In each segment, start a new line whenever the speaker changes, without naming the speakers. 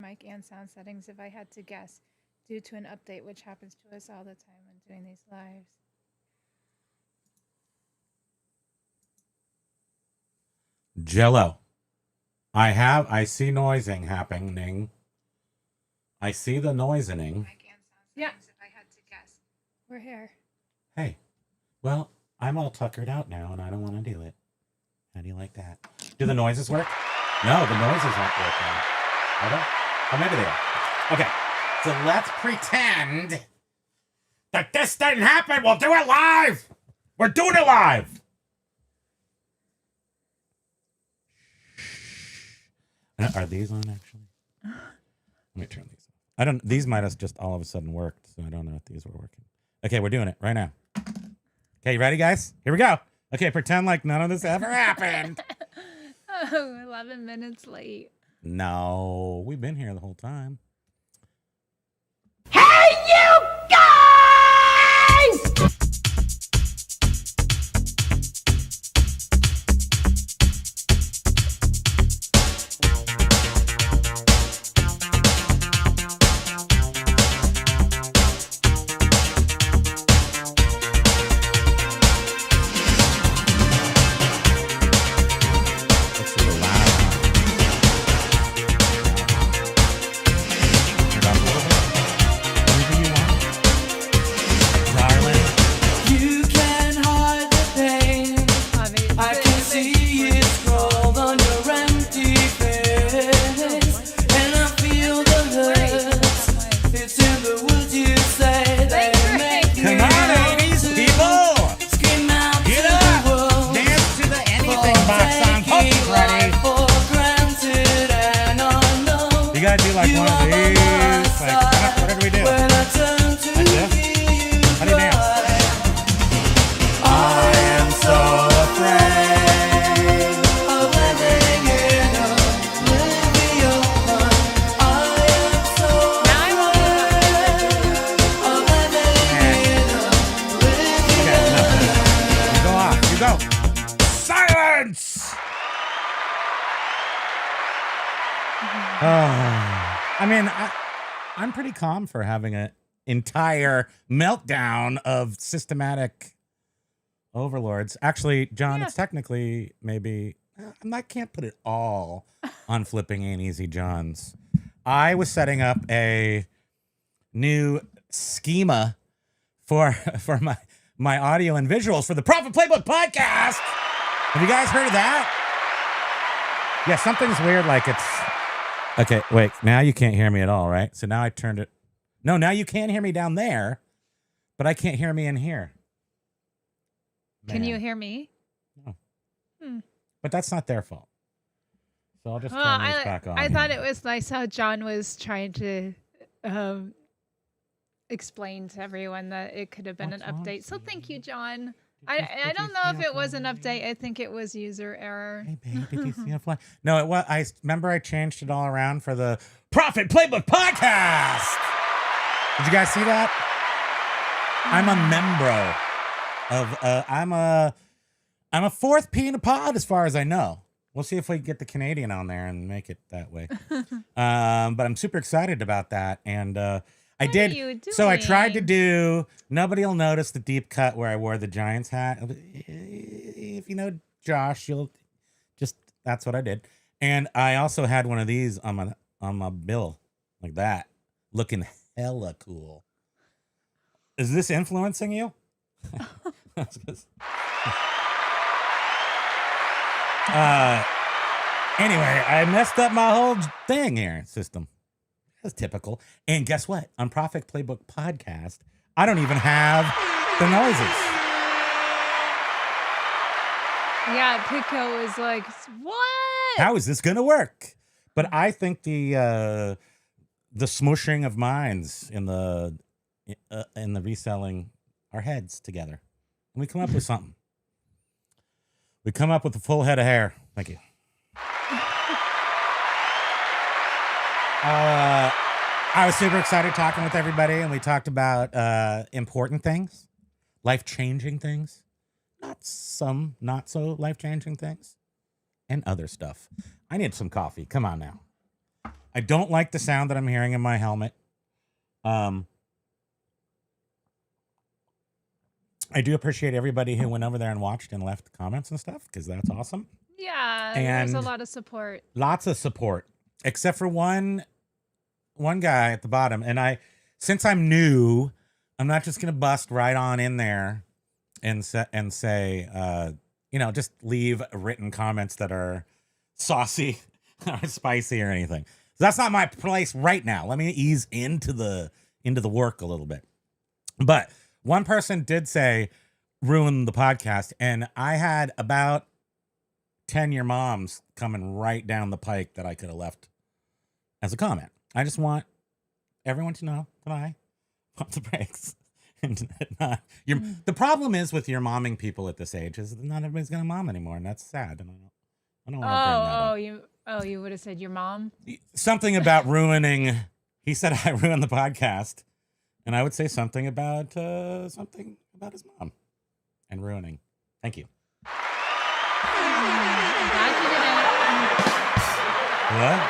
mic and sound settings if I had to guess, due to an update which happens to us all the time when doing these lives.
Jello. I see noising happening. I see the noising.
Yeah. If I had to guess. We're here.
Hey, well, I'm all tuckered out now and I don't want to do it. How do you like that? Do the noises work? No, the noises aren't working. Are they? Oh, maybe they are. Okay, so let's pretend that this didn't happen. We'll do it live. We're doing it live. Are these on actually? Let me turn these off. I don't. These might have just all of a sudden worked, so I don't know if these were working. Okay, we're doing it right now. Okay, you ready, guys? Here we go. Okay, pretend like none of this ever happened.
Oh, 11 minutes late.
No, we've been here the whole time.
Hey, you guys!
That's really loud. Turn it up a little bit. Whatever you want. Darling.
You can hide the pain. I can see it scroll on your empty face, and I feel the hurt. It's in the words you say. They make me
Come on, 80s people.
scream out to
Get
the
up.
world.
Dance to the anything box song. Hookie's ready.
For granted, and I know
You gotta do like one of these. Like, what did we do?
when I turn to
Like this?
you,
How do you dance?
I am so afraid of letting it oblivion. I am so afraid of letting it
Okay,
oblivion.
enough. You go off. You go. Silence! I mean, I'm pretty calm for having an entire meltdown of systematic overlords. Actually, John,
Yeah.
it's technically maybe I can't put it all on flipping Ain't Easy Johns. I was setting up a new schema for my audio and visuals for the Profit Playbook podcast. Have you guys heard of that? Yeah, something's weird. Like it's okay. Wait, now you can't hear me at all, right? So now I turned it. No, now you can hear me down there, but I can't hear me in here.
Can
Man.
you hear me?
But that's not their fault. So I'll just
Well,
turn these back on.
I
here.
thought it was nice how John was trying to explain to everyone that it could have been
What's
an
wrong,
update. So thank you, John.
Did
I
you
don't
see
know if
a
it was an
fly?
update. I think it was user error.
Hey, babe, did you see a fly? No, it was. I remember I changed it all around for the Profit Playbook podcast. Did you guys see that? I'm a membro of. I'm a fourth P in a pod as far as I know. We'll see if we can get the Canadian on there and make it that way. But I'm super excited about that, and I
What
did.
are you
So I tried to
doing?
do. Nobody will notice the deep cut where I wore the Giants hat. If you know Josh, you'll just. That's what I did, and I also had one of these on my bill like that, looking hella cool. Is this influencing you? Anyway, I messed up my whole thing here system. That's typical. And guess what? On Profit Playbook podcast, I don't even have the noises.
Yeah, Pico was like, "What?
How is this going to work? But I think the smushing of minds in the reselling our heads together, and we come up with something. We come up with a full head of hair. Thank you. I was super excited talking with everybody, and we talked about important things, life-changing things, some not so life-changing things, and other stuff. I need some coffee. Come on now. I don't like the sound that I'm hearing in my helmet. I do appreciate everybody who went over there and watched and left comments and stuff, because that's awesome.
Yeah, there's a
And
lot of support.
Lots of support, except for one guy at the bottom. And since I'm new, I'm not just gonna bust right on in there and say, just leave written comments that are saucy or spicy or anything. So that's not my place right now. Let me ease into the work a little bit. But one person did say, ruin the podcast. And I had about 10 your moms coming right down the pike that I could have left as a comment. I just want everyone to know that I pump the brakes. And not, the problem is with your momming people at this age is that not everybody's going to mom anymore. And that's sad. And I don't want to bring that up.
You would have said your mom?
Something about ruining. He said I ruined the podcast. And I would say something about his mom and ruining. Thank you. What?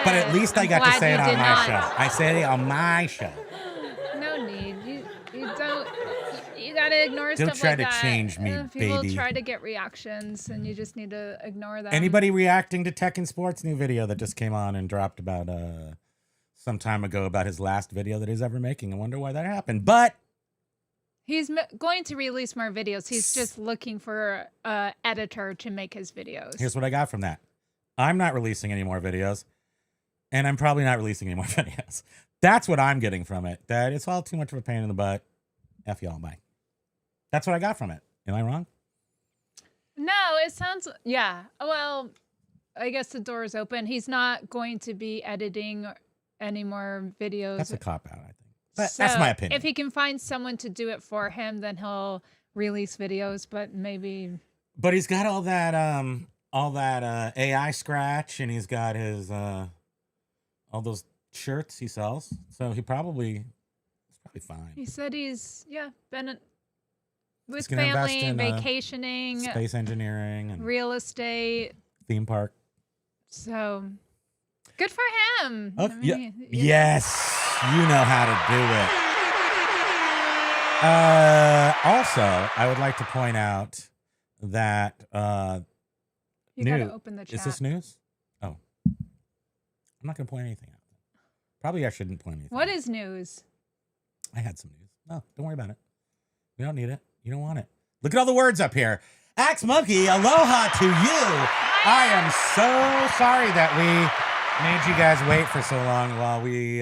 But at least I got to say it on my show. I said it on my show.
No need. You don't. You gotta ignore stuff like that.
Don't try to change me,
People
baby.
try to get reactions, and you just need to ignore them.
Anybody reacting to Tech and Sports' new video that just came on and dropped about some time ago about his last video that he's ever making? I wonder why that happened. But
he's going to release more videos. He's just looking for an editor to make his videos.
Here's what I got from that. I'm not releasing any more videos, and I'm probably not releasing any more videos. That's what I'm getting from it. That it's all too much of a pain in the butt. F y'all, bye. That's what I got from it. Am I wrong?
No, it sounds, yeah. Well, I guess the door is open. He's not going to be editing any more videos.
That's a cop-out, I think. But that's my opinion.
If he can find someone to do it for him, then he'll release videos, but maybe.
But he's got all that AI scratch, and he's got his all those shirts he sells. So it's probably fine.
He said he's been with
gonna invest
family,
in,
vacationing,
space engineering, and
real estate,
theme park.
So good for him.
Oh, yes, you know how to do it. Also, I would like to point out that
you gotta open the chat.
Is this news? Oh, I'm not gonna point anything out. Probably I shouldn't point anything.
What is news?
I had some news. No, don't worry about it. We don't need it. You don't want it. Look at all the words up here. Axe Monkey, aloha to you. I am so sorry that we made you guys wait for so long while we,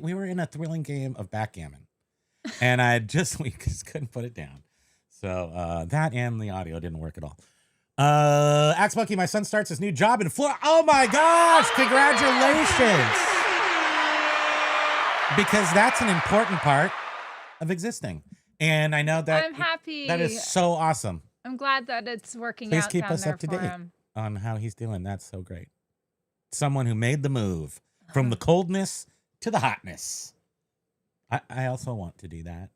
we were in a thrilling game of backgammon. And we just couldn't put it down. So that and the audio didn't work at all. Axe Monkey, my son starts his new job in Florida. Oh my gosh, congratulations. Because that's an important part of existing. And I know that
I'm happy.
That is so awesome.
I'm glad that it's working
Please
out
keep
down
us
there
up to
for
date
him.
on how he's doing. That's so great. Someone who made the move from the coldness to the hotness. I also want to do that.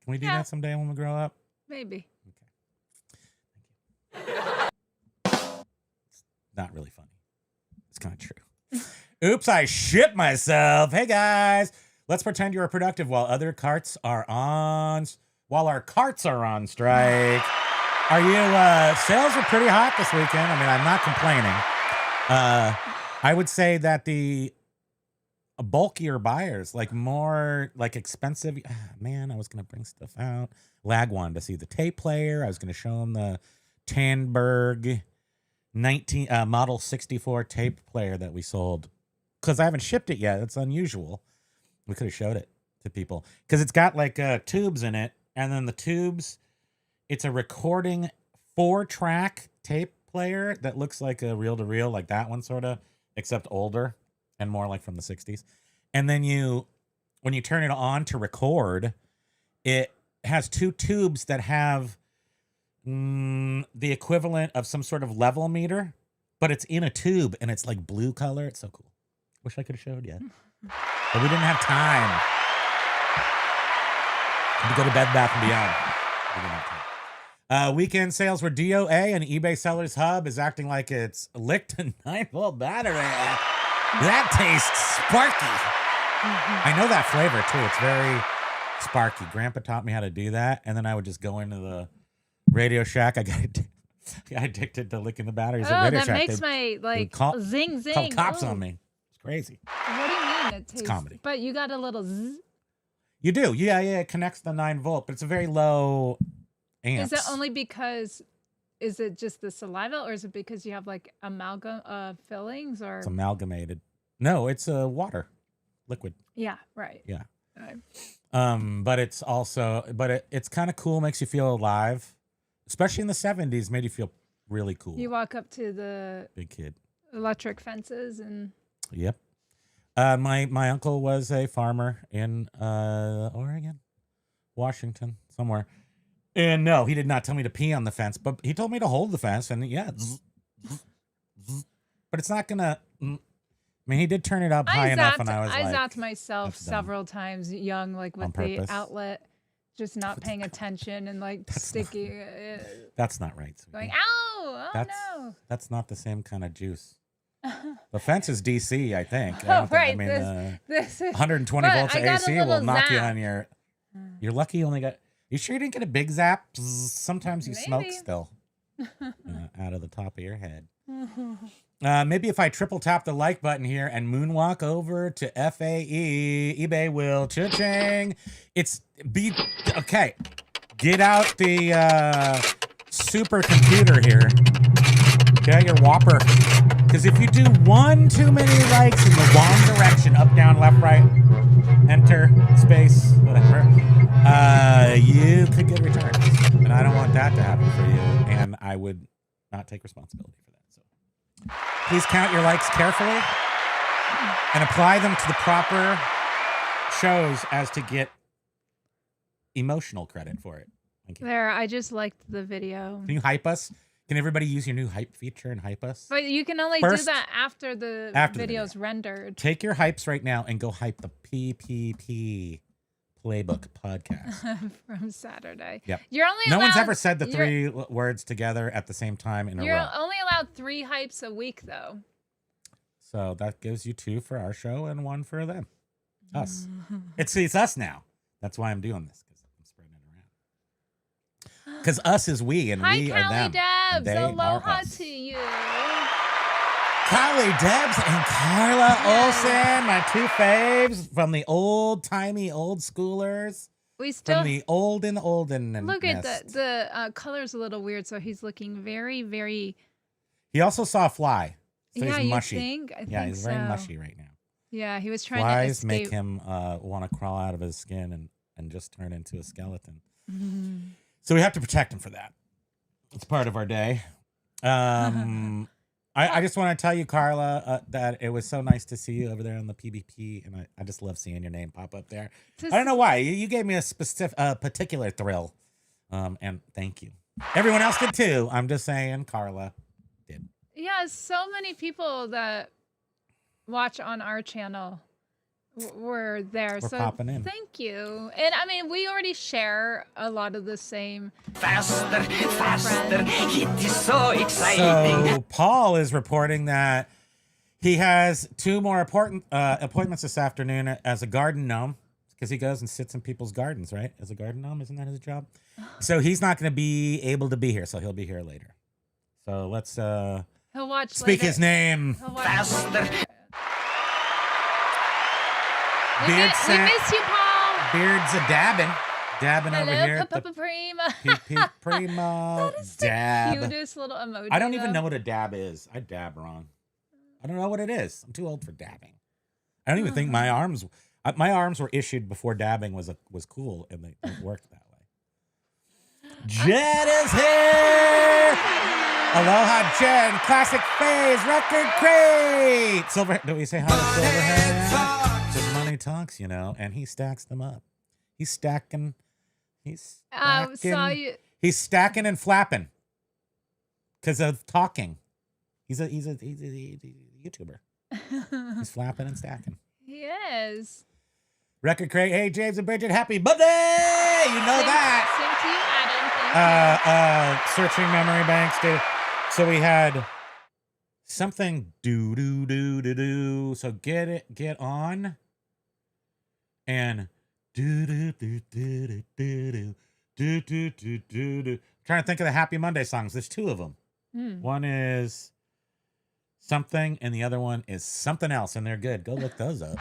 Can we do that someday when we grow up?
Maybe.
Okay. Thank you. It's not really funny. It's kind of true. Oops, I shit myself. Hey guys, let's pretend you're productive while our carts are on strike. Are you, sales are pretty hot this weekend. I mean, I'm not complaining. I would say that the bulkier buyers, like more like expensive, man, I was going to bring stuff out. Lag wanted to see the tape player. I was going to show him the Tandberg Model 64 tape player that we sold. Because I haven't shipped it yet. It's unusual. We could have showed it to people. Because it's got like tubes in it. And then the tubes, it's a recording 4-track tape player that looks like a reel-to-reel, like that one sort of, except older and more like from the 60s. And then when you turn it on to record, it has 2 tubes that have the equivalent of some sort of level meter, but it's in a tube and it's like blue color. It's so cool. Wish I could have showed you. But we didn't have time. To go to Bed Bath & Beyond. We didn't have time. Weekend sales were DOA, and eBay Sellers Hub is acting like it's licked a 9-volt battery. That tastes sparky. I know that flavor too. It's very sparky. Grandpa taught me how to do that, and then I would just go into the Radio Shack. I got addicted to licking the batteries at Radio
that
Shack.
makes my zing zing.
Called cops on me. It's crazy.
What do you mean it tastes?
It's comedy.
But you got a little zzz.
You do, yeah. It connects the 9-volt, but it's a very low amps.
Is it only because? Is it just the saliva, or is it because you have like amalgam fillings, or?
It's amalgamated. No, it's water, liquid.
Yeah, right.
Yeah.
Right.
But it's also, it's kind of cool. Makes you feel alive, especially in the 70s. Made you feel really cool.
You walk up to the
big kid
electric fences and.
Yep. My uncle was a farmer in Oregon, Washington, somewhere. And no, he did not tell me to pee on the fence, but he told me to hold the fence. And yeah, but it's not gonna. I mean, he did turn it up high enough, and I
zapped myself several times young, like with the outlet, just not paying attention and like sticky.
That's not right.
Going, ow! Oh no!
That's not the same kind of juice. The fence is DC, I think.
Right.
I mean,
this is
120 volts of AC will knock you on your. You're lucky you only got. You sure you didn't get a big zap? Sometimes you smoke still. Out of the top of your head. Maybe if I triple tap the like button here and moonwalk over to FAE, eBay will cha-ching. Okay. Get out the supercomputer here. Okay, your Whopper. Because if you do one too many likes in the wrong direction, up, down, left, right, enter, space, whatever, you could get returns. And I don't want that to happen for you. And I would not take responsibility for that. So please count your likes carefully and apply them to the proper shows as to get emotional credit for it. Thank you.
There, I just liked the video.
Can you hype us? Can everybody use your new hype feature and hype us?
But you can only do that after the video's rendered.
Take your hypes right now and go hype the PPP Playbook podcast.
From Saturday.
Yep.
You're only
no one's ever said the three words together at the same time in a row.
You're only allowed 3 hypes a week, though.
So that gives you 2 for our show and 1 for them. Us. It's us now. That's why I'm doing this. Because us is we, and we are them.
Hi, Callie Debs. Aloha to you.
Callie Debs and Carla Olsen, my 2 faves from the old-timey old schoolers.
We still
from the olden.
Look at the color's a little weird, so he's looking very, very.
He also saw a fly. So
yeah,
he's mushy.
You think? I think
he's very mushy right now.
Yeah, he was trying
Flies
to escape.
make him want to crawl out of his skin and just turn into a skeleton. So we have to protect him for that. It's part of our day. I just want to tell you, Carla, that it was so nice to see you over there on the PBP, and I just love seeing your name pop up there. I don't know why. You gave me a particular thrill, and thank you. Everyone else did too. I'm just saying, Carla did.
Yeah, so many people that watch on our channel were there.
We're
so
popping in.
Thank you. And I mean, we already share a lot of the same.
Faster, it is so exciting.
So Paul is reporting that he has 2 more important appointments this afternoon as a garden gnome, because he goes and sits in people's gardens, right? As a garden gnome, isn't that his job? So he's not going to be able to be here, so he'll be here later. So let's
he'll watch
speak
later.
his name.
Faster.
We miss you, Paul.
Beard's a dabbing over here.
Primo.
Primo.
That is
dab.
the cutest little emoji.
I don't even know what a dab is. I dab wrong. I don't know what it is. I'm too old for dabbing. I don't even think my arms were issued before dabbing was cool, and they don't work that way. Jen is here. Aloha, Jen. Classic phase record crate. Silver. Do we say hi to Silverhead? Money talks, and he stacks them up. He's stacking. He's stacking and flapping because of talking. He's a YouTuber. He's flapping and stacking.
He is.
Record crate. Hey, James and Bridget, happy birthday! You know that.
Same to you, Adam.
Searching memory banks. So we had something do. So get on. And do. Trying to think of the Happy Monday songs. There's two of them. One is something, and the other one is something else, and they're good. Go look those up.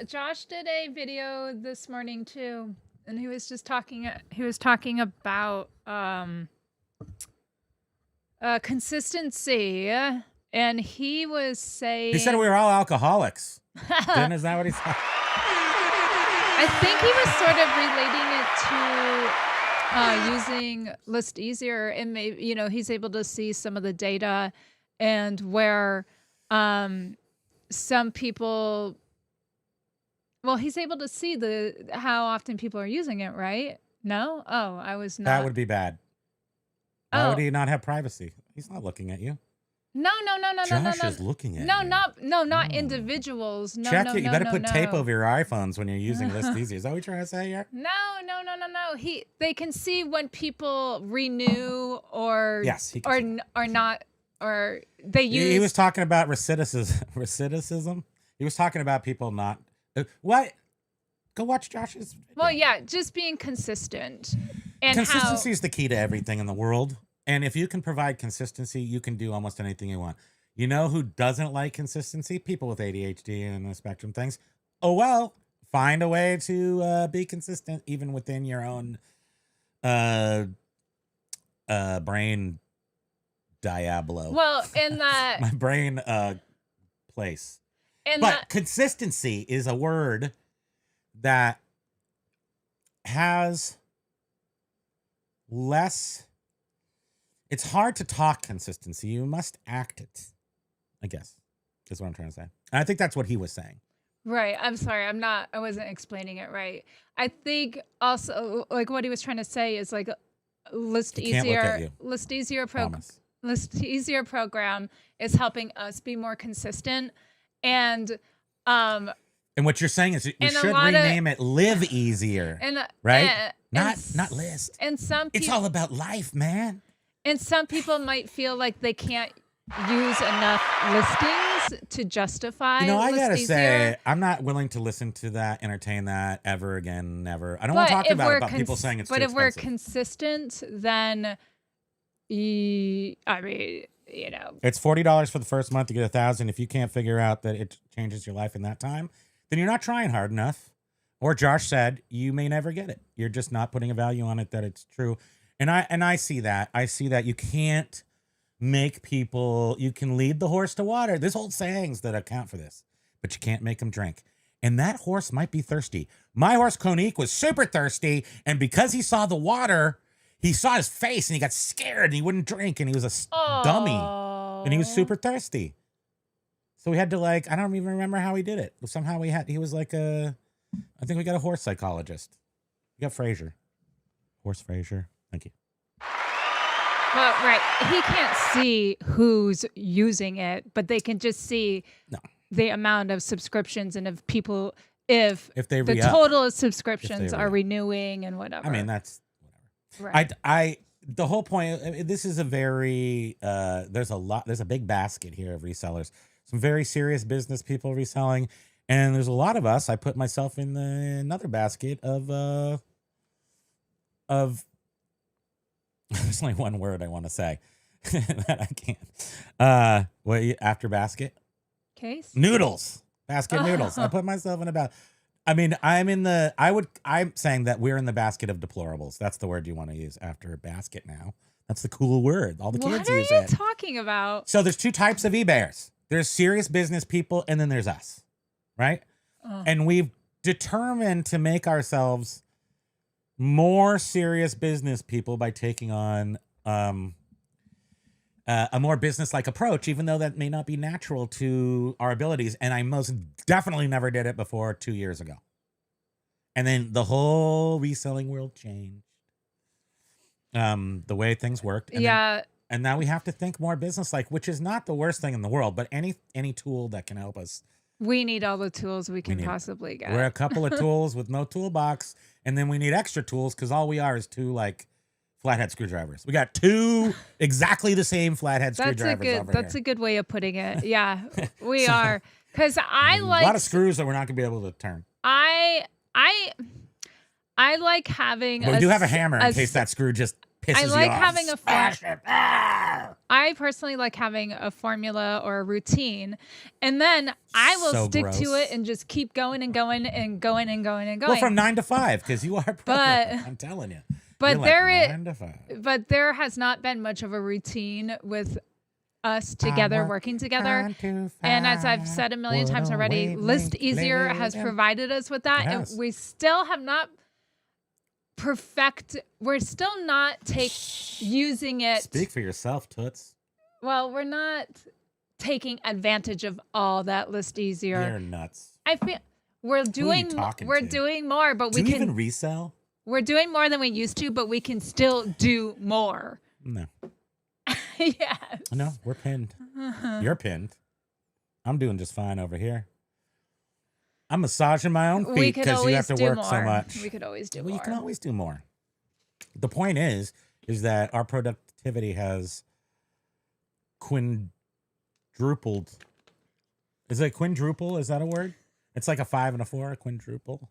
Josh did a video this morning too, and he was just talking. He was talking about consistency, and he was saying
He said we were all alcoholics. Then is that what he said?
I think he was sort of relating it to using ListEasier, and maybe he's able to see some of the data and where some people. Well, he's able to see how often people are using it, right? No? Oh, I was not.
That would be bad. Why would he not have privacy? He's not looking at you.
No.
Josh is looking at you.
Not individuals. No,
Check
no,
it. You
no,
better
no,
put
no.
tape over your iPhones when you're using ListEasier. Is that what you're trying to say here?
No. They can see when people renew or
Yes, he can
or not, or they use.
He was talking about recidivism. He was talking about people not. What? Go watch Josh's video.
Well, yeah, just being consistent. And
consistency is the key to everything in the world. And if you can provide consistency, you can do almost anything you want. You know who doesn't like consistency? People with ADHD and the spectrum things. Oh, well, find a way to be consistent even within your own brain diablo.
Well, in that...
My brain place. But consistency is a word that has less. It's hard to talk consistency. You must act it, I guess, is what I'm trying to say. And I think that's what he was saying.
Right. I'm sorry. I wasn't explaining it right. I think also like what he was trying to say is like ListEasier program is helping us be more consistent. And
what you're saying is we should rename it Live Easier, right? Not List.
And
it's all about life, man.
And some people might feel like they can't use enough listings to justify.
I gotta say, I'm not willing to listen to that, entertain that ever again, never. I don't want to talk about people saying it's too expensive.
But if we're consistent, then
it's $40 for the first month to get 1,000. If you can't figure out that it changes your life in that time, then you're not trying hard enough. Or Josh said, you may never get it. You're just not putting a value on it that it's true. And I see that. I see that you can't make people, you can lead the horse to water. There's old sayings that account for this, but you can't make them drink. And that horse might be thirsty. My horse, Konique, was super thirsty. And because he saw the water, he saw his face and he got scared and he wouldn't drink. And he was a dummy. And he was super thirsty. So we had to I don't even remember how he did it. Somehow he was like I think we got a horse psychologist. We got Fraser. Horse Fraser. Thank you.
Well, right. He can't see who's using it, but they can just see the amount of subscriptions and if people, if the total of subscriptions are renewing and whatever.
I mean, that's whatever.
Right.
The whole point, this is a very, there's a big basket here of resellers. Some very serious business people reselling. And there's a lot of us. I put myself in another basket of there's only one word I want to say that I can't. After basket?
Case?
Noodles. Basket noodles. I put myself in I'm saying that we're in the basket of deplorables. That's the word you want to use after basket now. That's the cool word. All the kids use it.
What are you talking about?
So there's two types of eBayers. There's serious business people and then there's us, right? And we've determined to make ourselves more serious business people by taking on a more business-like approach, even though that may not be natural to our abilities. And I most definitely never did it before 2 years ago. And then the whole reselling world changed. The way things worked. And now we have to think more business-like, which is not the worst thing in the world, but any tool that can help us
We need all the tools we can
need it.
possibly get.
We're a couple of tools with no toolbox, and then we need extra tools because all we are is two like flathead screwdrivers. We got two exactly the same flathead screwdrivers over
That's
here.
a good way of putting it. Yeah, we are. Because I
a
like
lot of screws that we're not gonna be able to turn.
I like having.
But we do have a hammer in case that screw just pisses you off.
I like having a
Smash it. Ah!
I personally like having a formula or a routine, and then I will
So
stick
gross.
to it and just keep going and going and going and going and going.
Well, from 9 to 5, because you are programmed, I'm telling you.
But
You're
there
like
is,
9 to 5.
but there has not been much of a routine with us together, working together. And as I've said a million times already, ListEasier has provided us with that, and we still have not we're still not using it.
Speak for yourself, Toots.
Well, we're not taking advantage of all that ListEasier.
You're nuts.
I feel we're doing more, but we
Do you
can
even resell?
we're doing more than we used to, but we can still do more.
No.
Yes.
No, we're pinned. You're pinned. I'm doing just fine over here. I'm massaging my own feet because you have to work so much.
We could always do
Well,
more.
you can always do more. The point is that our productivity has quadrupled. Is it quadruple? Is that a word? It's like a 5 and a 4, a quadruple.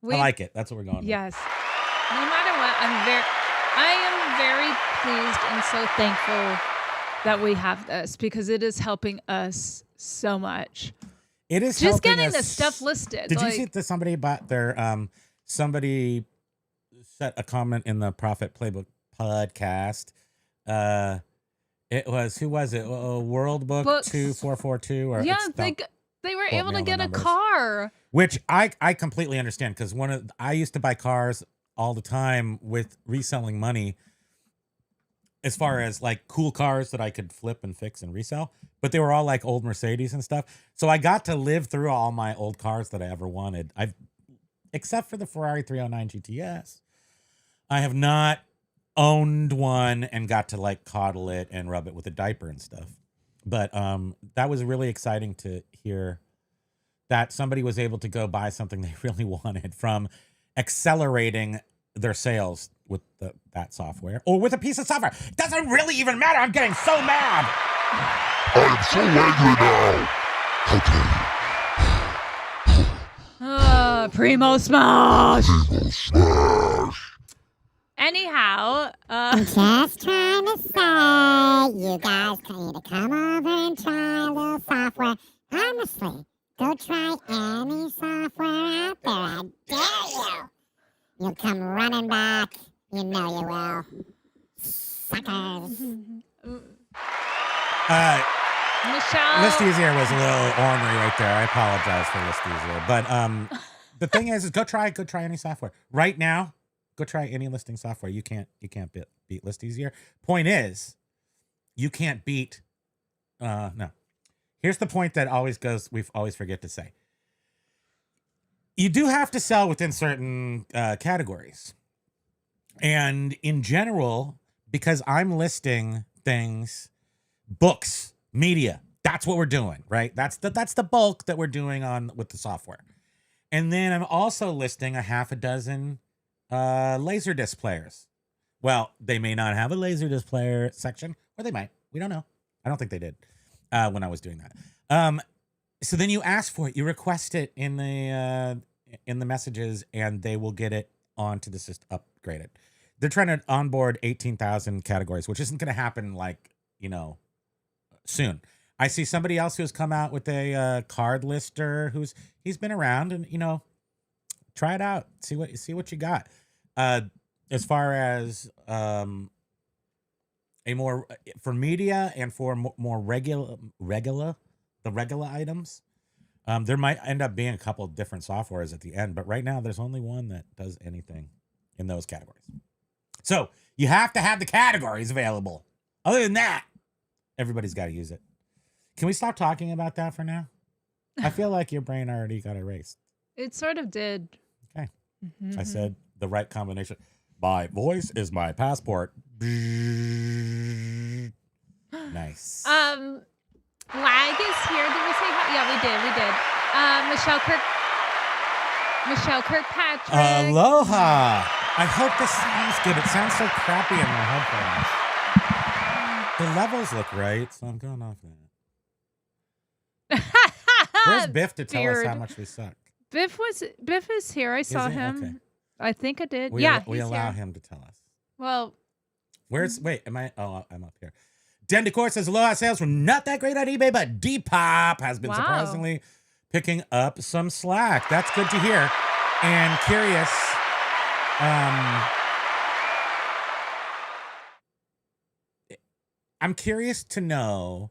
I like it. That's what we're going with.
Yes. No matter what, I am very pleased and so thankful that we have this because it is helping us so much.
It is
just
helping
getting
us.
the stuff listed.
Did you see that somebody bought their somebody set a comment in the Profit Playbook podcast? It was, who was it? World Book 2442 or
yeah, they were able to get a car.
Which I completely understand because I used to buy cars all the time with reselling money as far as like cool cars that I could flip and fix and resell, but they were all like old Mercedes and stuff. So I got to live through all my old cars that I ever wanted. Except for the Ferrari 309 GTS. I have not owned one and got to like coddle it and rub it with a diaper and stuff. But that was really exciting to hear that somebody was able to go buy something they really wanted from accelerating their sales with that software or with a piece of software. It doesn't really even matter. I'm getting so mad.
I am so angry now.
Primo smash.
Primo smash.
Anyhow,
just trying to say, you guys need to come over and try a little software. Honestly, go try any software out there. I dare you. You'll come running back. You know you will. Suckers.
Michelle.
ListEasier was a little ornery right there. I apologize for ListEasier. But the thing is go try any software. Right now, go try any listing software. You can't beat ListEasier. Point is, you can't beat no. Here's the point that we always forget to say. You do have to sell within certain categories. And in general, because I'm listing things, books, media, that's what we're doing, right? That's the bulk that we're doing with the software. And then I'm also listing a half a dozen Laserdisc players. Well, they may not have a Laserdisc player section, or they might. We don't know. I don't think they did when I was doing that. So then you ask for it, you request it in the messages, and they will get it onto the system, upgraded. They're trying to onboard 18,000 categories, which isn't going to happen soon. I see somebody else who's come out with a card lister he's been around, and try it out, see what you got. As far as for media and for more regular items, there might end up being a couple of different softwares at the end, but right now there's only one that does anything in those categories. So you have to have the categories available. Other than that, everybody's got to use it. Can we stop talking about that for now? I feel like your brain already got erased.
It sort of did.
Okay. Mm-hmm. I said the right combination. My voice is my passport. Nice.
Lag is here. Did we say hi? Yeah, we did. Michelle Kirkpatrick.
Aloha. I hope this sounds good. It sounds so crappy in my headphones. The levels look right, so I'm going off that. Where's Biff to tell us how much we suck?
Biff is here. I saw him.
Okay.
I think I did.
We allow him to tell us.
Well,
am I? Oh, I'm up here. Den Decor says aloha. Sales were not that great on eBay, but Depop has been surprisingly picking up some slack. That's good to hear. And curious, I'm curious to know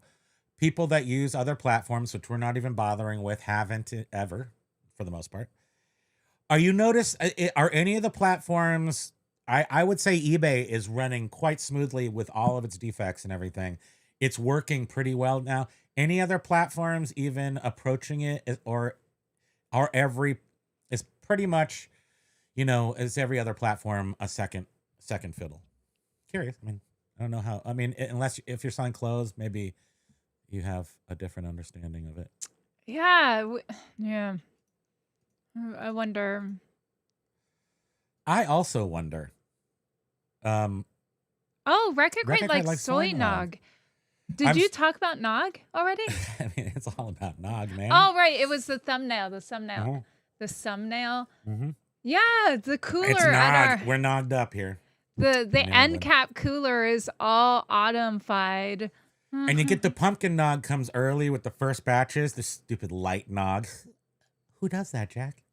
people that use other platforms, which we're not even bothering with, haven't ever, for the most part. Are any of the platforms? I would say eBay is running quite smoothly with all of its defects and everything. It's working pretty well now. Any other platforms even approaching it, or is pretty much, is every other platform a second fiddle? Curious. I mean, I don't know how. I mean, unless if you're selling clothes, maybe you have a different understanding of it.
Yeah. Yeah. I wonder.
I also wonder.
Record Crate likes soy nog. Did you talk about nog already?
I mean, it's all about nog, man.
Oh, right. It was the thumbnail.
Uh-huh.
The thumbnail.
Mm-hmm.
Yeah, the cooler.
It's nog. We're nogged up here.
The end cap cooler is all autumn-fied.
And you get the pumpkin nog comes early with the first batches. The stupid light nog. Who does that, Jack?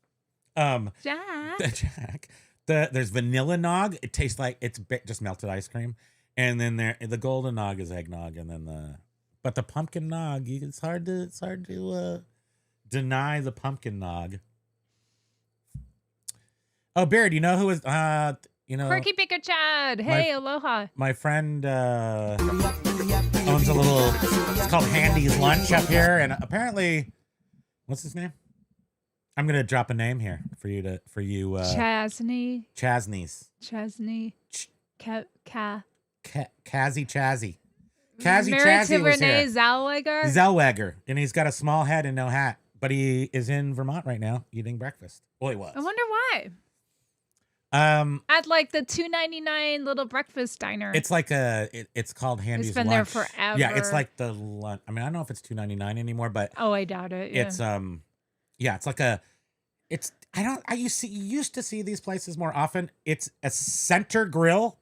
Jack.
There's vanilla nog. It tastes like it's just melted ice cream. And then the golden nog is eggnog, and then but the pumpkin nog, it's hard to deny the pumpkin nog. Oh, Beard, you know who is
Quirky Picker Chad. Hey, aloha.
My friend owns a little. It's called Handy's Lunch up here, and apparently, what's his name? I'm gonna drop a name here for you.
Chasney.
Chasney's.
Chasney.
Kazzy Chazzy.
Married to
was
Renee
here.
Zellweger,
and he's got a small head and no hat, but he is in Vermont right now eating breakfast. Well, he was.
I wonder why. At like the $2.99 little breakfast diner.
It's like it's called Handy's Lunch.
It's been there forever.
Yeah, it's like the lunch. I mean, I don't know if it's $2.99 anymore, but
I doubt it. Yeah.
It's it's like I used to see these places more often. It's a center grill.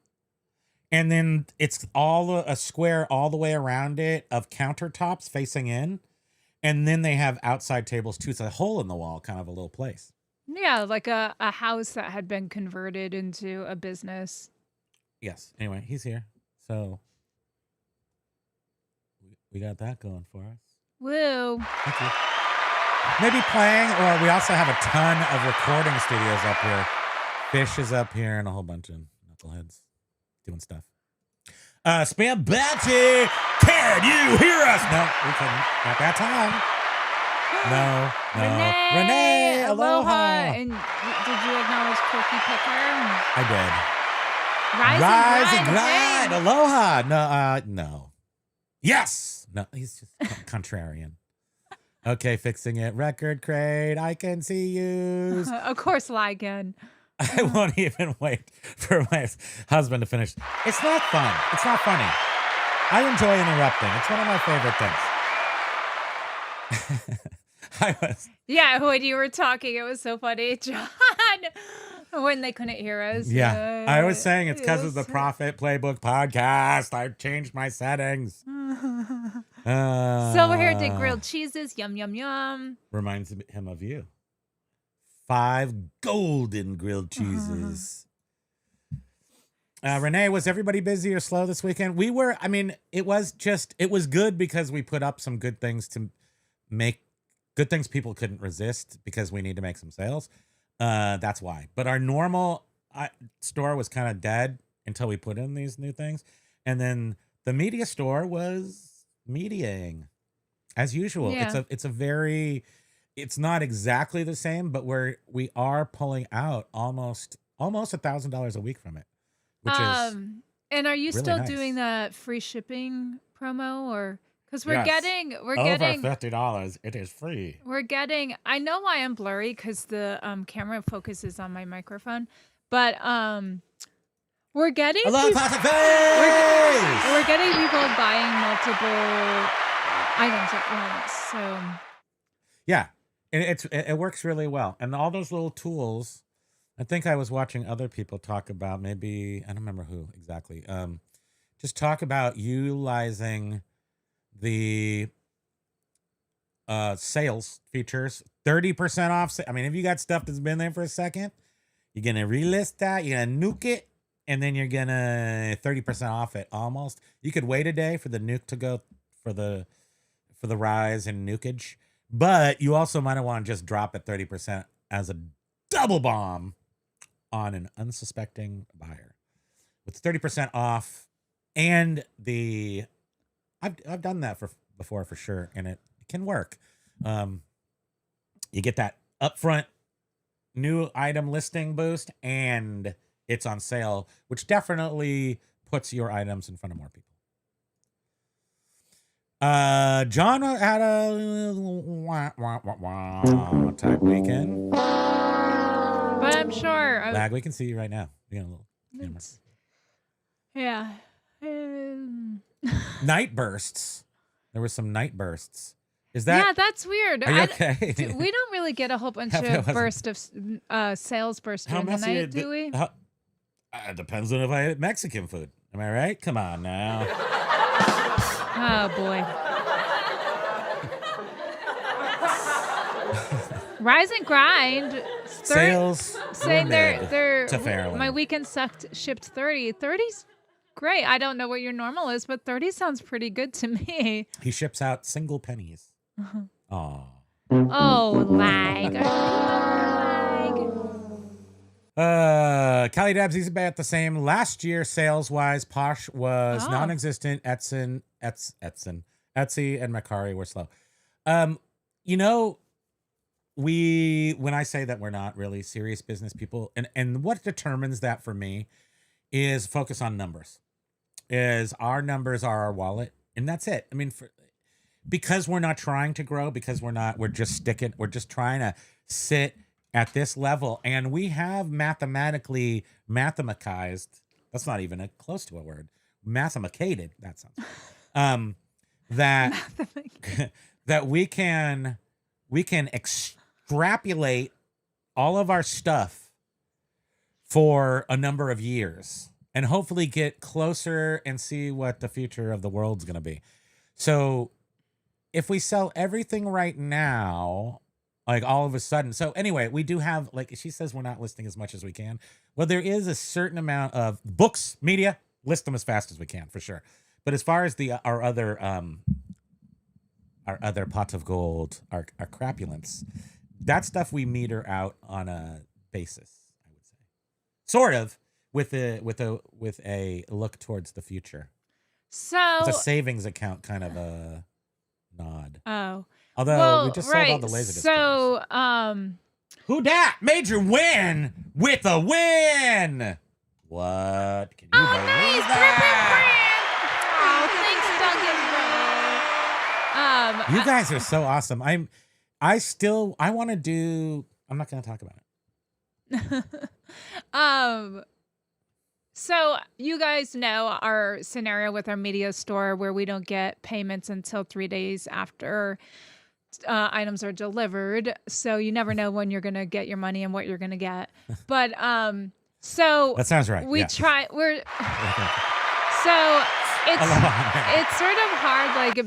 And then it's all a square all the way around it of countertops facing in. And then they have outside tables too. It's a hole in the wall, kind of a little place.
Yeah, like a house that had been converted into a business.
Yes. Anyway, he's here. So we got that going for us.
Woo.
Thank you. Maybe playing, or we also have a ton of recording studios up here. Fish is up here and a whole bunch of knuckleheads doing stuff. Spam Betty, can you hear us? No, we couldn't at that time. No. Renee, aloha.
And did you acknowledge Cookie Picker?
I did.
Rise and
grind. Aloha. No. Yes. No, he's just contrarian. Okay, fixing it. Record Crate, I can see you.
Of course, lie again.
I won't even wait for my husband to finish. It's not fun. It's not funny. I enjoy interrupting. It's one of my favorite things.
Yeah, when you were talking, it was so funny, John. When they couldn't hear us.
Yeah, I was saying it's because of the Profit Playbook podcast. I changed my settings.
So we're here to grilled cheeses. Yum, yum, yum.
Reminds him of you. 5 golden grilled cheeses. Renee, was everybody busy or slow this weekend? We were. I mean, it was good because we put up some good things to make good things people couldn't resist because we need to make some sales. That's why. But our normal store was kind of dead until we put in these new things. And then the media store was mediating as usual.
Yeah.
It's not exactly the same, but we are pulling out almost $1,000 a week from it, which is
and are you
really
still
nice.
doing that free shipping promo, or Because we're
Yes.
getting
Over $50, it is free.
we're getting. I know why I'm blurry because the camera focuses on my microphone, but we're getting
Hello,
peop-
Classic
we're getting people buying multiple items at once. So
Yeah, and it works really well. And all those little tools, I think I was watching other people talk about, maybe, I don't remember who exactly, just talk about utilizing the sales features, 30% off. I mean, if you got stuff that's been there for a second, you're going to relist that, you're going to nuke it, and then you're going to 30% off it almost. You could wait a day for the nuke to go for the rise in nukeage, but you also might want to just drop it 30% as a double bomb on an unsuspecting buyer with 30% off. And I've done that before for sure, and it can work. You get that upfront new item listing boost, and it's on sale, which definitely puts your items in front of more people. John had a type weekend.
but I'm sure.
Lag, we can see you right now. You got a little camera.
Yeah.
Night bursts. There were some night bursts. Is that?
Yeah, that's weird.
Are you okay?
We don't really get a whole bunch
Hope it
of burst of sales burst during the night, do we?
Depends on if I eat Mexican food. Am I right? Come on now.
Oh boy. Rise and grind.
Sales
saying they're
to Fairland.
my weekend shipped 30. 30's great. I don't know what your normal is, but 30 sounds pretty good to me.
He ships out single pennies. Aw.
Oh, lag.
Callie Dabs, he's about the same. Last year, sales-wise, Posh was non-existent. Etsy and Mercari were slow. You know, when I say that we're not really serious business people, and what determines that for me is focus on numbers. Is our numbers are our wallet, and that's it. I mean, because we're not trying to grow, because we're just trying to sit at this level, and we have mathematically mathematized. That's not even close to a word. Mathemacated. That sounds. That we can extrapolate all of our stuff for a number of years and hopefully get closer and see what the future of the world's going to be. So if we sell everything right now, like all of a sudden. So anyway, we do have, like she says, we're not listing as much as we can. Well, there is a certain amount of books, media, list them as fast as we can for sure. But as far as our other pot of gold, our crapulence, that stuff we meter out on a basis, I would say, sort of with a look towards the future.
So
it's a savings account kind of a nod.
Oh.
Although we just sold all the Laserdisc.
So,
who dat? Major win with a win. What? Can you believe
nice.
that?
Oh, thanks, Duncan.
You guys are so awesome. I want to do. I'm not going to talk about it.
So you guys know our scenario with our media store where we don't get payments until 3 days after items are delivered. So you never know when you're going to get your money and what you're going to get. But so
that sounds right.
So it's sort of hard, like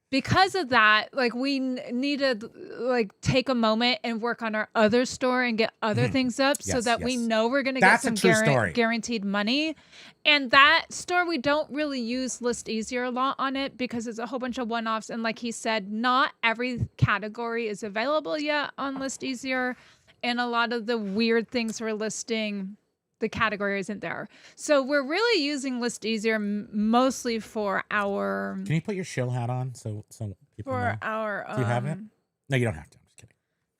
because of that, like we need to like take a moment and work on our other store and get other things up so that we know we're going to get some guaranteed money. And that store, we don't really use ListEasier a lot on it because it's a whole bunch of one-offs. And like he said, not every category is available yet on ListEasier. And a lot of the weird things we're listing, the category isn't there. So we're really using ListEasier mostly for our...
Can you put your shill hat on so people know?
For our...
Do you have it? No, you don't have to. I'm just kidding.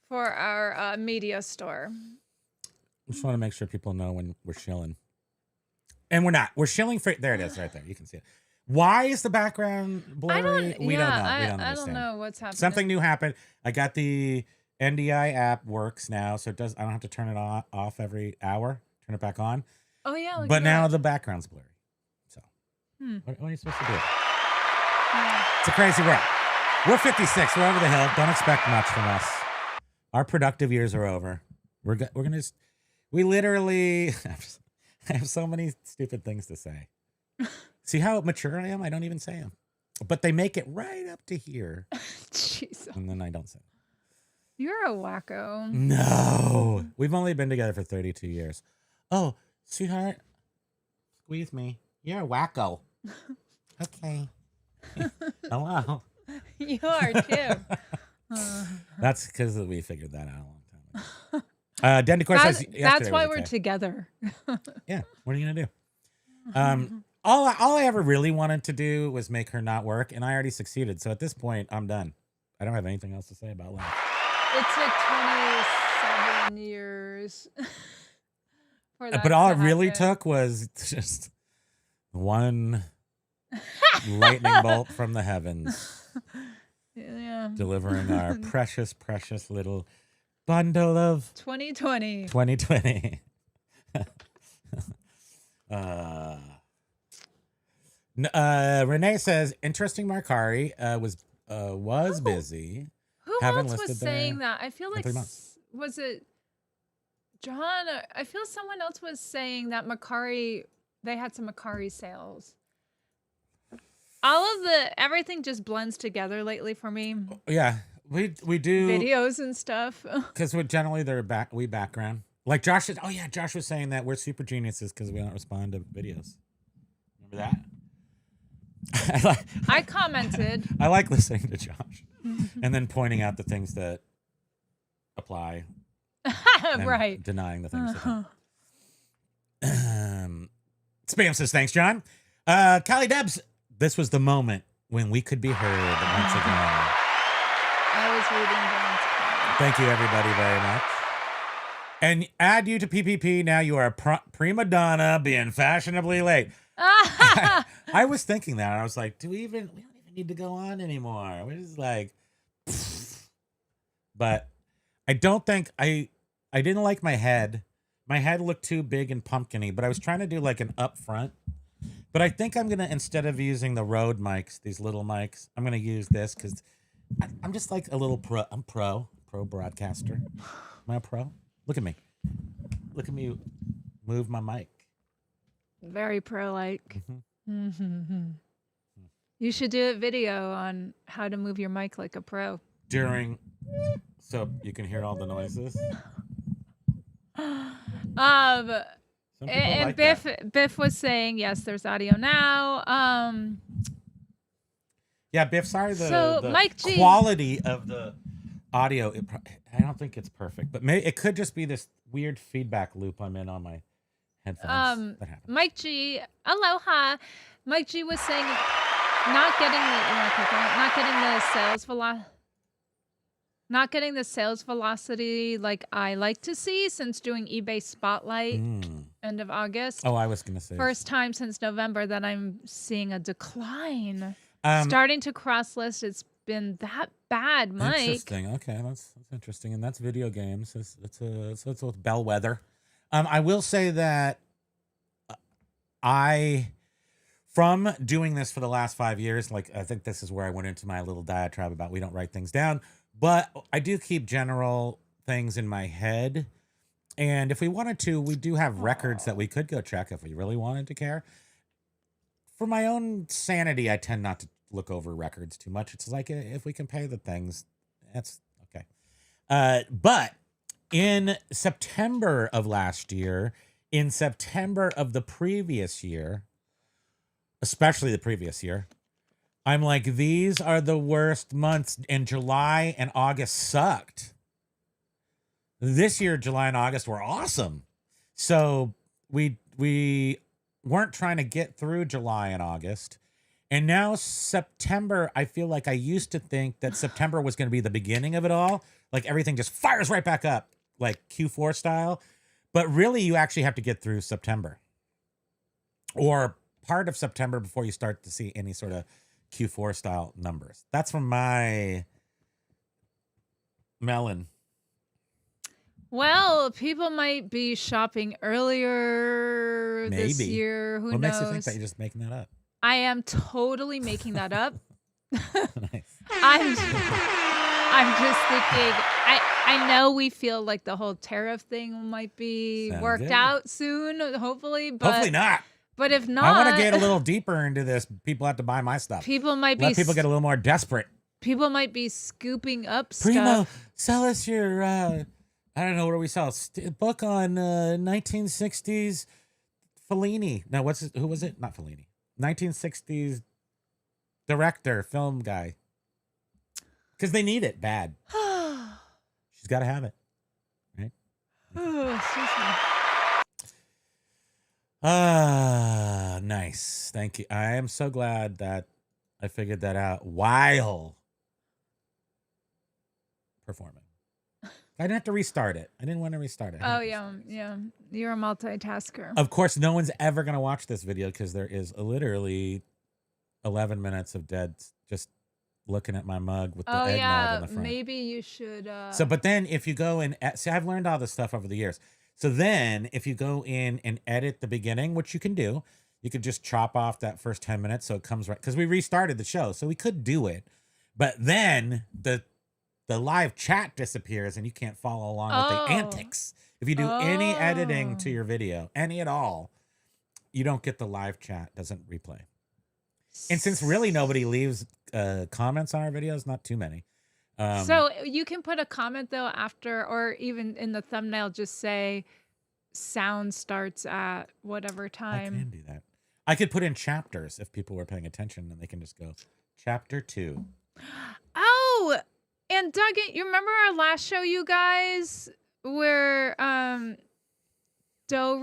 For our media store.
I just want to make sure people know when we're shilling. And we're not. We're shilling for... There it is right there. You can see it. Why is the background blurry?
I don't.
We don't know.
Yeah,
We don't
I
understand.
don't know what's happening.
Something new happened. I got the NDI app works now, so it does. I don't have to turn it off every hour. Turn it back on.
Oh yeah. Look
But
at
now
that.
the background's blurry. So
Hmm.
what are you supposed to do?
Yeah.
It's a crazy world. We're 56. We're over the hill. Don't expect much from us. Our productive years are over. We're gonna. We literally. I have so many stupid things to say. See how mature I am? I don't even say them. But they make it right up to here.
Jeez.
And then I don't say them.
You're a wacko.
No. We've only been together for 32 years. Oh, sweetheart. Squeeze me. You're a wacko. Okay. Hello.
You are too.
That's because we figured that out a long time ago. Den Decor says
That's
yesterday
why
was
we're
okay.
together.
Yeah. What are you going to do? All I ever really wanted to do was make her not work, and I already succeeded. So at this point, I'm done. I don't have anything else to say about life.
It took 27 years. For that
But all
to
it really
happen.
took was just one lightning bolt from the heavens,
Yeah.
delivering our precious, precious little bundle of
2020.
2020. Renee says, interesting Markari was busy.
Who
Haven't
else was
listed
saying
there
that? I feel
in
like
3 months.
was it John? I feel someone else was saying that Macari, they had some Macari sales. All of everything just blends together lately for me.
Yeah, we do
Videos and stuff.
because we're generally we background. Like Josh is. Oh yeah, Josh was saying that we're super geniuses because we don't respond to videos. Remember that?
I commented.
I like listening to Josh and then pointing out the things that apply. And
Right.
denying the things that don't. Spam says, thanks, John. Callie Debs, this was the moment when we could be heard once again.
I was reading John's.
Thank you, everybody, very much. And add you to PPP. Now you are a prima donna being fashionably late. I was thinking that. I was like, we don't even need to go on anymore. We're just like, but I don't think I didn't like my head. My head looked too big and pumpkin-y, but I was trying to do like an up front. But I think I'm going to, instead of using the Rode mics, these little mics, I'm going to use this because I'm just like a little pro. I'm pro broadcaster. Am I a pro? Look at me. Look at me move my mic.
Very pro-like.
Mm-hmm.
You should do a video on how to move your mic like a pro.
So you can hear all the noises.
And
like
Biff was saying, yes, there's audio now.
Yeah, Biff, sorry
So,
the
Mike G.
quality of the audio, I don't think it's perfect, but it could just be this weird feedback loop I'm in on my headphones. That happens.
Mike G, aloha. Mike G was saying not getting the sales velocity like I like to see since doing eBay Spotlight end of August.
Oh, I was gonna say
First time since November that I'm seeing a decline.
Um,
Starting to cross list. It's been that bad, Mike.
Interesting. Okay, that's interesting, and that's video games. It's a bellwether. I will say that from doing this for the last 5 years, like I think this is where I went into my little diatribe about we don't write things down, but I do keep general things in my head. And if we wanted to, we do have records that we could go check if we really wanted to care. For my own sanity, I tend not to look over records too much. It's like if we can pay the things, that's okay. But in September of last year, in September of the previous year, especially the previous year, I'm like, these are the worst months, and July and August sucked. This year, July and August were awesome. So we weren't trying to get through July and August. And now September, I feel like I used to think that September was going to be the beginning of it all. Like everything just fires right back up, like Q4 style. But really, you actually have to get through September or part of September before you start to see any sort of Q4 style numbers. That's from my melon.
Well, people might be shopping earlier this
Maybe.
year. Who
What
knows?
makes you think that you're just making that up?
I am totally making that up.
Nice.
I'm just thinking. I know we feel like the whole tariff thing might be
Sound
worked
good.
out soon, hopefully. But
Hopefully not.
But if not,
I want to get a little deeper into this. People have to buy my stuff.
people might
Let
be
people get a little more desperate.
people might be scooping up
Primo,
stuff.
sell us your, I don't know, what do we sell? Book on 1960s Fellini. No, who was it? Not Fellini. 1960s director, film guy. Because they need it bad. She's got to have it. Right?
Excuse me.
Nice. Thank you. I am so glad that I figured that out while performing. I didn't have to restart it. I didn't want to restart it.
Oh yeah. You're a multitasker.
Of course, no one's ever going to watch this video because there is literally 11 minutes of dead just looking at my mug with the eggnog in the front.
Maybe you should.
So, but then if you go and see, I've learned all this stuff over the years. So then if you go in and edit the beginning, which you can do, you could just chop off that first 10 minutes so it comes right. Because we restarted the show, so we could do it. But then the live chat disappears and you can't follow along with the antics. If you do any editing to your video, any at all, you don't get the live chat, doesn't replay. And since really nobody leaves comments on our videos, not too many.
So you can put a comment though after, or even in the thumbnail, just say sound starts at whatever
I
time.
can do that. I could put in chapters if people were paying attention and they can just go chapter 2.
Oh, and Doug, you remember our last show, you guys, where Doug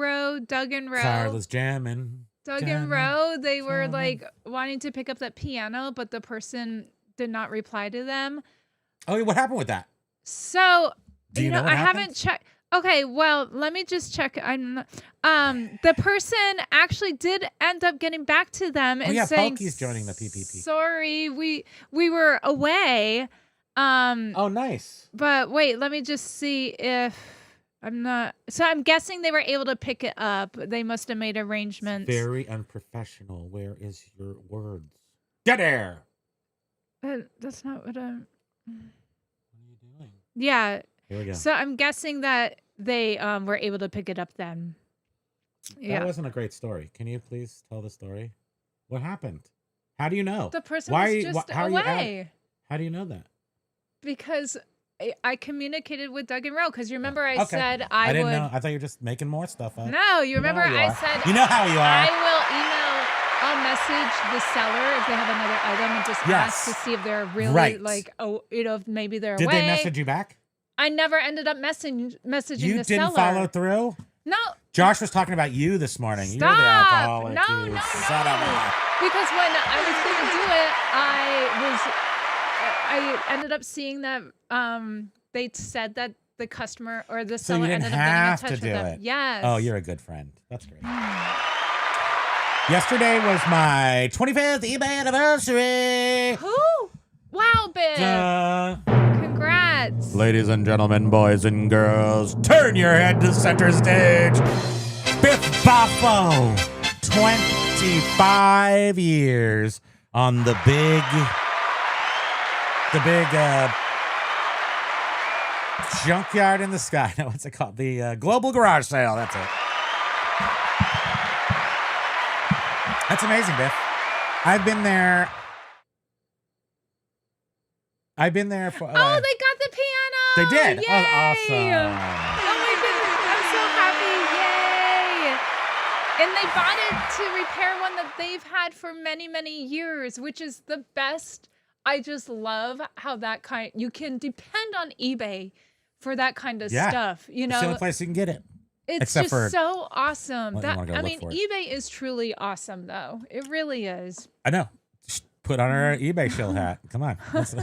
and Ro,
Carla's jamming.
Doug and Ro, they were like wanting to pick up that piano, but the person did not reply to them.
Oh, what happened with that?
So,
Do you know what
I
happened?
haven't checked. Okay, well, let me just check. I'm not, the person actually did end up getting back to them and saying,
Pokey's joining the PPP.
Sorry, we were away.
Oh, nice.
But wait, let me just see if I'm not. So I'm guessing they were able to pick it up. They must have made arrangements.
Very unprofessional. Where is your words? Get there.
That's not what I'm.
What are you doing?
Yeah.
Here we go.
So I'm guessing that they were able to pick it up then. Yeah.
That wasn't a great story. Can you please tell the story? What happened? How do you know?
The person
Why-
was just
how are you
away.
How do you know that?
Because I communicated with Doug and Ro. Because you remember I
Okay.
said
I
I
didn't
would.
know. I thought you were just making more stuff up.
No, you remember
how you
I
are.
said
You know how you
I
are.
will email. I'll message the seller if they have another item and just ask to see if they're really
Right.
like, if maybe they're
Did
away.
they message you back?
I never ended up messaging
You
the
didn't
seller.
follow through?
No,
Josh was talking about you this morning. You're the
Stop.
alcoholic.
No,
you
no,
son of a-
because when I was going to do it, I ended up seeing that they said that the customer or the
So
seller
you didn't
ended up
have
getting in
to
touch
do
with them.
it.
Yes.
Oh, you're a good friend. That's great. Yesterday was my 25th eBay anniversary.
Who? Wow, Biff. Congrats.
Ladies and gentlemen, boys and girls, turn your head to center stage. Biff Boffo, 25 years on the big junkyard in the sky. No, what's it called? The global garage sale. That's it. That's amazing, Biff. I've been there for.
Oh, they got the piano.
They did.
Yay.
Oh, awesome.
Oh my goodness, I'm so happy. Yay. And they bought it to repair one that they've had for many, many years, which is the best. I just love how you can depend on eBay for that kind of stuff. You
It's the
know,
only place you can get it.
it's
except
just
for-
so awesome.
Well, you wanna go
I
look
mean,
for it.
eBay is truly awesome, though. It really is.
I know. Just put on our eBay shill hat. Come on.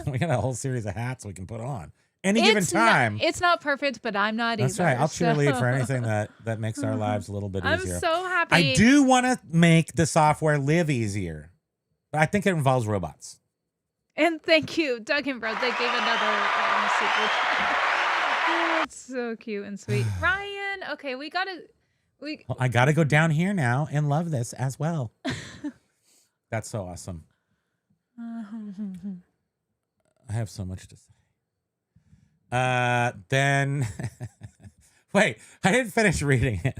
We got a whole series of hats we can put on. any given
It's not-
time.
it's not perfect, but I'm not
That's
either.
right. I'll
so-
cheerlead for anything that makes our lives a little bit
I'm
easier.
so happy.
I do want to make the software live easier, but I think it involves robots.
And thank you, Doug and Bro. They gave another super chat. Oh, it's so cute and sweet. Ryan, okay, we
Well, I got to go down here now and love this as well. That's so awesome. I have so much to say. Then, wait, I didn't finish reading it.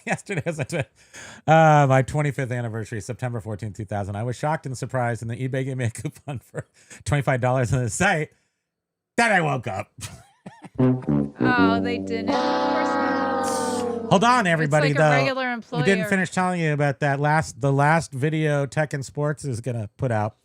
Yesterday was my 25th anniversary, September 14, 2000. I was shocked and surprised, and the eBay gave me a coupon for $25 on the site. Then I woke up.
Oh, they didn't. Of course not.
Hold on, everybody.
It's like
though
a regular employer.
we didn't finish telling you about the last video Tech and Sports is gonna put out.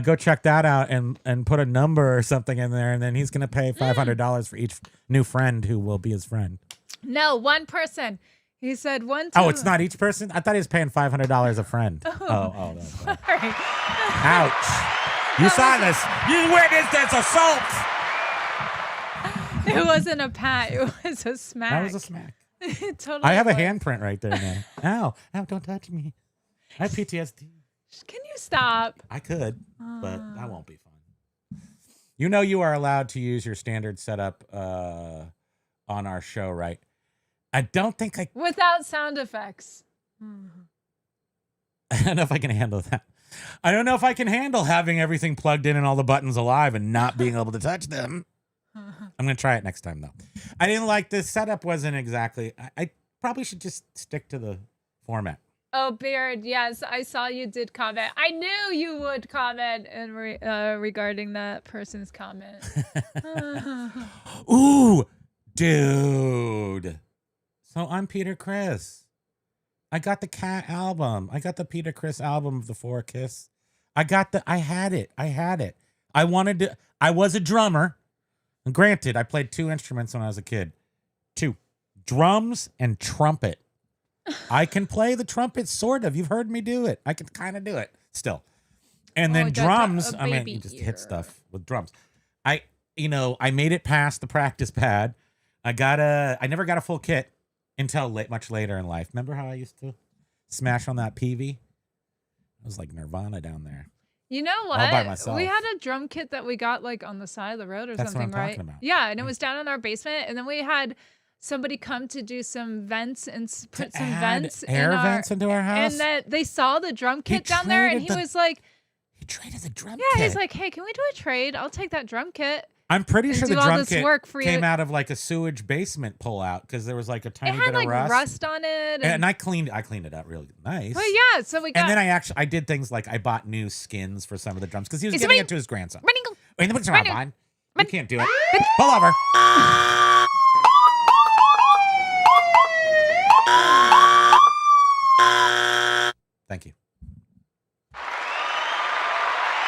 Go check that out and put a number or something in there, and then he's gonna pay $500 for each new friend who will be his friend.
No, one person. He said one.
Oh, it's not each person? I thought he was paying $500 a friend. Oh, that's right.
Sorry.
Ouch. You saw this. You witnessed this assault.
It wasn't a pat. It was a smack.
That was a smack.
It totally
I have a
was.
handprint right there now. Ow, don't touch me. I have PTSD.
Can you stop?
I could, but that won't be fun. You know you are allowed to use your standard setup on our show, right? I don't think I
Without sound effects.
I don't know if I can handle that. I don't know if I can handle having everything plugged in and all the buttons alive and not being able to touch them. I'm going to try it next time, though. I didn't like the setup wasn't exactly... I probably should just stick to the format.
Oh, Beard, yes, I saw you did comment. I knew you would comment in regarding that person's comment.
Ooh, dude. So I'm Peter Criss. I got the Cat album. I got the Peter Criss album of the Four Kiss. I had it. I was a drummer. And granted, I played 2 instruments when I was a kid. 2. Drums and trumpet. I can play the trumpet, sort of. You've heard me do it. I can kind of do it still. And then
I got
drums,
a
I mean,
baby
you just
ear.
hit stuff with drums. I made it past the practice pad. I never got a full kit until much later in life. Remember how I used to smash on that PV? It was like Nirvana down there.
You know what?
All by myself.
We had a drum kit that we got like on the side of the road or
That's what
something,
I'm
right?
talking about.
Yeah, and it was down in our basement, and then we had somebody come to do some vents and put some
Add
vents
air
in
vents into our house.
and that they saw the drum kit down there, and
traded
he was like,
He traded the drum
"Yeah,"
kit.
he's like, "Hey, can we do a trade? I'll take that drum kit."
I'm pretty sure
do
the
all
drum
this
kit
work for
came
you.
out of like a sewage basement pullout because there was like a tiny
It had
bit
like
of
rust on it,
And I cleaned it up really nice.
but yeah, so we got.
And then I did things like I bought new skins for some of the drums because he was
It's
giving
me.
it to his grandson.
Running-
Wait, the picture
running-
fine. You can't do it. Pull over. Thank you.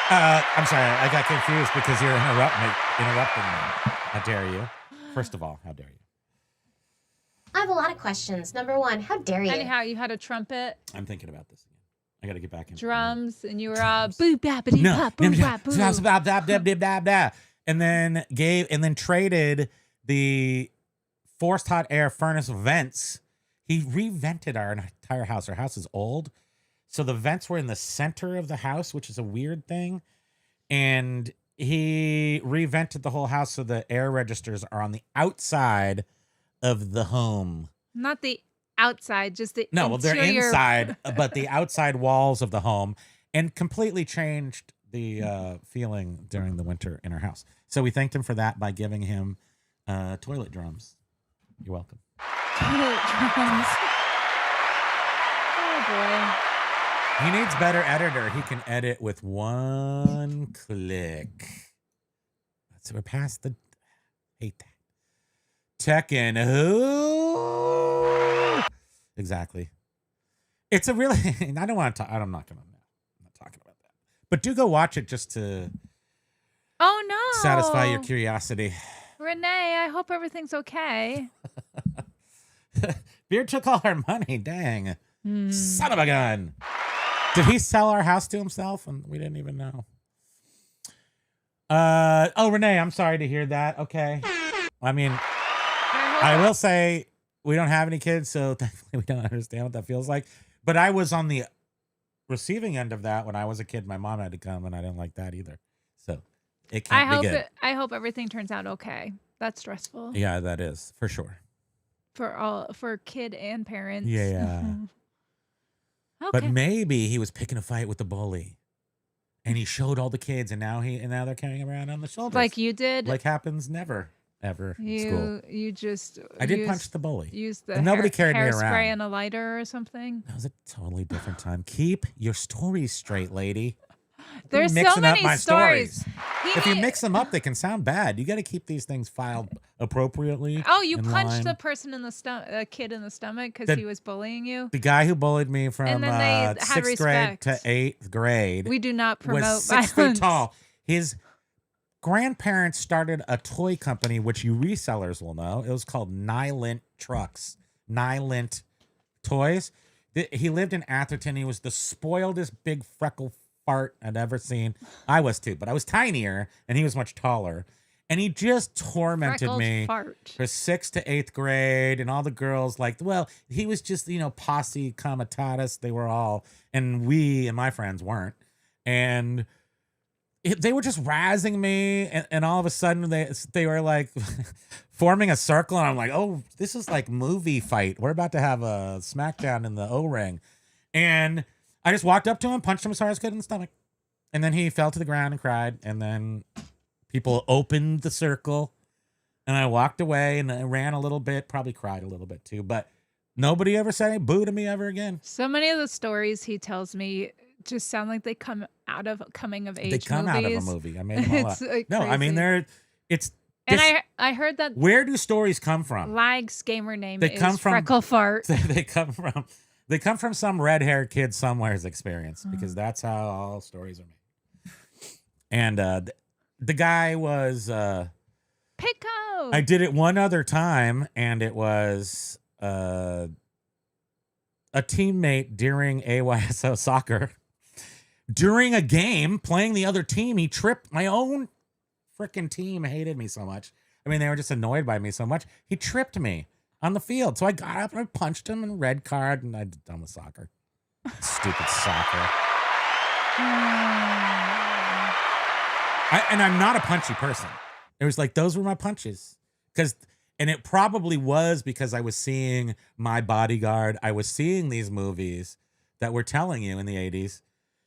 I'm sorry, I got confused because you're interrupting me. How dare you? First of all, how dare you?
I have a lot of questions. Number one, how dare you?
Anyhow, you had a trumpet,
I'm thinking about this again. I got to get back in.
drums, and you were boo bappity
No,
pop, boo bap, boo.
and then traded the forced hot air furnace vents. He revented our entire house. Our house is old, so the vents were in the center of the house, which is a weird thing. And he revented the whole house so the air registers are on the outside of the home.
Not the outside, just the
No, well, they're
interior.
inside, but the outside walls of the home, and completely changed the feeling during the winter in our house. So we thanked him for that by giving him toilet drums. You're welcome.
Drums. Oh boy.
He needs better editor. He can edit with one click. So we're past the... Hate that. Tekken. Who? Exactly. It's a really... I don't want to talk... I'm not talking about that. But do go watch it just to
Oh no.
satisfy your curiosity.
Renee, I hope everything's okay.
Beard took all our money. Dang. Son of a gun. Did he sell our house to himself? And we didn't even know. Renee, I'm sorry to hear that. Okay. I mean, I will say we don't have any kids, so thankfully we don't understand what that feels like. But I was on the receiving end of that when I was a kid. My mom had to come, and I didn't like that either. So it can't be good.
I hope everything turns out okay. That's stressful.
Yeah, that is for sure.
For kid and parents.
Yeah.
Okay.
But maybe he was picking a fight with the bully, and he showed all the kids, and now they're carrying him around on the shoulders,
like you did.
like happens never ever in school.
You just.
I did punch the bully.
Use the
And nobody carried me
hairspray
around.
and a lighter or something.
That was a totally different time. Keep your stories straight, lady.
There's
You're
so
mixing up
many
my
stories.
If you mix them up, they can sound bad. You got to keep these things filed appropriately.
Oh, you
in
punched
line.
the person in the stomach, a kid in the stomach, because he was bullying you.
The guy who bullied me from
And then they had
6th grade
respect.
to 8th grade
We do not promote
was 6
violence.
feet tall. His grandparents started a toy company, which you resellers will know. It was called Nylint Trucks. Nylint Toys. He lived in Atherton. He was the spoiledest big freckle fart I'd ever seen. I was too, but I was tinier and he was much taller. And he just tormented
Freckled
me
fart.
for 6th to 8th grade. And all the girls he was just, posse comitatus. They were all, and we and my friends weren't. And they were just razzing me. And all of a sudden they were like forming a circle. And I'm like, oh, this is like movie fight. We're about to have a smackdown in the O-ring. And I just walked up to him, punched him as hard as I could in the stomach. And then he fell to the ground and cried. And then people opened the circle. And I walked away and I ran a little bit, probably cried a little bit too. But nobody ever said any boo to me ever again.
So many of the stories he tells me just sound like they come out of coming of age
They come out of a movie. I made them all up.
It's
No, I mean,
crazy.
And
I heard that
where do stories come from?
Lag's gamer name
They
is
come from-
Freckle Fart.
They come from some red-haired kid somewhere's experience because that's how all stories are made. And the guy was
Pico.
I did it one other time, and it was a teammate during AYSO soccer. During a game, playing the other team, he tripped. My own freaking team hated me so much. I mean, they were just annoyed by me so much. He tripped me on the field. So I got up and I punched him and red card, and I'm done with soccer. Stupid soccer. And I'm not a punchy person. It was like, those were my punches. And it probably was because I was seeing My Bodyguard. I was seeing these movies that were telling you in the 80s,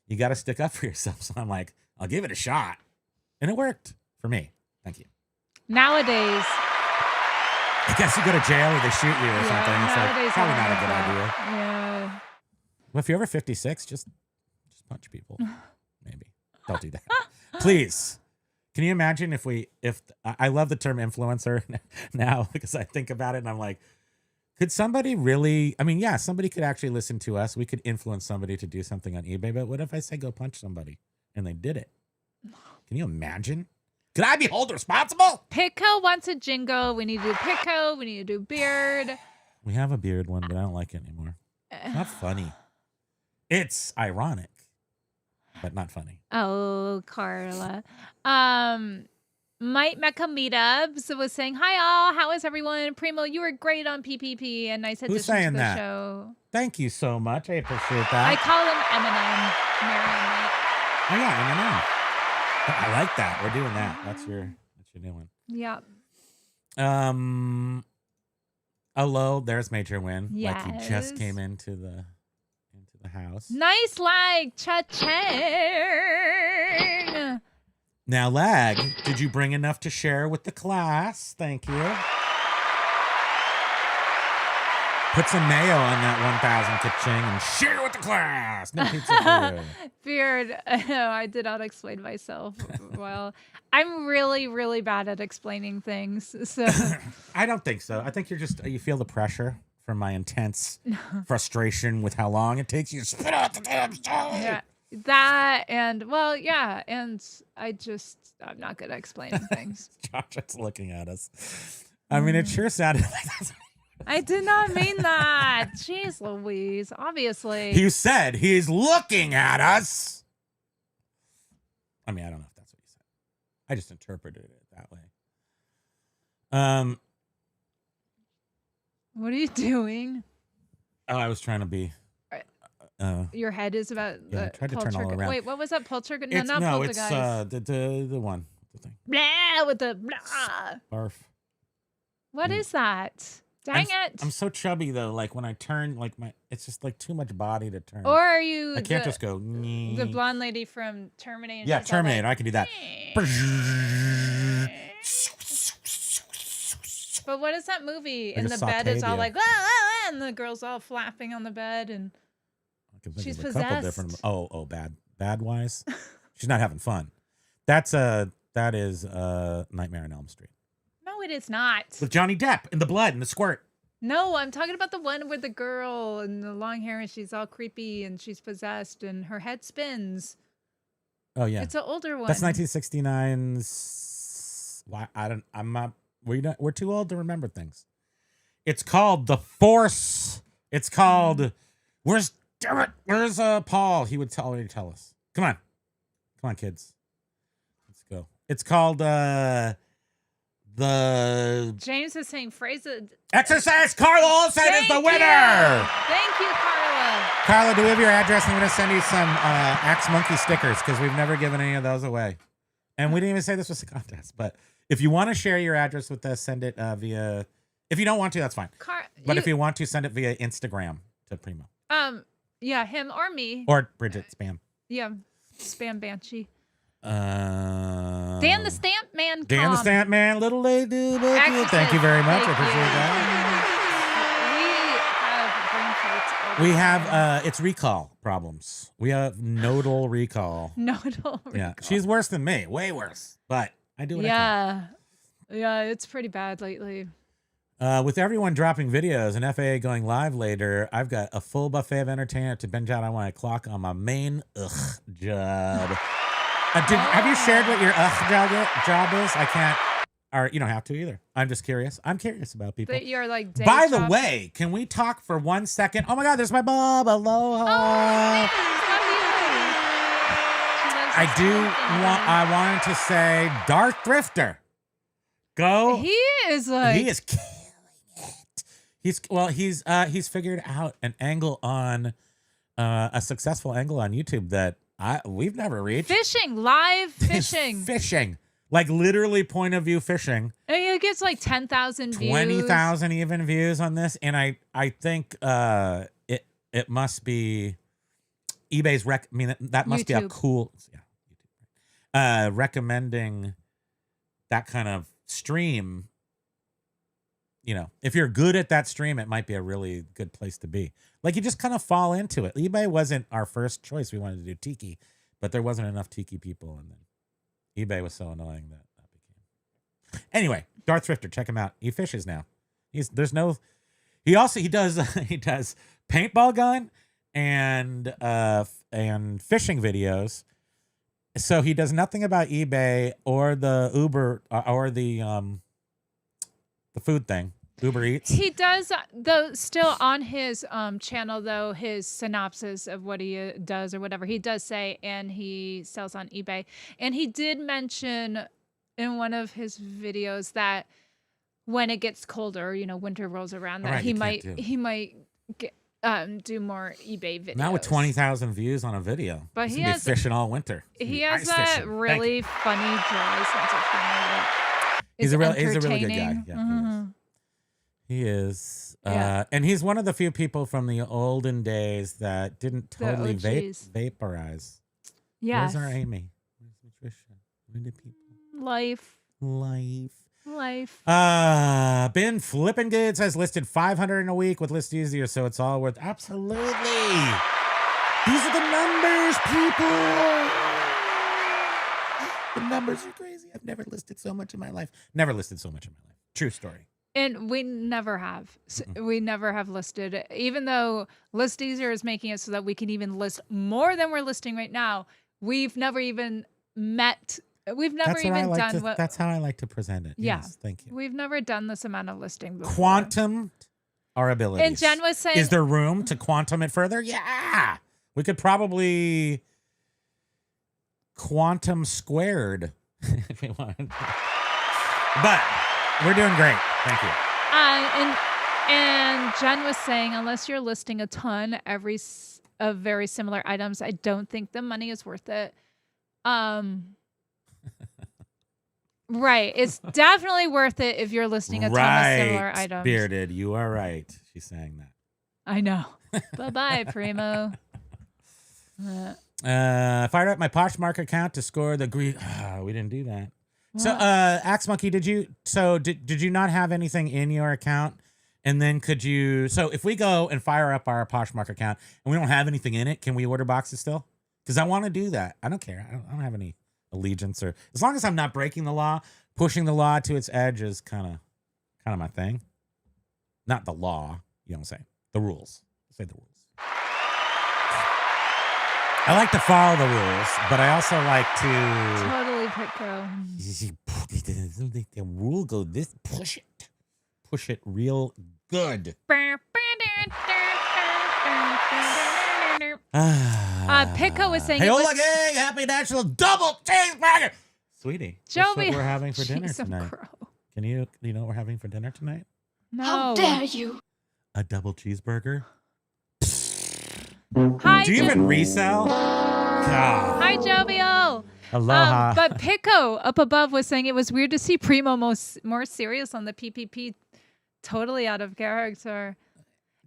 you got to stick up for yourself. So I'm like, I'll give it a shot. And it worked for me. Thank you.
Nowadays.
I guess you go to jail or they shoot you or something. It's
nowadays
like, probably
I
not a
don't
good
like
idea.
that. Yeah.
Well, if you're over 56, just punch people. Maybe. Don't do that. Please. Can you imagine if I love the term influencer now because I think about it and I'm like, could somebody really, somebody could actually listen to us. We could influence somebody to do something on eBay. But what if I say go punch somebody and they did it? Can you imagine? Could I be held responsible?
Pico wants a jingle. We need to do Pico. We need to do beard.
We have a beard one, but I don't like it anymore. It's not funny. It's ironic, but not funny.
Oh, Carla. Mike Mecca Meetups was saying, hi all, how is everyone? Primo, you were great on PPP and nice addition
Who's saying
to the
that?
show.
Thank you so much. I appreciate
I
that.
call him Eminem. Marion
Oh yeah, Eminem. I like that. We're doing that. That's your doing.
Yeah.
Hello, there's Major Win.
Yes.
Like he just came into the house.
Nice like cha-ching.
Now, Lag, did you bring enough to share with the class? Thank you. Put some mayo on that 1,000 ka-ching and share with the class. No pizza for you.
Beard, I did not explain myself well. I'm really, really bad at explaining things. So
I don't think so. I think you feel the pressure from my intense frustration with how long it takes you to spit out the damn story.
yeah, that and and I'm not good at explaining things.
Josh's looking at us. I mean, it sure sounded like that's.
I did not mean that. Jeez Louise, obviously.
You said he's looking at us. I mean, I don't know if that's what you said. I just interpreted it that way.
What are you doing?
Oh, I was trying to be.
Your head is about
Yeah, I tried to turn all around.
Wait, what was that? Poltergeist? No,
It's
not
no, it's
poltergeist.
the one, the thing.
Blah, with the blah.
Barf.
What is that? Dang it.
I'm so chubby though. Like when I turn, like it's just like too much body to turn.
Or are you
I can't just go.
the blonde lady from Terminator?
Yeah,
She's all
Terminator.
like,
I can do that.
But what is that movie?
I
And
just
the bed is all
sauteed you.
like, ah, and the girl's all flapping on the bed, and
I can think
she's
of a couple
possessed.
different. Oh, bad wise. She's not having fun. That is Nightmare on Elm Street
no, it is not.
with Johnny Depp and the blood and the squirt.
No, I'm talking about the one with the girl and the long hair, and she's all creepy, and she's possessed, and her head spins.
Oh yeah,
It's an older one.
that's 1969's. Why I'm not. We're too old to remember things. It's called The Force. It's called. Where's Paul? He would already tell us. Come on, kids. Let's go. It's called the
James is saying phrase it.
Exercise. Carla Olsen is the
Thank
winner.
you. Thank you, Carla.
Carla, do we have your address? I'm going to send you some Axe Monkey stickers because we've never given any of those away. And we didn't even say this was a contest. But if you want to share your address with us, send it via. If you don't want to, that's fine. But if you want to, send it via Instagram to Primo.
Yeah, him or me.
Or Bridget Spam.
Yeah, Spam Banshee.
Dan
Dan the Stamp Man.
Dan the Stamp Man, little lady. Thank you very much. I appreciate that.
We have brain farts.
We have it's recall problems. We have nodal recall.
Nodal recall.
Yeah, she's worse than me, way worse. But I do what I can.
Yeah, it's pretty bad lately.
With everyone dropping videos and FAA going live later, I've got a full buffet of entertainment to binge out on when I clock on my main job. Have you shared what your job is? I can't, or you don't have to either. I'm just curious. I'm curious about people.
That you're like. Day
By the
job.
way, can we talk for 1 second? Oh my God, there's my Bob. Aloha. I wanted to say Darth Thrifter. Go.
He is like.
He is killing it. He's figured out an angle on a successful angle on YouTube that we've never reached.
Live fishing.
Fishing. Like literally point of view fishing.
And it gets like 10,000 views.
20,000 even views on this. And I think it must be eBay's that must be a
YouTube.
cool recommending that kind of stream. You know, if you're good at that stream, it might be a really good place to be. Like you just kind of fall into it. eBay wasn't our first choice. We wanted to do Tiki, but there wasn't enough Tiki people, and then eBay was so annoying that became. Anyway, Darth Thrifter, check him out. He fishes now. He does paintball gun and fishing videos. So he does nothing about eBay or the Uber or the food thing, Uber Eats.
He does, though, still on his channel, though, his synopsis of what he does or whatever, he does say, and he sells on eBay. And he did mention in one of his videos that when it gets colder, winter rolls around, that he might get, do more eBay videos.
Now with 20,000 views on a video.
But
He's
he
gonna be
has
fishing all winter.
He has that really funny, dry sense of humor.
He's a really good guy. Yeah,
Mm-hmm.
he is.
Yeah.
And he's one of the few people from the olden days that didn't totally
OGs.
vaporize.
Yes.
Where's our Amy? Where's Patricia? Where the people?
Life.
Been flipping good. Says listed 500 in a week with ListEasier, so it's all worth. Absolutely. These are the numbers, people. The numbers are crazy. I've never listed so much in my life. True story.
And we never have. We never have listed, even though ListEasier is making it so that we can even list more than we're listing right now. We've never even met. We've never done what.
That's how I like to present it.
Yeah.
Yes, thank you.
We've never done this amount of listing before.
Quantum our abilities.
And Jen was saying,
is there room to quantum it further? Yeah. We could probably quantum squared if we want. But we're doing great. Thank you.
And Jen was saying, unless you're listing a ton of very similar items, I don't think the money is worth it. Right. It's definitely worth it if you're listing a ton of similar items.
Bearded, you are right. She's saying that.
I know. Bye-bye, Primo.
Fired up my Poshmark account to score the green. We didn't do that.
What?
So, Axe Monkey, did you not have anything in your account? And then so if we go and fire up our Poshmark account and we don't have anything in it, can we order boxes still? Because I want to do that. I don't care. I don't have any allegiance, or as long as I'm not breaking the law, pushing the law to its edge is kind of my thing. Not the law, you know what I'm saying? The rules. Say the rules. I like to follow the rules, but I also like to
Totally Pitco.
the rule go this, push it real good.
Pitco was saying,
hey, hola gang, happy national double cheeseburger. Sweetie, that's what we're having for dinner tonight. Do you know what we're having for dinner tonight?
No.
How dare you?
A double cheeseburger.
Hi,
Do you even resell? God.
Hi, Jovial.
Aloha.
But Pitco up above was saying it was weird to see Primo more serious on the PPP, totally out of character.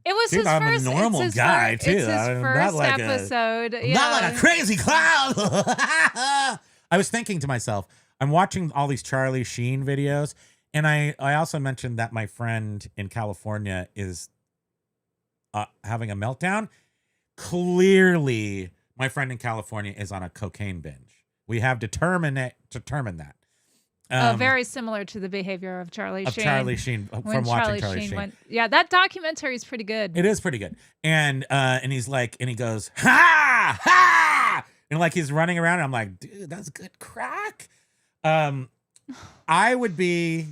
It was his
I'm
first.
a normal
it's his
guy
first,
too.
It's his
I'm
first
not like
episode.
Not like a crazy clown. I was thinking to myself, I'm watching all these Charlie Sheen videos, and I also mentioned that my friend in California is having a meltdown. Clearly, my friend in California is on a cocaine binge. We have determined that.
Very similar to the behavior of Charlie Sheen.
From watching Charlie Sheen.
Yeah, that documentary is pretty good.
It is pretty good. And he's like, and he goes, ha, ha, and like he's running around. And I'm like, dude, that's good crack. I would be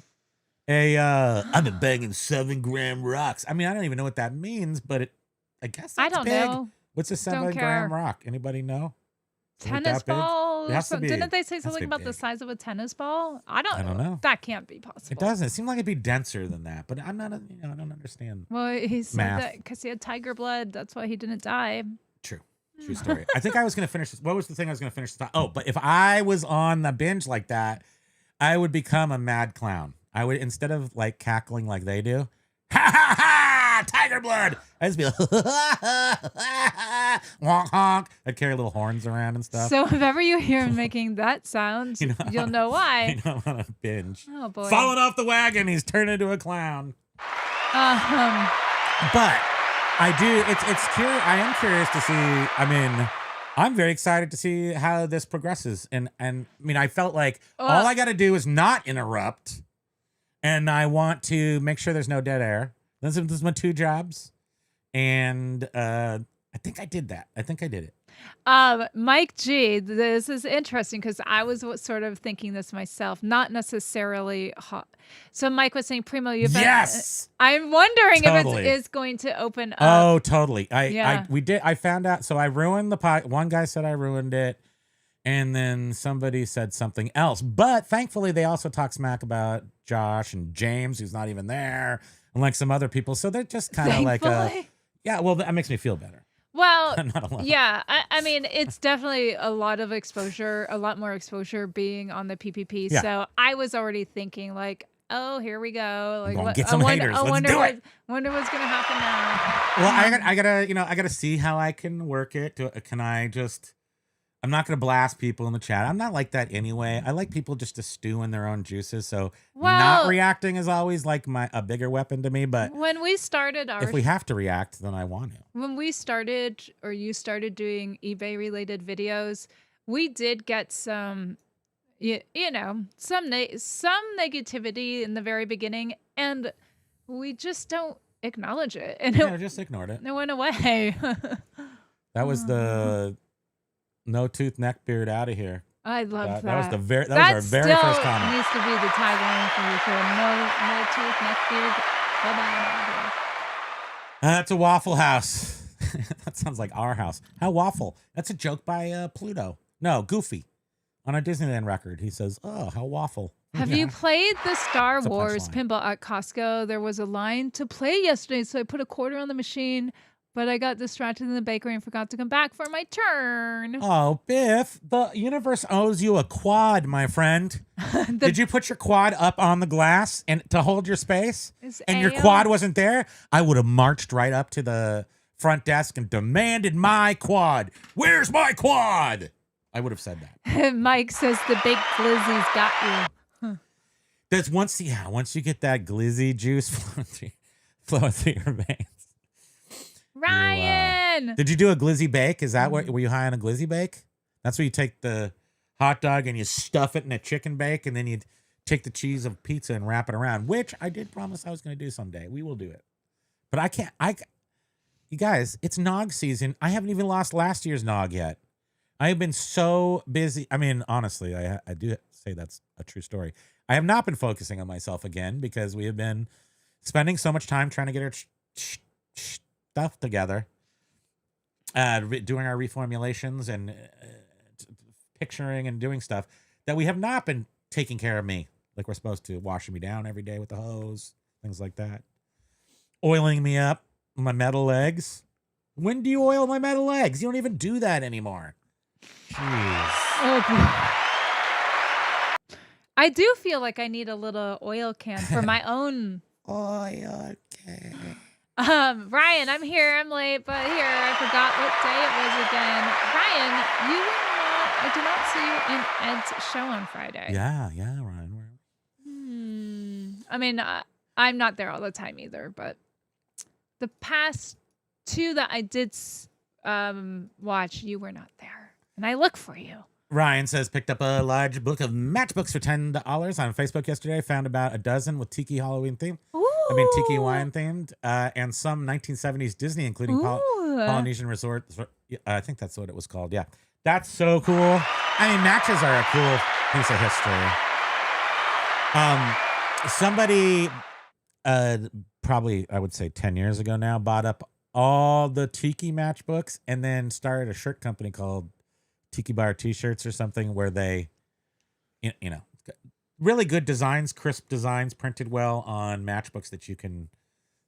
I've been banging 7-gram rocks. I mean, I don't even know what that means, but I guess that's
I don't
big.
know.
What's a 7-gram rock? Anybody know?
Tennis ball? Didn't they say something about
big.
the size of a tennis ball? I don't know. That can't be possible.
It doesn't. It seemed like it'd be denser than that, but I'm not. I don't understand.
Well, he said
math.
that because he had tiger blood. That's why he didn't die.
True story. I think I was gonna finish this. What was the thing I was gonna finish? Oh, but if I was on the binge like that, I would become a mad clown. I would, instead of like cackling like they do, ha ha ha, tiger blood. I'd just be like, honk honk. I'd carry little horns around and stuff.
So if ever you hear him making that sound, you'll know why.
I'm on a binge.
Oh boy.
Falling off the wagon, he's turned into a clown. But I do. It's curious. I am curious to see. I mean, I'm very excited to see how this progresses. And I mean, I felt like all I got to do is not interrupt, and I want to make sure there's no dead air. This is my 2 jobs, and I think I did that. I think I did it.
Mike G, this is interesting because I was sort of thinking this myself, not necessarily hot. So Mike was saying, Primo,
yes.
I'm wondering
Totally.
if it is going to open up.
Oh, totally.
We
did. I found out. So I ruined the pot. One guy said I ruined it, and then somebody said something else. But thankfully, they also talk smack about Josh and James, who's not even there, and like some other people. So they're just kind of like yeah. Well, that makes me feel better.
Well, yeah, I mean, it's definitely a lot of exposure, a lot more exposure being on the PPP.
Yeah.
So I was already thinking like, oh, here we go. Like,
get some haters. Let's do it.
Wonder what's gonna happen now.
Well, I gotta see how I can work it. Can I just? I'm not gonna blast people in the chat. I'm not like that anyway. I like people just to stew in their own juices. So not reacting is always like a bigger weapon to me. But
when we started
if we have to react, then I want to.
When we started, or you started doing eBay related videos, we did get some, some negativity in the very beginning, and we just don't acknowledge it. And
I just ignored it.
It went away.
That was the no tooth neck beard out of here.
I love that.
That was our very first comment.
Needs to be the tagline for the show. No tooth neck beard. Bye-bye.
That's a Waffle House. That sounds like our house. How waffle? That's a joke by Pluto. No, Goofy. on a Disneyland record. He says, "Oh, how waffle."
Have you played the Star
It's a
Wars
punchline.
pinball at Costco? There was a line to play yesterday, so I put a quarter on the machine, but I got distracted in the bakery and forgot to come back for my turn.
Oh, Biff, the universe owes you a quad, my friend. Did you put your quad up on the glass and to hold your space? And your quad wasn't there? I would have marched right up to the front desk and demanded my quad. Where's my quad? I would have said that.
Mike says the big glizzy's got you.
There's once you get that glizzy juice flowing through your veins.
Ryan!
Did you do a glizzy bake? Is that what, were you high on a glizzy bake? That's where you take the hot dog and you stuff it in a chicken bake, and then you take the cheese of pizza and wrap it around, which I did promise I was going to do someday. We will do it. But I can't, you guys, it's Nog season. I haven't even lost last year's Nog yet. I have been so busy. I mean, honestly, I do say that's a true story. I have not been focusing on myself again because we have been spending so much time trying to get our stuff together, doing our reformulations and picturing and doing stuff that we have not been taking care of me like we're supposed to, washing me down every day with the hose, things like that, oiling me up, my metal legs. When do you oil my metal legs? You don't even do that anymore. Jeez.
Okay. I do feel like I need a little oil can for my own.
Oil can.
Ryan, I'm here. I'm late, but here, I forgot what day it was again. Ryan, I did not see you in Ed's show on Friday.
Yeah, Ryan.
I mean, I'm not there all the time either, but the past two that I did watch, you were not there. And I look for you.
Ryan says, picked up a large book of matchbooks for $10 on Facebook yesterday. Found about a dozen with Tiki Halloween themed. Tiki Hawaiian themed, and some 1970s Disney, including Polynesian Resort. I think that's what it was called. Yeah. That's so cool. I mean, matches are a cool piece of history. Somebody, probably, I would say 10 years ago now, bought up all the Tiki matchbooks and then started a shirt company called Tiki Bar T-shirts or something, where they, really good designs, crisp designs, printed well on matchbooks that you can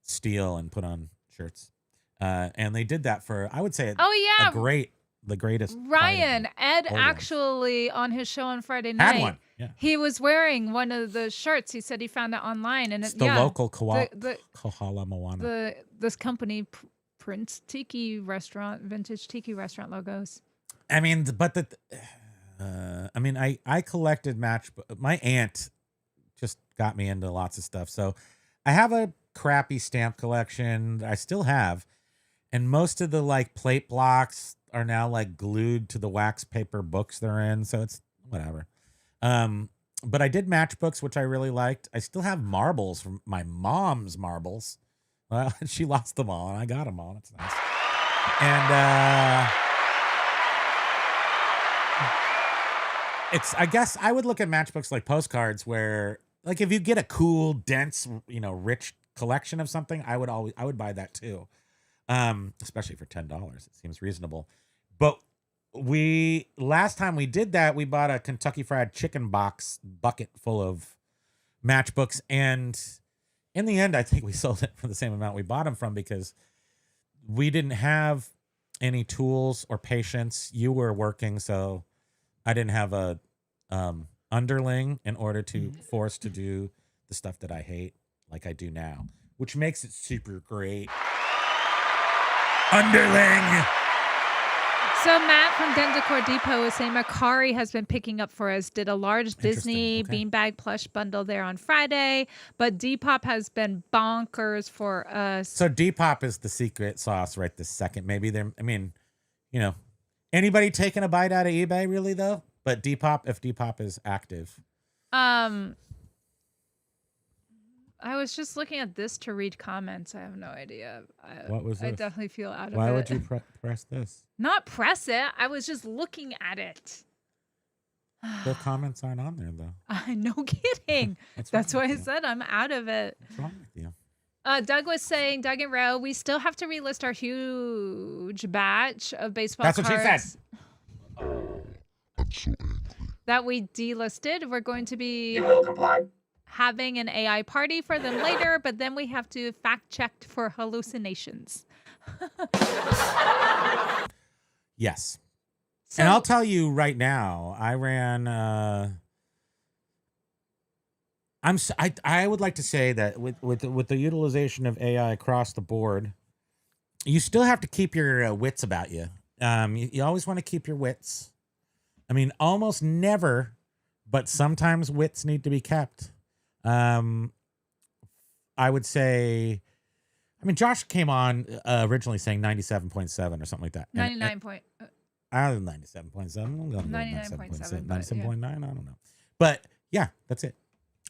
steal and put on shirts. And they did that for, I would say, the greatest.
Ryan, Ed actually on his show on Friday night
had one. Yeah.
He was wearing one of the shirts. He said he found it online, and
it's the local Kohala
Moana. This company prints tiki restaurant, vintage tiki restaurant logos.
I mean, but I collected my aunt just got me into lots of stuff. So I have a crappy stamp collection I still have. And most of the plate blocks are now glued to the wax paper books they're in. So it's whatever. But I did matchbooks, which I really liked. I still have marbles from my mom's marbles. Well, she lost them all and I got them all. It's nice. And, I guess I would look at matchbooks like postcards where, if you get a cool, dense, rich collection of something, I would buy that too. Especially for $10. It seems reasonable. But last time we did that, we bought a Kentucky Fried Chicken bucket full of matchbooks. And in the end, I think we sold it for the same amount we bought them from because we didn't have any tools or patience. You were working, so I didn't have a underling in order to force to do the stuff that I hate like I do now, which makes it super great. Underling.
So Matt from Den Decor Depot is saying Macari has been picking up for us. Did a large Disney beanbag plush bundle there on Friday, but Depop has been bonkers for us.
So Depop is the secret sauce right this second. Maybe anybody taking a bite out of eBay really though? But if Depop is active.
I was just looking at this to read comments. I have no idea.
What was this?
I definitely feel out of it.
Why would you press this?
Not press it. I was just looking at it.
The comments aren't on there though.
No kidding. That's why I said I'm out of it.
What's wrong with you?
Doug was saying, Doug and Roe, we still have to relist our huge batch of baseball
cards.
That's what she said.
I'm so angry.
that we delisted. We're going to be
You will comply.
having an AI party for them later, but then we have to fact check for hallucinations.
Yes.
So,
And I'll tell you right now, I ran. I would like to say that with the utilization of AI across the board, you still have to keep your wits about you. You always want to keep your wits. I mean, almost never, but sometimes wits need to be kept. I would say, I mean, Josh came on originally saying 97.7 or something like that.
99 point.
I was 97.7. I'm going to go
99.7,
97.9. I don't know. But yeah, that's it.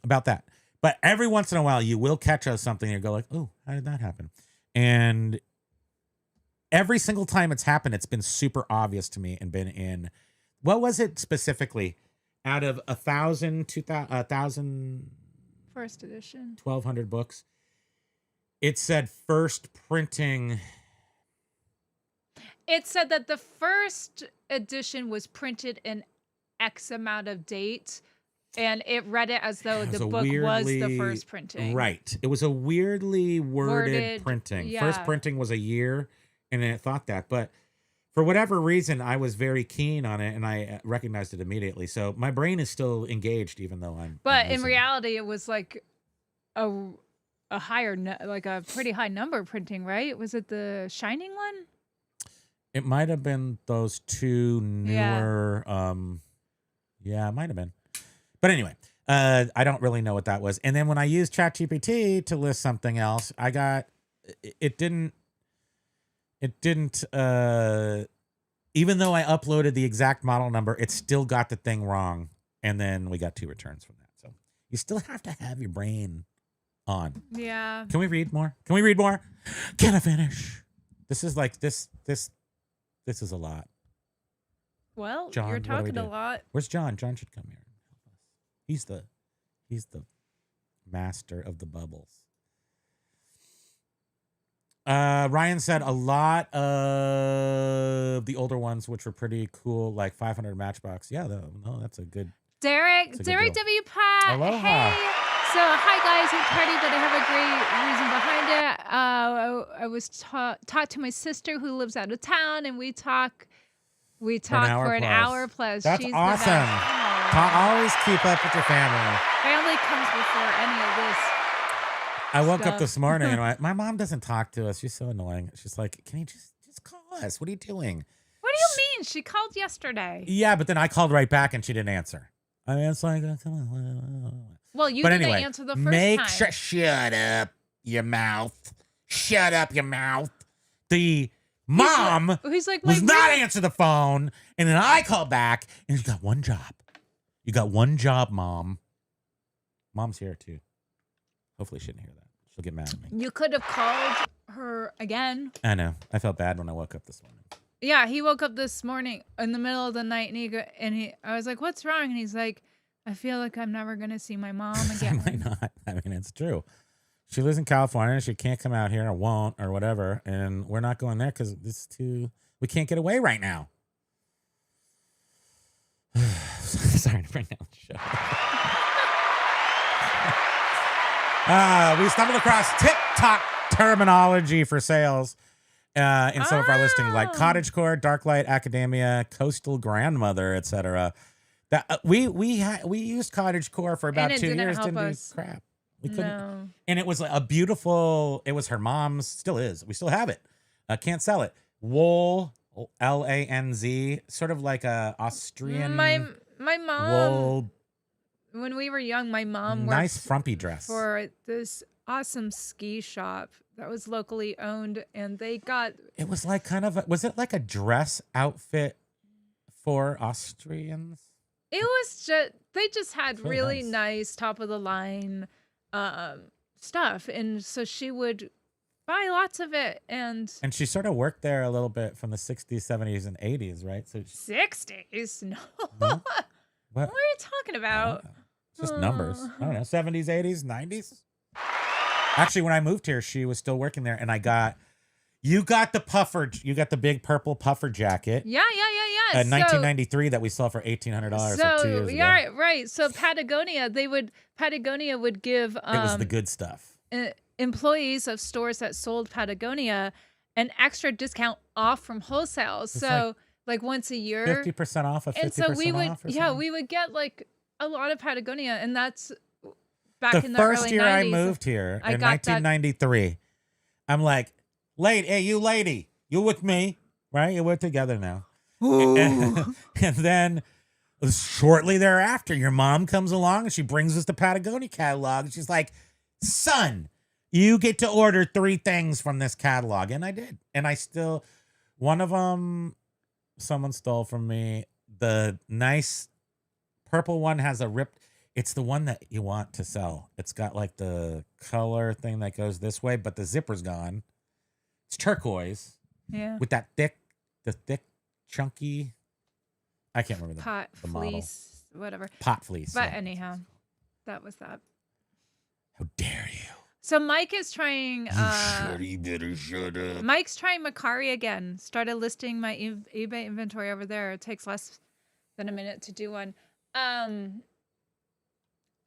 About that. But every once in a while, you will catch us something and go like, oh, how did that happen? And every single time it's happened, it's been super obvious to me and been in, what was it specifically? Out of 1,000, 2,000,
First edition.
1,200 books, it said first printing.
It said that the first edition was printed in X amount of date, and it read it as though
It was
the
a
book was the
weirdly-
first printing.
Right. It was a weirdly worded
Worded,
printing.
yeah.
First printing was a year, and then it thought that. But for whatever reason, I was very keen on it, and I recognized it immediately. So my brain is still engaged, even though I'm.
But in
losing.
reality, it was like a higher, like a pretty high number printing, right? Was it the Shining one?
It might have been those two newer. Yeah, it might have been. But anyway, I don't really know what that was. And then when I used ChatGPT to list something else, I got it didn't. Even though I uploaded the exact model number, it still got the thing wrong. And then we got 2 returns from that. So you still have to have your brain on.
Yeah.
Can we read more? Can we read more? Can I finish? This is like this is a lot.
Well,
John,
you're
what do we
talking a
do?
lot.
Where's John? John should come here and help us. He's the master of the bubbles. Ryan said a lot of the older ones, which were pretty cool, like 500 Matchbox. Yeah, no, that's a good.
Derek
That's a good deal.
W. Pat.
Aloha.
Hey. So, hi guys, I'm Teddy, but I have a great reason behind it. I was taught to my sister who lives out of town, and we talk for an hour plus.
That's
She's
awesome.
The best.
Always keep up with your family.
Family comes before any of this.
I woke up
Stuff.
this morning and my mom doesn't talk to us. She's so annoying. She's like, "Can you just call us? What are you doing?"
What do you mean? She called yesterday.
Yeah, but then I called right back and she didn't answer. I mean, it's like,
Well, you
but
didn't
anyway,
answer the first
make
time.
sure. Shut up, your mouth. Shut up, your mouth. The mom
He's like,
was
my
not
room-
answer the phone, and then I called back, and you got one job. You got one job, Mom. Mom's here too. Hopefully, she didn't hear that. She'll get mad at me.
You could have called her again.
I know. I felt bad when I woke up this morning.
Yeah, he woke up this morning in the middle of the night, and I was like, "What's wrong?" And he's like, "I feel like I'm never gonna see my mom
I
again."
might not. I mean, it's true. She lives in California. She can't come out here or won't or whatever. And we're not going there because we can't get away right now. Sorry to bring down the show. We stumbled across TikTok terminology for sales in some of our listings, like cottagecore, darklight, academia, coastal grandmother, etc. That we used cottagecore for about
And it
2
didn't
years.
help
Didn't
us.
do crap. We couldn't.
No.
And it was a beautiful. It was her mom's. Still is. We still have it. Can't sell it. Wool, LANZ, sort of like a Austrian
My mom.
wool.
When we were young, my mom
Nice
worked
frumpy dress.
for this awesome ski shop that was locally owned, and they got
It was like was it like a dress outfit for Austrians?
it was just they just had
really
really
nice.
nice top of the line stuff, and so she would buy lots of it. And
And she sort of worked there a little bit from the 60s, 70s, and 80s, right? So
60s, no.
No?
What are you talking
I
about?
don't know. It's just numbers. I don't know. 70s, 80s, 90s. Actually, when I moved here, she was still working there, and you got the puffer. You got the big purple puffer jacket.
Yeah. so
1993 that we saw for $1,800 like 2
so
years ago.
yeah, right. So Patagonia would give
It was the good stuff.
employees of stores that sold Patagonia an extra discount off from wholesale. So like once a year,
50% off of 50%
and so we would
off or something?
we would get like a lot of Patagonia, and that's back
The
in the
first
early
year
90s.
I moved here
I
in
got that-
1993, I'm like, hey, you lady, you with me, right? We're together now. And then shortly thereafter, your mom comes along and she brings us the Patagonia catalog. And she's like, son, you get to order 3 things from this catalog. And I did. And I still, one of them, someone stole from me. The nice purple one has a ripped, it's the one that you want to sell. It's got like the color thing that goes this way, but the zipper's gone. It's turquoise
Yeah.
with that thick, chunky, I can't remember
Pot
the model.
fleece, whatever.
Pot fleece.
But
yeah.
anyhow, that was that.
How dare you?
So Mike is trying.
You better shut up.
Mike's trying Macari again. Started listing my eBay inventory over there. It takes less than a minute to do one.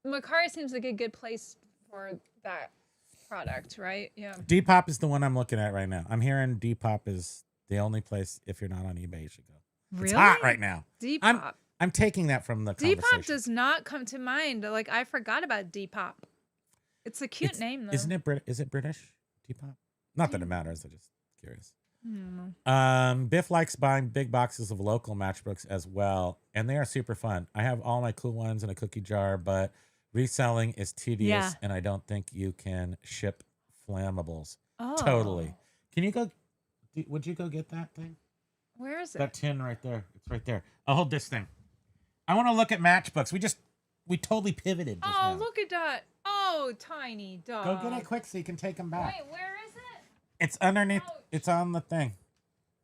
Macari seems like a good place for that product, right? Yeah.
Depop is the one I'm looking at right now. I'm hearing Depop is the only place, if you're not on eBay, you should go.
Really?
It's hot right now.
Depop.
I'm taking that from the
Depop
conversation.
does not come to mind. Like I forgot about Depop. It's a cute name though.
Isn't it Is it British? Depop? Not that it matters. I'm just curious.
I don't know.
Biff likes buying big boxes of local matchbooks as well, and they are super fun. I have all my cool ones in a cookie jar, but reselling is tedious,
Yeah.
and I don't think you can ship flammables.
Oh.
Totally. Can you go? Would you go get that thing?
Where is it?
That tin right there. It's right there. I'll hold this thing. I want to look at matchbooks. We totally pivoted. Just
Oh,
now.
look at that. Oh, tiny dog.
Go get it quick so you can take them back.
Wait, where is it?
It's underneath.
Ouch.
It's on the thing.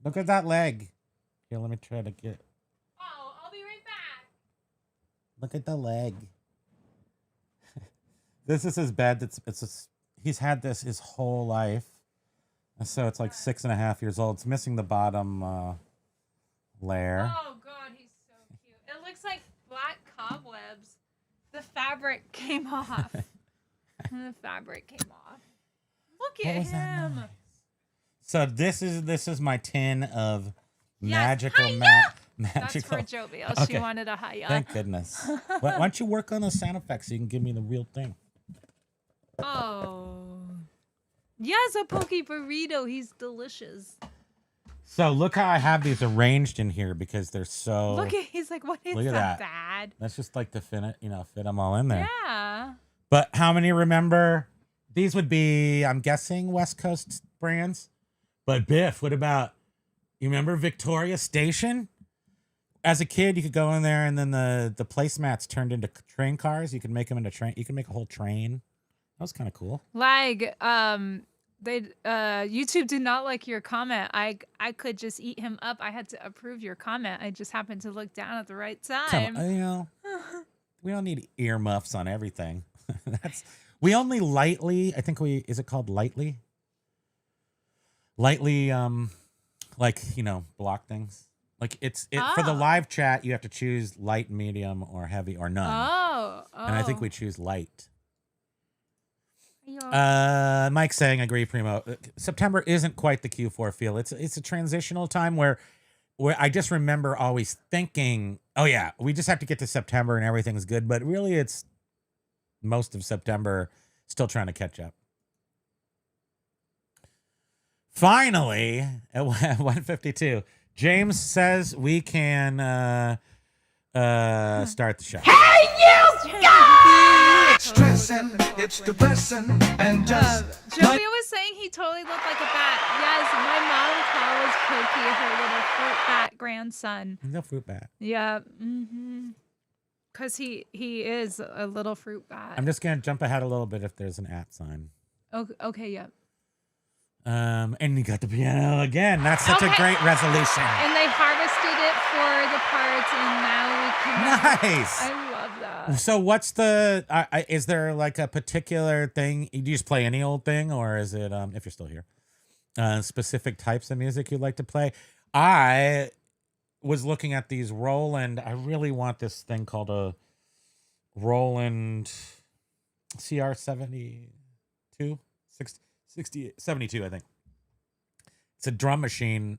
Look at that leg. Here, let me try to get.
Oh, I'll be right back.
Look at the leg. This is his bed. He's had this his whole life. So it's like 6.5 years old. It's missing the bottom layer.
Oh God, he's so cute. It looks like black cobwebs. The fabric came off. The fabric came off. Look
What
at
was that
him.
noise? So this is my tin of
Yes,
magical
hiya! That's
magical.
for Jovial.
Okay.
She wanted a hiya.
Thank goodness. Why don't you work on those sound effects so you can give me the real thing?
Oh. Yes, a poke burrito. He's delicious.
So look how I have these arranged in here because they're so.
Look at he's like, what is
Look at
that,
that.
Dad?
That's just like to fit them all in there.
Yeah.
But how many remember? These would be, I'm guessing, West Coast brands. But Biff, what about, you remember Victoria Station? As a kid, you could go in there and then the placemats turned into train cars. You could make them into train. You could make a whole train. That was kind of cool.
Like, YouTube did not like your comment. I could just eat him up. I had to approve your comment. I just happened to look down at the right time.
Come on, we don't need earmuffs on everything. We only lightly, I think is it called lightly? Lightly, block things. Like for the live chat, you have to choose light, medium, or heavy, or none.
Oh.
And I think we choose light.
Yeah.
Mike's saying, agree, Primo. September isn't quite the Q4 feel. It's a transitional time where I just remember always thinking, oh yeah, we just have to get to September and everything's good. But really, it's most of September still trying to catch up. Finally, at 1:52, James says we can start the show.
Stressing, it's depressing, and just
Joey was saying he totally looked like a bat. Yes, my mom calls Pokey her little fruit bat grandson.
No fruit bat.
Yeah. Mm-hmm. Because he is a little fruit bat.
I'm just gonna jump ahead a little bit if there's an @ sign.
Okay, yeah.
And you got the piano again. That's such a great resolution.
And they harvested it for the parts, and now we can.
Nice.
I love that.
So what's the? Is there like a particular thing? Do you just play any old thing, or is it? If you're still here, specific types of music you'd like to play? was looking at these Roland. I really want this thing called a Roland CR72, 72, I think. It's a drum machine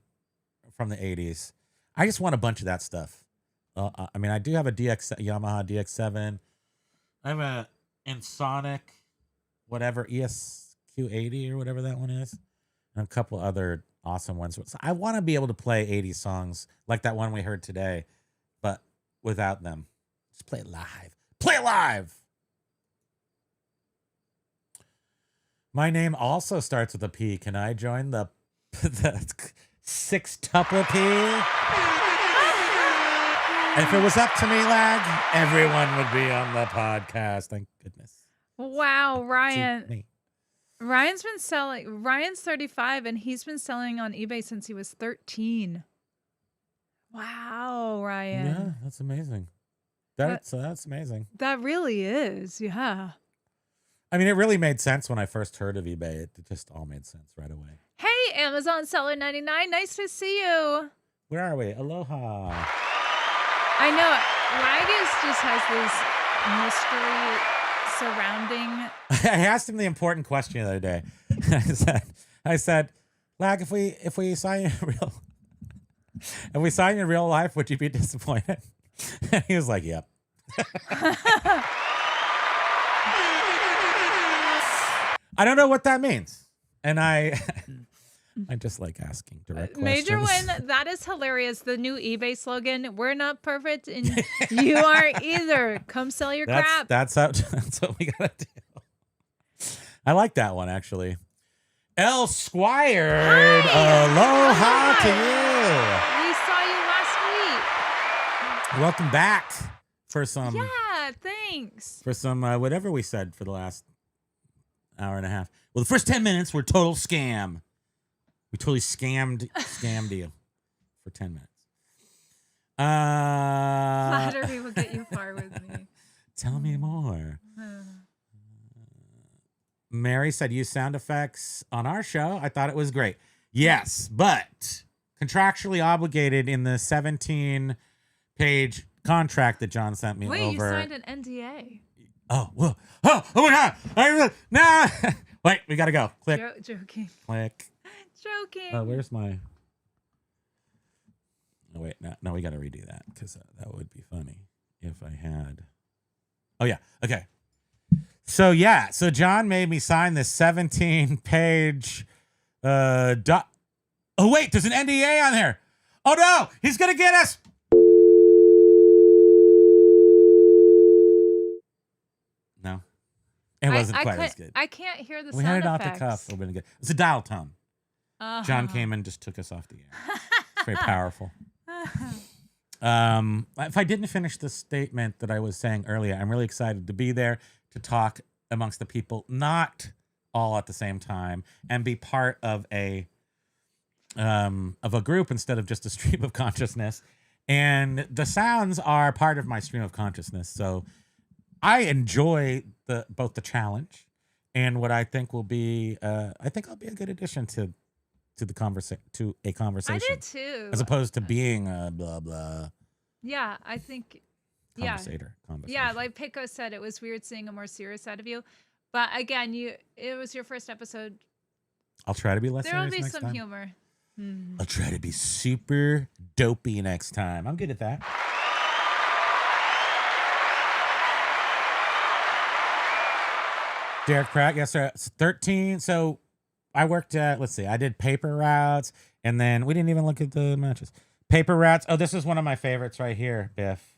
from the 80s. I just want a bunch of that stuff. I mean, I do have a Yamaha DX7. I have a Ensoniq, whatever, ESQ80 or whatever that one is. And a couple other awesome ones. So I want to be able to play 80s songs like that one we heard today, but without them. Just play it live. Play it live! My name also starts with a P. Can I join the sextuple P? If it was up to me, Lag, everyone would be on the podcast. Thank goodness.
Wow, Ryan.
Me.
Ryan's 35 and he's been selling on eBay since he was 13. Wow, Ryan.
Yeah, that's amazing. That's amazing.
That really is. Yeah.
I mean, it really made sense when I first heard of eBay. It just all made sense right away.
Hey, Amazon Seller 99. Nice to see you.
Where are we? Aloha.
I know. Lagus just has this mystery surrounding.
I asked him the important question the other day. I said, Lag, if we sign you in real life, would you be disappointed? And he was like, yep. I don't know what that means. And I just like asking direct questions.
Major win. That is hilarious. The new eBay slogan, we're not perfect and you aren't either. Come sell your crap.
That's what we got to do. I like that one, actually. L Squired, aloha to you.
We saw you last week.
Welcome back for some.
Yeah, thanks.
For some, whatever we said for the last hour and a half. Well, the first 10 minutes were total scam. We totally scammed you for 10 minutes.
Flattery will get you far with me.
Tell me more. Mary said, use sound effects on our show. I thought it was great. Yes, but contractually obligated in the 17-page contract that John sent me over.
Wait, you signed an NDA.
Oh, whoa. Oh my God. Nah. Wait, we got to go. Click.
Joking.
Click.
Joking.
Oh, where's my... Oh, wait. No, we got to redo that because that would be funny if I had... Oh, yeah. Okay. So John made me sign this 17-page... Oh, wait, there's an NDA on there. Oh, no, he's going to get us. No, it wasn't quite as good.
I can't hear the
we
sound
had it
effects.
off the cuff. It good. It's a dial tone. John came and just took us off the air. It's very powerful. If I didn't finish the statement that I was saying earlier, I'm really excited to be there to talk amongst the people, not all at the same time, and be part of a group instead of just a stream of consciousness. And the sounds are part of my stream of consciousness. So I enjoy both the challenge and what I think will be. I think I'll be a good addition to a conversation.
I did too.
As opposed to being a blah blah.
Yeah, I think.
Conversation.
Yeah, like Pico said, it was weird seeing a more serious side of you. But again, it was your first episode.
I'll try to be less
There will
serious
be
next
some
time.
humor.
I'll try to be super dopey next time. I'm good at that. Derek Pratt, yes, sir. It's 13. So I worked at, let's see, I did paper routes, and then we didn't even look at the matches. Paper routes. Oh, this is one of my favorites right here, Biff.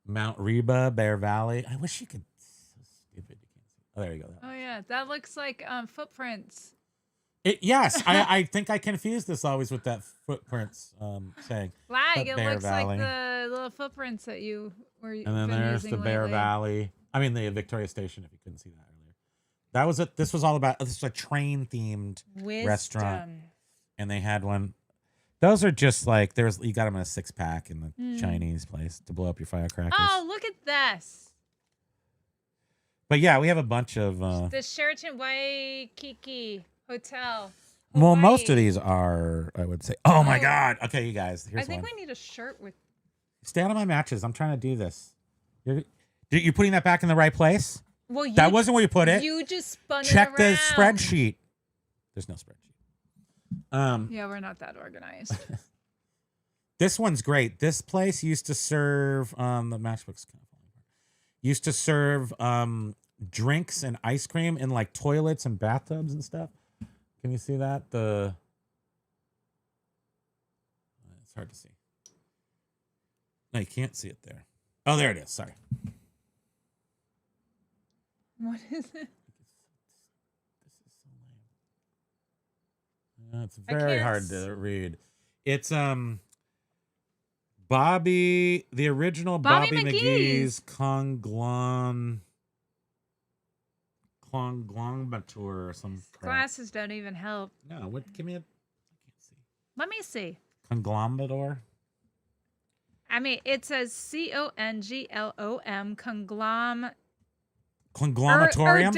Mount Reba, Bear Valley. I wish you could. So stupid. You can't see. Oh, there you go.
Oh yeah, that looks like footprints.
Yes, I think I confuse this always with that footprints saying.
Like it
Bear
looks
Valley.
like the little footprints that you were.
And then there's the Bear
lately.
Valley. I mean the Victoria Station. If you couldn't see that earlier, that was it. This was all about. This was a train themed restaurant, and they had one. Those are just like you got them in a 6-pack in the Chinese place to blow up your firecrackers.
Oh, look at this.
But yeah, we have a bunch of.
The Sheraton Waikiki Hotel.
Well, most of
Hawaii.
these are, I would say. Oh my
Oh.
God. Okay, you guys. Here's
I think
one.
we need a shirt with.
Stay out of my matches. I'm trying to do this. You're putting that back in the right place?
Well,
That wasn't where you put it.
You just spun
Check
it
the
around.
spreadsheet. There's no spreadsheet.
Yeah, we're not that organized.
This one's great. This place used to serve the matchbook's kind of falling apart. Used to serve drinks and ice cream in like toilets and bathtubs and stuff. Can you see that? It's hard to see. No, you can't see it there. Oh, there it is. Sorry.
What is it?
This is so lame. It's
I
very
can't
hard to read. It's Bobby, the original
Bobby
Bobby
McGee's.
McGee's conglomerator or some crap.
Glasses don't even help.
No, what? Give me a. I can't see.
Let me see.
Conglomerator.
I mean, it says CONGLOM
Conglomeratorium.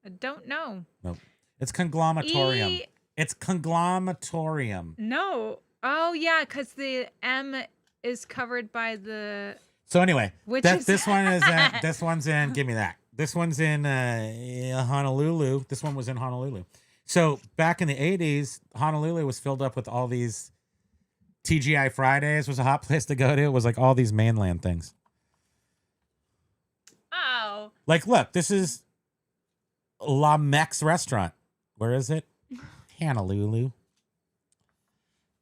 I don't know.
No, it's conglomeratorium.
E-
It's conglomeratorium.
No. Oh yeah, because the M is covered by the.
So anyway,
Which
that,
is-
this one is this one's in. Give me that. This one's in Honolulu. This one was in Honolulu. So back in the 80s, Honolulu was filled up with all these TGI Fridays was a hot place to go to. It was like all these mainland things.
Oh.
Like, look, this is La Mex restaurant. Where is it? Honolulu.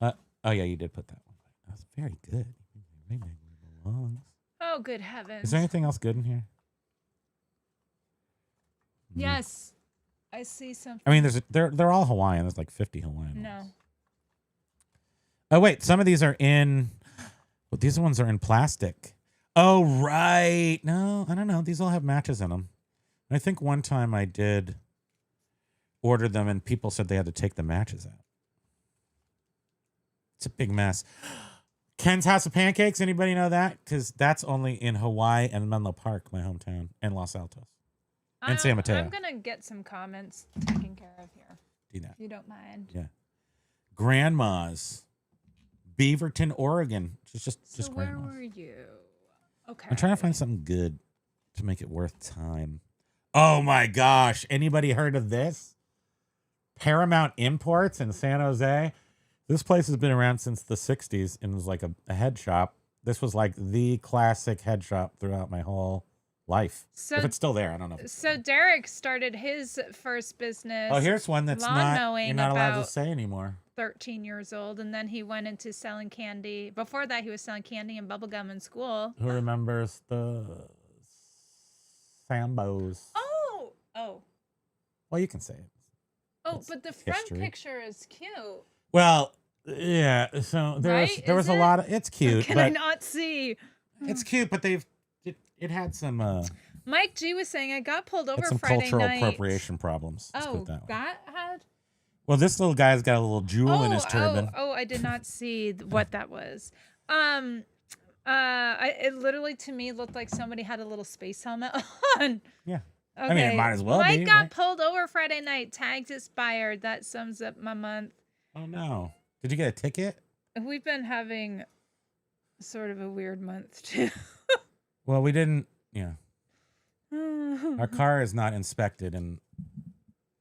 Oh yeah, you did put that one. That's very good.
Oh, good heavens.
Is there anything else good in here?
Yes. I see something.
I mean, they're all Hawaiian. There's like 50 Hawaiian.
No.
ones. Oh wait, some of these are in. Well, these ones are in plastic. Oh right. No, I don't know. These all have matches in them. I think one time I did order them, and people said they had to take the matches out. It's a big mess. Ken's House of Pancakes. Anybody know that? Because that's only in Hawaii and Menlo Park, my hometown, and Los Altos. And San Mateo.
I'm going to get some comments taken care of here,
Do that.
if you don't mind.
Yeah. Grandma's, Beaverton, Oregon. Just
So where
grandma's.
were you? Okay.
I'm trying to find something good to make it worth time. Oh my gosh. Anybody heard of this? Paramount Imports in San Jose. This place has been around since the 60s and was like a head shop. This was like the classic head shop throughout my whole life.
So-
if it's still there, I don't know. If it's
So Derek started his first business.
oh, here's one that's
lawn
not
mowing
you're not allowed to
about
say anymore.
13 years old, and then he went into selling candy. Before that, he was selling candy and bubble gum in school.
Who remembers the Sambos?
Oh,
Well, you can say it.
oh!
It's
But the front
history.
picture is cute.
Well, yeah. So there
Right?
was
Is
a
it?
lot of it's cute,
Can I
but
not see?
it's cute, but it had some
Mike G was saying I got pulled over
had some
Friday
cultural
night.
appropriation problems. Let's put
Oh,
it that way.
that had.
Well, this little guy's got a little jewel in his turban.
Oh, I did not see what that was. It literally to me looked like somebody had a little space helmet on.
Yeah.
Okay.
I mean, it might as well
Mike
be,
got
right?
pulled over Friday night. Tags expired. That sums up my month.
Oh no! Did you get a ticket?
We've been having sort of a weird month too.
Well, we didn't. Yeah, our car is not inspected, and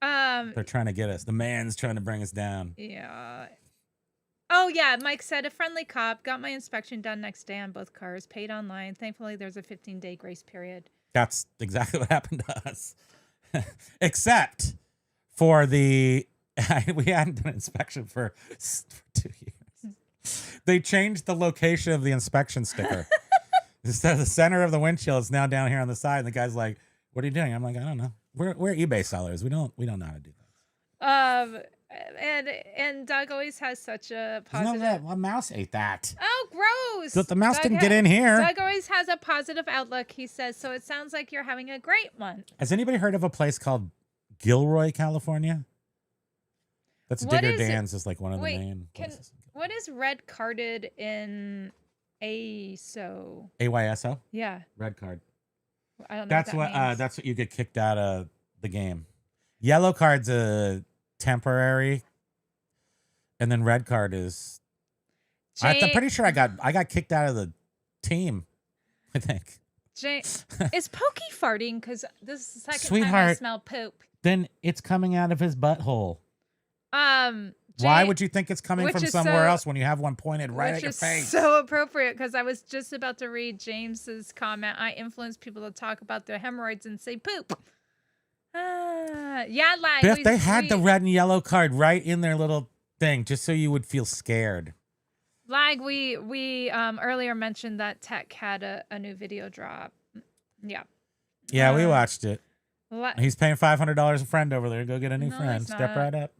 they're trying to get us. The man's trying to bring us down.
Yeah. Oh yeah, Mike said a friendly cop got my inspection done next day on both cars. Paid online. Thankfully, there's a 15-day grace period.
That's exactly what happened to us, except for the we hadn't done an inspection for 2 years. They changed the location of the inspection sticker. Instead of the center of the windshield, it's now down here on the side. And the guy's like, "What are you doing?" I'm like, "I don't know. We're eBay sellers. We don't know how to do that."
And Doug always has such a
No,
positive.
a mouse ate that.
Oh, gross!
The mouse
Doug
didn't get in here.
Doug always has a positive outlook. He says so. It sounds like you're having a great month.
Has anybody heard of a place called Gilroy, California? That's
What
Digger
is it?
Dan's is like one of the
Wait,
main places.
what is red carded in ASO?
AYSO,
Yeah,
red card.
I don't know.
That's
what.
what
That means.
that's what you get kicked out of the game. Yellow card's a temporary, and then red card is. I'm pretty sure I got kicked out of the team. I think.
Is Pokey farting? Because this is the second time I
Sweetheart.
smell poop.
Then it's coming out of his butthole.
Jay,
Why would you think it's coming
which
from
is
somewhere
so-
else when you have one pointed right at your face?
So appropriate because I was just about to read James's comment. I influence people to talk about their hemorrhoids and say poop. Yeah, like
Biff, they had the red and yellow card right in their little thing just so you would feel scared.
Like we earlier mentioned that Tech had a new video drop. Yeah.
Yeah, we watched it.
li-
He's paying $500 a friend over there. Go get a new
No,
friend.
he's
Step
not.
right up.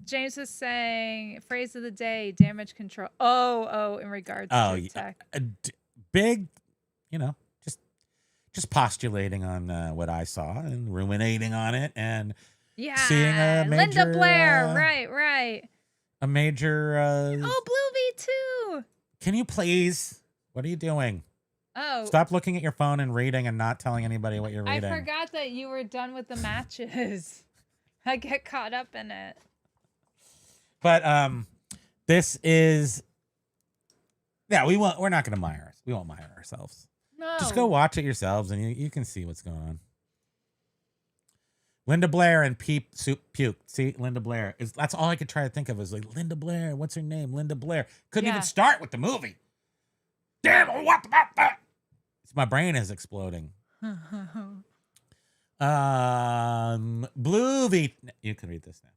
James is saying phrase of the day, damage control. Oh, in regards
Oh,
to
yeah.
Tech.
Big, just postulating on what I saw and ruminating on it and
Yeah.
seeing a
Linda
major,
Blair. Right.
a major.
Oh, Blue V2.
Can you please? What are you doing?
Oh.
Stop looking at your phone and reading and not telling anybody what you're
I
reading.
forgot that you were done with the matches. I get caught up in it.
But this is. Yeah, we're not going to mire. We won't mire ourselves.
No.
Just go watch it yourselves, and you can see what's going on. Linda Blair and Puke. See, Linda Blair that's all I could try to think of is like Linda Blair. What's her name? Linda Blair. Couldn't
Yeah.
even start with the movie. Damn! What about that? My brain is exploding. Blue V. You can read this now.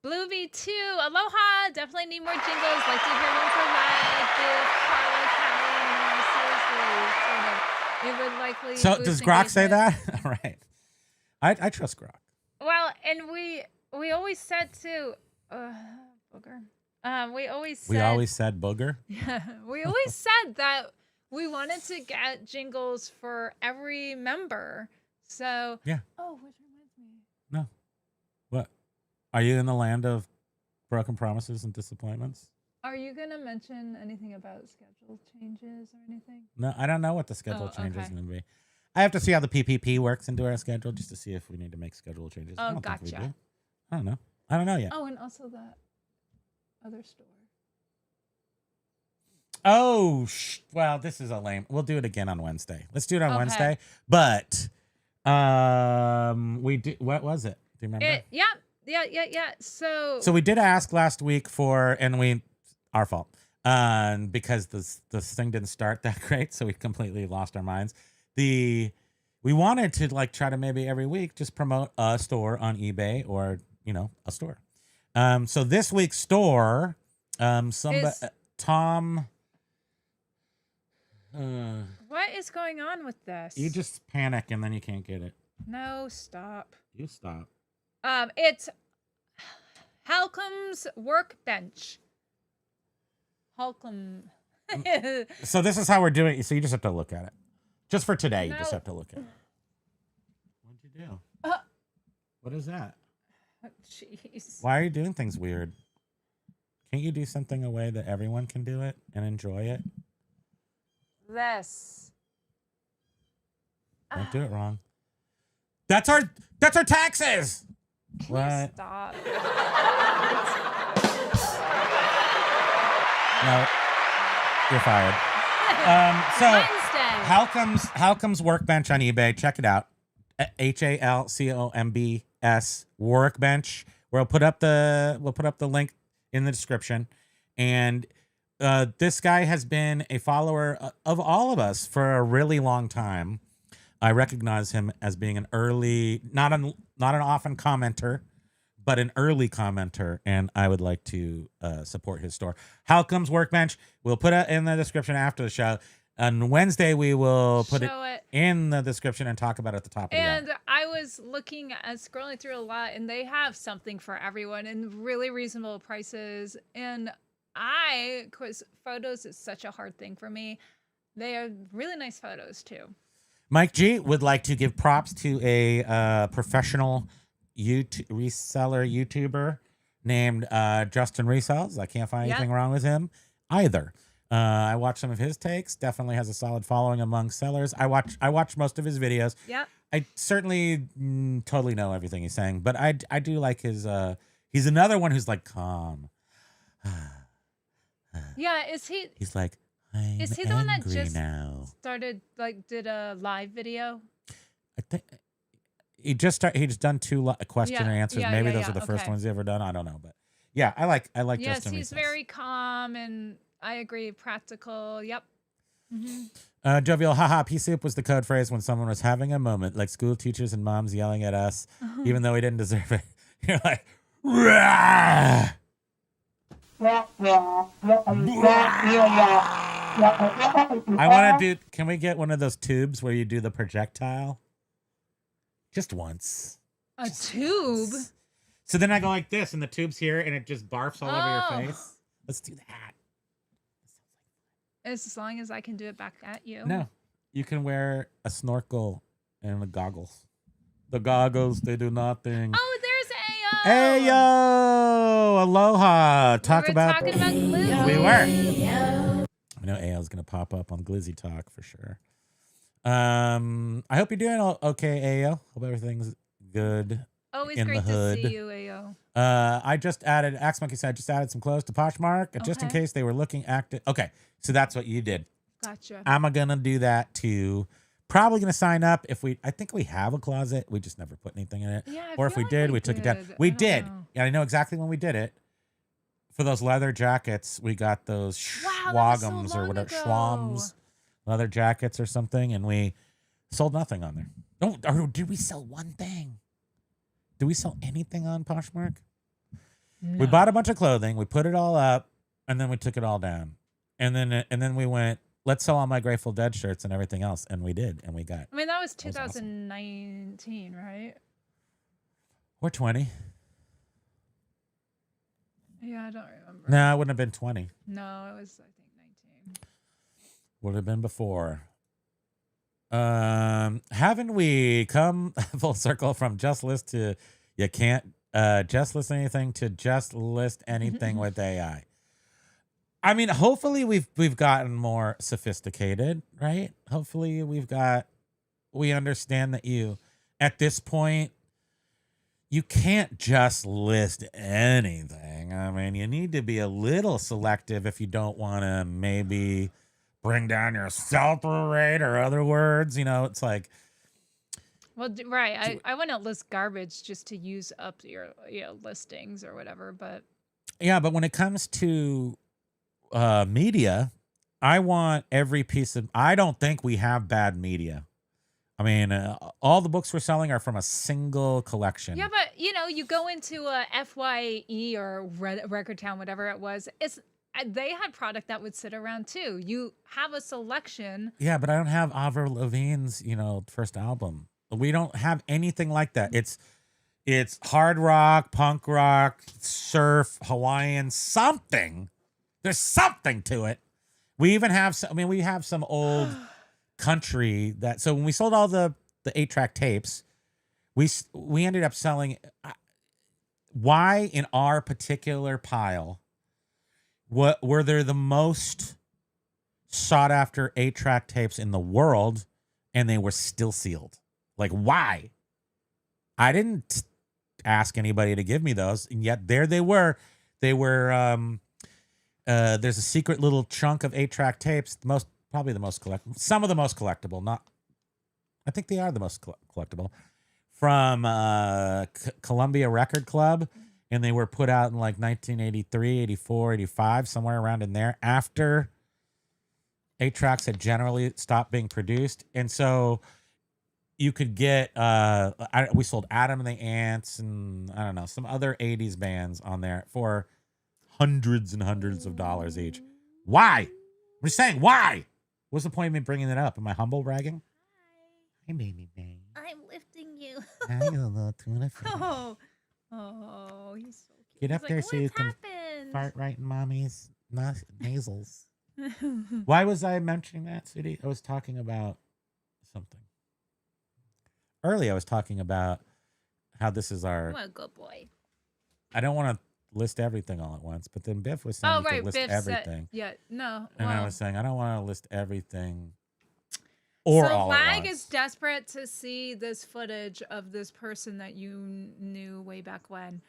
Blue V2, aloha. Definitely need more jingles. Like to hear one for live. Bill, Carla, Callie, more seriously. Sort of. It would likely.
So
boost
does Grok say
engagement.
that? All right. I trust Grok.
Well, and we always said too. Booger. We always said.
We always said booger.
Yeah, we always said that we wanted to get jingles for every member. So.
Yeah.
Oh, which reminds me.
No. What? Are you in the land of broken promises and disappointments?
Are you gonna mention anything about schedule changes or anything?
No, I don't know what the schedule change is
okay.
going to be. I have to see how the PPP works into our schedule just to see if we need to make schedule changes. I
Oh,
don't think we
gotcha.
do. I don't know. I don't know yet.
Oh, and also that other store.
Oh, well, this is a lame. We'll do it again on Wednesday. Let's do it on
Okay.
Wednesday. But we do. What was it? Do you remember?
Yeah. So
So we did ask last week for, and our fault, because this thing didn't start that great, so we completely lost our minds. We wanted to like try to maybe every week just promote a store on eBay or a store. So this week's store, Tom.
what is going on with this?
You just panic and then you can't get it.
No, stop.
You stop.
It's Halcom's workbench. Halcom.
So this is how we're doing it. So you just have to look at it. Just for today, you just
No.
have to look at it. What'd you do?
Uh.
What is that?
Jeez.
Why are you doing things weird? Can't you do something a way that everyone can do it and enjoy it?
This.
Don't do it wrong. That's our taxes.
Can
What?
you stop?
No, you're fired. So
Wednesday.
Halcom's workbench on eBay. Check it out. HALCOMBS workbench. We'll put up the link in the description. And this guy has been a follower of all of us for a really long time. I recognize him as being an early, not an often commenter, but an early commenter, and I would like to support his store. Halcom's workbench. We'll put it in the description after the show. On Wednesday, we will put
Show it.
in the description and talk about it at the top of the hour.
And I was looking at scrolling through a lot, and they have something for everyone and really reasonable prices. And because photos is such a hard thing for me, they are really nice photos too.
Mike G would like to give props to a professional reseller YouTuber named Justin Resells. I can't find anything wrong with him either. I watched some of his takes. Definitely has a solid following among sellers. I watch most of his videos.
Yep.
I certainly totally know everything he's saying, but I do like his. He's another one who's like calm.
Yeah, is he?
He's like, I'm
Is he the one that
angry
just
now.
started did a live video?
I think he just done 2 question and answers.
yeah,
Maybe
yeah,
those
yeah,
are the first
okay.
ones he ever done. I don't know, but yeah, I like
Yes,
Justin
he's
Reese.
very calm, and I agree, practical. Yep.
Jovial, haha, pea soup was the code phrase when someone was having a moment, like school teachers and moms yelling at us, even though we didn't deserve it. You're like, rah! I want to do, can we get one of those tubes where you do the projectile? Just once.
A tube.
So then I go like this, and the tube's here, and it just barfs all over
Oh.
your face. Let's do that.
As long as I can do it back at you.
No, you can wear a snorkel and the goggles. The goggles, they do nothing.
Oh, there's Ayo.
Hey yo, aloha. Talk
we were
about.
talking about Glizzy.
We were. I know Ayo's gonna pop up on Glizzy Talk for sure. I hope you're doing okay, Ayo. Hope everything's good.
Always
in
great
the hood.
to see you, Ayo.
I just added, Axe Monkey said, I just added some clothes to Poshmark, just in
Okay.
case they were looking active. Okay, so that's what you did.
Gotcha.
I'm gonna do that too. Probably gonna sign up if I think we have a closet. We just never put anything in it.
Yeah, I
Or if
feel
we
like
did,
we
we took it down.
did.
We
I don't
did.
know.
Yeah, I know exactly when we did it. For those leather jackets, we got those
Wow, that was so
schwagums or
long
whatever,
ago.
schwams, leather jackets or something, and we sold nothing on there. Or did we sell one thing? Did we sell anything on Poshmark? We bought a bunch of clothing, we put it all up, and then we took it all down. And then we went, let's sell all my Grateful Dead shirts and everything else, and we did, and we got.
I mean, that was
was awesome.
2019, right?
We're 20.
Yeah, I don't remember.
No, it wouldn't have been 20.
No, it was, I think, 19.
Would have been before. Haven't we come full circle from just list to you can't just list anything to just list anything with AI? I mean, hopefully we've gotten more sophisticated, right? Hopefully we understand that at this point you can't just list anything. I mean, you need to be a little selective if you don't want to maybe bring down your sell-through rate or other words. It's like.
Well, right. I wouldn't list garbage just to use up your listings or whatever, but.
Yeah, but when it comes to media, I want every piece of. I don't think we have bad media. I mean, all the books we're selling are from a single collection.
Yeah, but you go into a FYE or Record Town, whatever it was. They had product that would sit around too. You have a selection.
Yeah, but I don't have Avril Lavigne's, first album. We don't have anything like that. It's hard rock, punk rock, surf, Hawaiian, something. There's something to it. We even have we have some old country that. So when we sold all the 8-track tapes, we ended up selling. Why in our particular pile? What were there the most sought after 8-track tapes in the world, and they were still sealed? Like, why? I didn't ask anybody to give me those, and yet there they were. They were. There's a secret little chunk of 8-track tapes. Probably the most collectible. Some of the most collectible. Not. I think they are the most collectible. From Columbia Record Club. And they were put out in like 1983, 84, 85, somewhere around in there, after 8-tracks had generally stopped being produced. And so you could get, we sold Adam and the Ants and I don't know, some other 80s bands on there for hundreds and hundreds of dollars each. Why? I'm just saying, why? What's the point of me bringing it up? Am I humble bragging? Hi, baby.
I'm lifting you.
Hi, you little tuna fish.
Oh, he's so cute.
Get up
He's
there
like,
so you
"What's
can
happened?"
fart right in mommy's nasals. Why was I mentioning that, Sudie? I was talking about something. Earlier, I was talking about how this is our.
What a good boy.
I don't want to list everything all at once, but then Biff was saying
Oh,
you could
right.
list
Biff
everything.
said, yeah, no.
And I
well,
was saying, I don't want to list everything. or
so
all at
Lag
once.
is desperate to see this footage of this person that you knew way back when.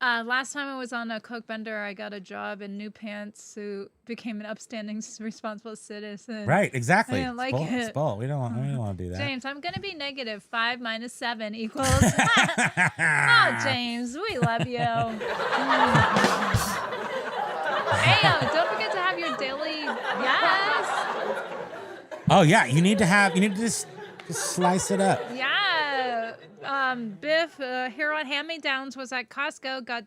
Last time I was on a Coke bender, I got a job in new pants, who became an upstanding, responsible citizen.
Right, exactly.
I didn't like
it's bull.
it.
It's bull. We don't want to do that.
James, I'm gonna be negative. 5 minus 7 equals. Oh, James, we love you. Hey, don't forget to have your daily. Yes.
Oh yeah, you need to just slice it up.
Yeah. Biff here on Hand Me Downs was at Costco. Got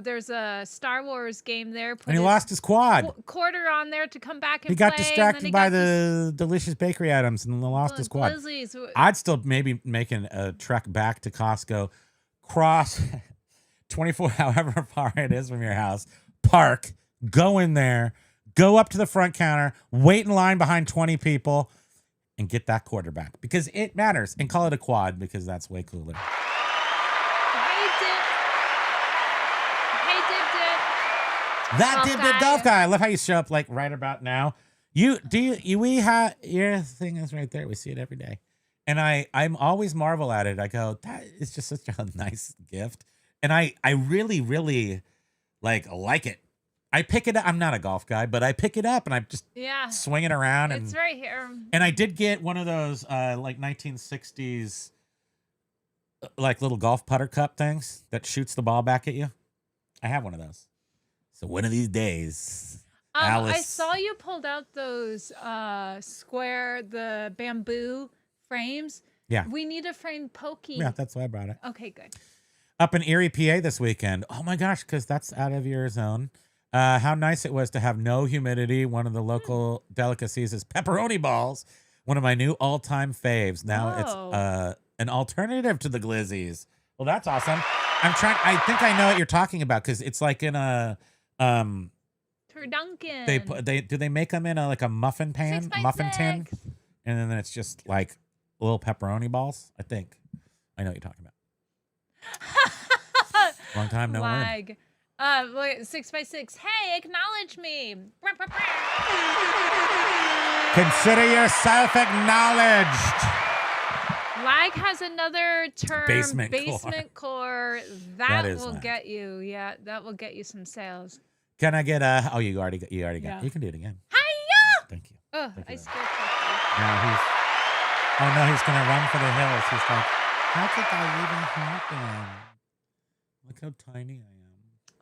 there's a Star Wars game there. Put
And he lost his quad.
Quarter on there to come back and
He got
play,
distracted by the delicious bakery items and lost his quad.
Glizzies.
I'd still maybe making a trek back to Costco, cross 24, however far it is from your house, park, go in there, go up to the front counter, wait in line behind 20 people, and get that quarterback because it matters. And call it a quad because that's way cooler. That dip golf guy. I love how you show up like right about now. We have your thing is right there. We see it every day. And I'm always marvel at it. I go, that is just such a nice gift. And I really, really like it. I pick it up. I'm not a golf guy, but I pick it up and I just swing it around.
It's right here.
And I did get one of those like 1960s like little golf putter cup things that shoots the ball back at you. I have one of those. So one of these days, Alice.
I saw you pulled out those the bamboo frames.
Yeah.
We need a frame pokey.
Yeah, that's why I brought it.
Okay, good.
Up in Erie, PA this weekend. Oh my gosh, because that's out of your zone. How nice it was to have no humidity. One of the local delicacies is pepperoni balls. One of my new all-time faves. Now it's an alternative to the glizzies. Well, that's awesome. I think I know what you're talking about because it's like in a
Turduncan.
Do they make them in a muffin pan, muffin tin, and then it's just like little pepperoni balls. I think I know what you're talking about. Long time no
Lag. 6x6. Hey, acknowledge me.
Consider yourself acknowledged.
Lag has another term.
Basement
core. That will get you. Yeah, that will get you some sales.
Can I get a? Oh, you already got.
Yeah.
You can do it again.
Hiya!
Thank you.
Oh,
Thank
I
you.
scared Puffy.
Now he's gonna run for the hills. He's like, how could that even happen? Look how tiny I am.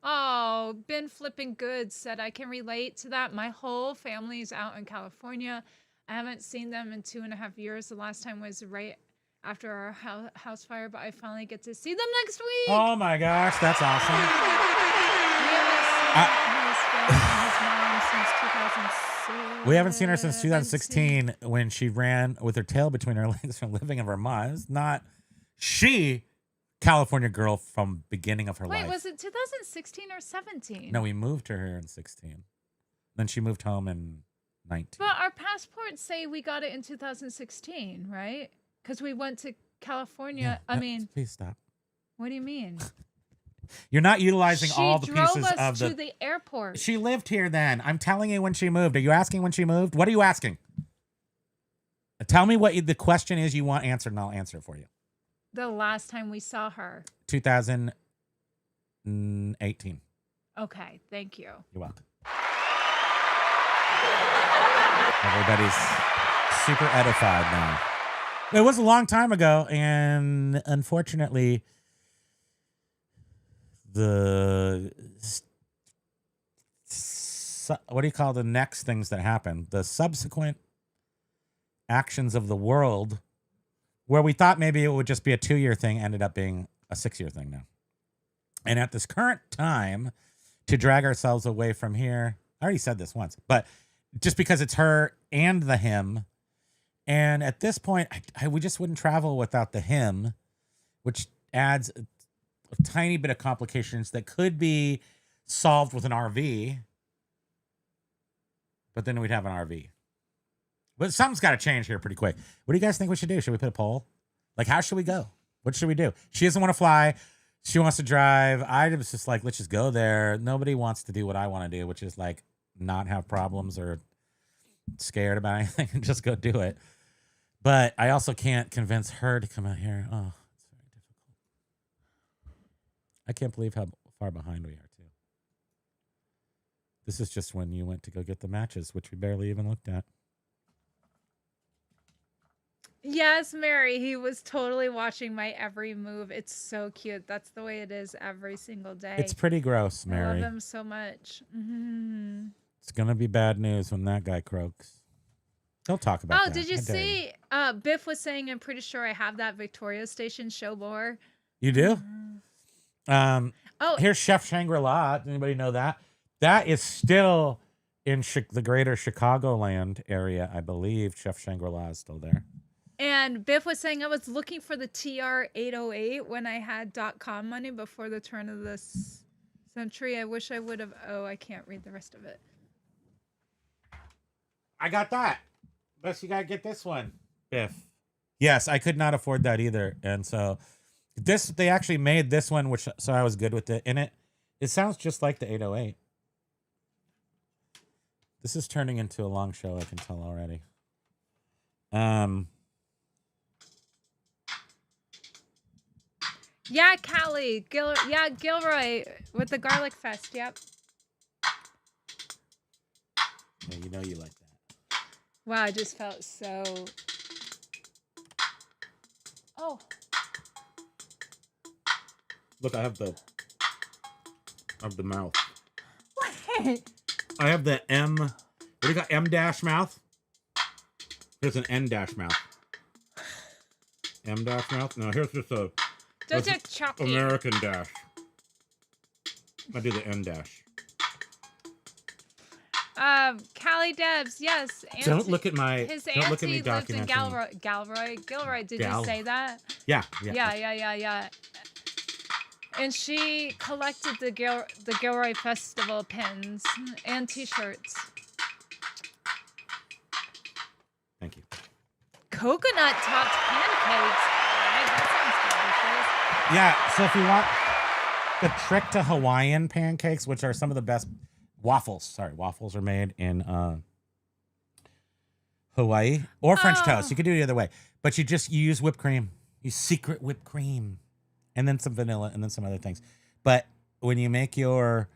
Oh, Been Flipping Good said I can relate to that. My whole family's out in California. I haven't seen them in 2.5 years. The last time was right after our house fire, but I finally get to see them next week.
Oh my gosh, that's awesome. We haven't seen her since 2016 when she ran with her tail between her legs from living in Vermont. It's not she, California girl from beginning of her life.
Wait, was it 2016 or 17?
No, we moved her here in 16. Then she moved home in 19.
But our passports say we got it in 2016, right? Because we went to California.
Yeah,
I mean,
please stop.
What do you mean?
You're not utilizing all the pieces
She drove
of
us to the airport.
She lived here then. I'm telling you when she moved. Are you asking when she moved? What are you asking? Tell me what the question is you want answered, and I'll answer it for you.
The last time we saw her.
2018.
Okay, thank you.
You're welcome. Everybody's super edified now. It was a long time ago, and unfortunately, what do you call the next things that happen? The subsequent actions of the world, where we thought maybe it would just be a 2-year thing, ended up being a 6-year thing now. And at this current time, to drag ourselves away from here, I already said this once, but just because it's her and the him, and at this point, we just wouldn't travel without the him, which adds a tiny bit of complications that could be solved with an RV, but then we'd have an RV. But something's got to change here pretty quick. What do you guys think we should do? Should we put a poll? Like, how should we go? What should we do? She doesn't want to fly. She wants to drive. I was just like, let's just go there. Nobody wants to do what I want to do, which is like not have problems or scared about anything and just go do it. But I also can't convince her to come out here. Oh, it's very difficult. I can't believe how far behind we are, too. This is just when you went to go get the matches, which we barely even looked at.
Yes, Mary, he was totally watching my every move. It's so cute. That's the way it is every single day.
It's pretty gross,
I
Mary.
love him so much. Mhm.
It's going to be bad news when that guy croaks. Don't talk about that.
Oh, did you
How dare
see? Biff was saying, I'm pretty sure I have that Victoria Station show lore.
You do?
Oh,
Here's Chef Shangri-La. Does anybody know that? That is still in the greater Chicagoland area, I believe. Chef Shangri-La is still there.
and Biff was saying I was looking for the TR-808 when I had .com money before the turn of this century. I wish I would have. Oh, I can't read the rest of it.
I got that. But you got to get this one, Biff. Yes, I could not afford that either. And so they actually made this one, so I was good with it. And it sounds just like the 808. This is turning into a long show, I can tell already.
Yeah, Callie. Gilroy with the Garlic Fest. Yep.
Yeah, you know you like that.
Wow, I just felt so. Oh.
Look, I have the mouth.
What?
I have the M. What do you got? M dash mouth? Here's an N dash mouth. M dash mouth? No, here's just a
Those are chalky.
American dash. I do the N dash.
Callie Debs, yes.
Don't look at my.
His
Don't look at me
auntie lives in
documenting.
Gilroy, did you say that?
Yeah.
Yeah. And she collected the Gilroy Festival pins and T-shirts.
Thank you.
Coconut topped pancakes. That
Yeah, so if you want the trick to Hawaiian pancakes, which are some of the best waffles are made in Hawaii or French toast. You could do it the other way, but you use whipped cream. You secret whipped cream, and then some vanilla, and then some other things. But when you make your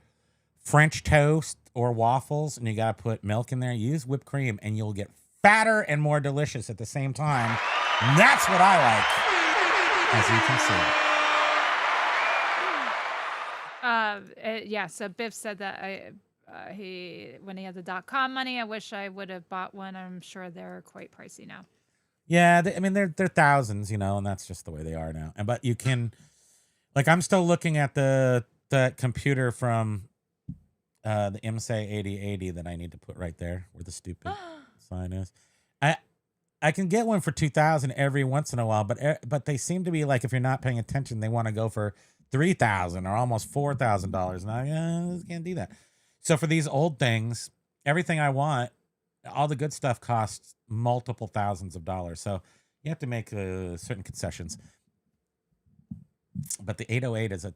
French toast or waffles, and you got to put milk in there, use whipped cream, and you'll get fatter and more delicious at the same time. That's what I like, as you can see.
Yeah, so Biff said that when he had the .com money, I wish I would have bought one. I'm sure they're quite pricey now.
Yeah, they're thousands, and that's just the way they are now. But you can, I'm still looking at the computer from the IMSA 8080 that I need to put right there where the stupid sign is. I can get one for $2,000 every once in a while, but they seem to be like, if you're not paying attention, they want to go for $3,000 or almost $4,000, and I can't do that. So for these old things, everything I want, all the good stuff costs multiple thousands of dollars. So you have to make certain concessions. But the 808 is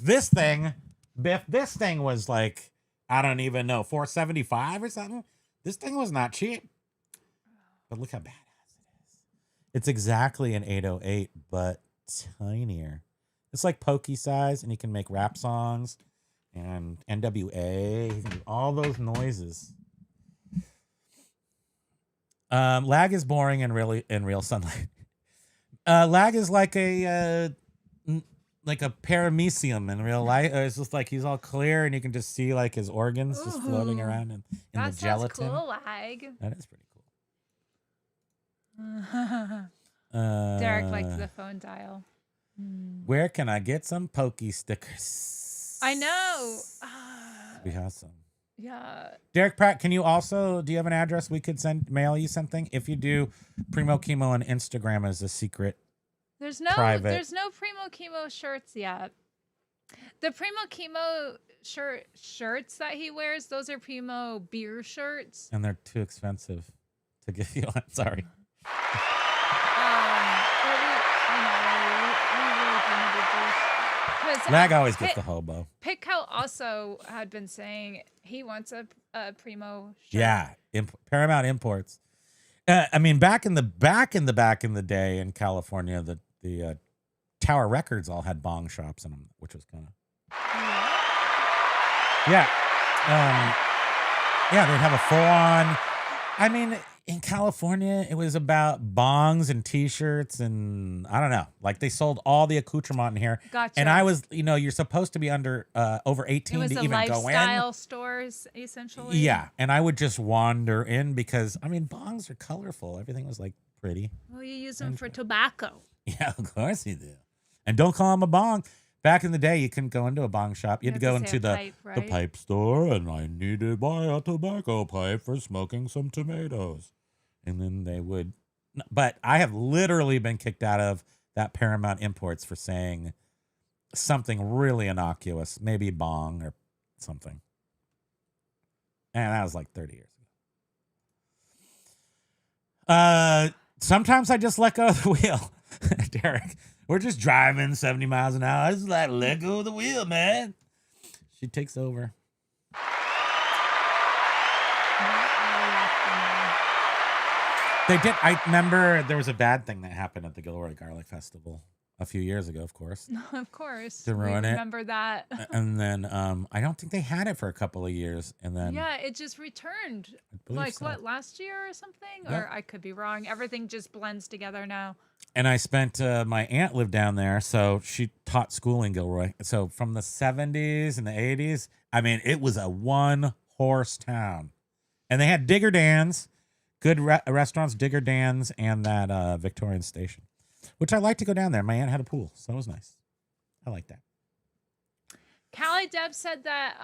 this thing, Biff, this thing was like, I don't even know, $475 or something. This thing was not cheap. But look how badass it is. It's exactly an 808, but tinier. It's like pokey size, and you can make rap songs and NWA, and all those noises. Lag is boring in real sunlight. Lag is like a paramecium in real life. It's just like he's all clear, and you can just see like his organs just floating around in the gelatin.
That sounds cool, Lag.
That is pretty cool.
Derek likes the phone dial.
Where can I get some pokey stickers?
I know.
We have some.
Yeah.
Derek Pratt, do you have an address we could mail you something? If you do, Primo Kimo on Instagram is a secret.
There's no Primo Kimo shirts yet. The Primo Kimo shirts that he wears, those are Primo beer shirts.
And they're too expensive to give you on. Sorry. Lag always gets the hobo.
Pitco also had been saying he wants a Primo shirt.
Yeah, Paramount Imports. I mean, back in the day in California, the Tower Records all had bong shops in them, which was kind of yeah, yeah. They'd have a full on. I mean, in California, it was about bongs and T-shirts, and I don't know. Like they sold all the accoutrement in here.
Gotcha.
And I was, you're supposed to be under over 18 to even go in.
Lifestyle stores, essentially.
Yeah, and I would just wander in because I mean, bongs are colorful. Everything was like pretty.
Well, you use them for tobacco.
Yeah, of course you do. And don't call them a bong. Back in the day, you couldn't go into a bong shop. You had to go into the pipe store, and I need to buy a tobacco pipe for smoking some tomatoes. And then they would. But I have literally been kicked out of that Paramount Imports for saying something really innocuous, maybe bong or something. And that was like 30 years ago. Sometimes I just let go of the wheel, Derek. We're just driving 70 miles an hour. I just like let go of the wheel, man. She takes over. They did. I remember there was a bad thing that happened at the Gilroy Garlic Festival a few years ago, of course.
Of course.
To ruin it.
Remember that.
And then I don't think they had it for a couple of years. And then
yeah, it just returned. Like so. What, last year or something? Yep. Or I could be wrong. Everything just blends together now.
And I spent, my aunt lived down there, so she taught school in Gilroy. So from the 70s and the 80s, I mean, it was a one-horse town. And they had Digger Dan's, good restaurants, Digger Dan's, and that Victorian Station, which I like to go down there. My aunt had a pool, so it was nice. I like that.
Callie Deb said that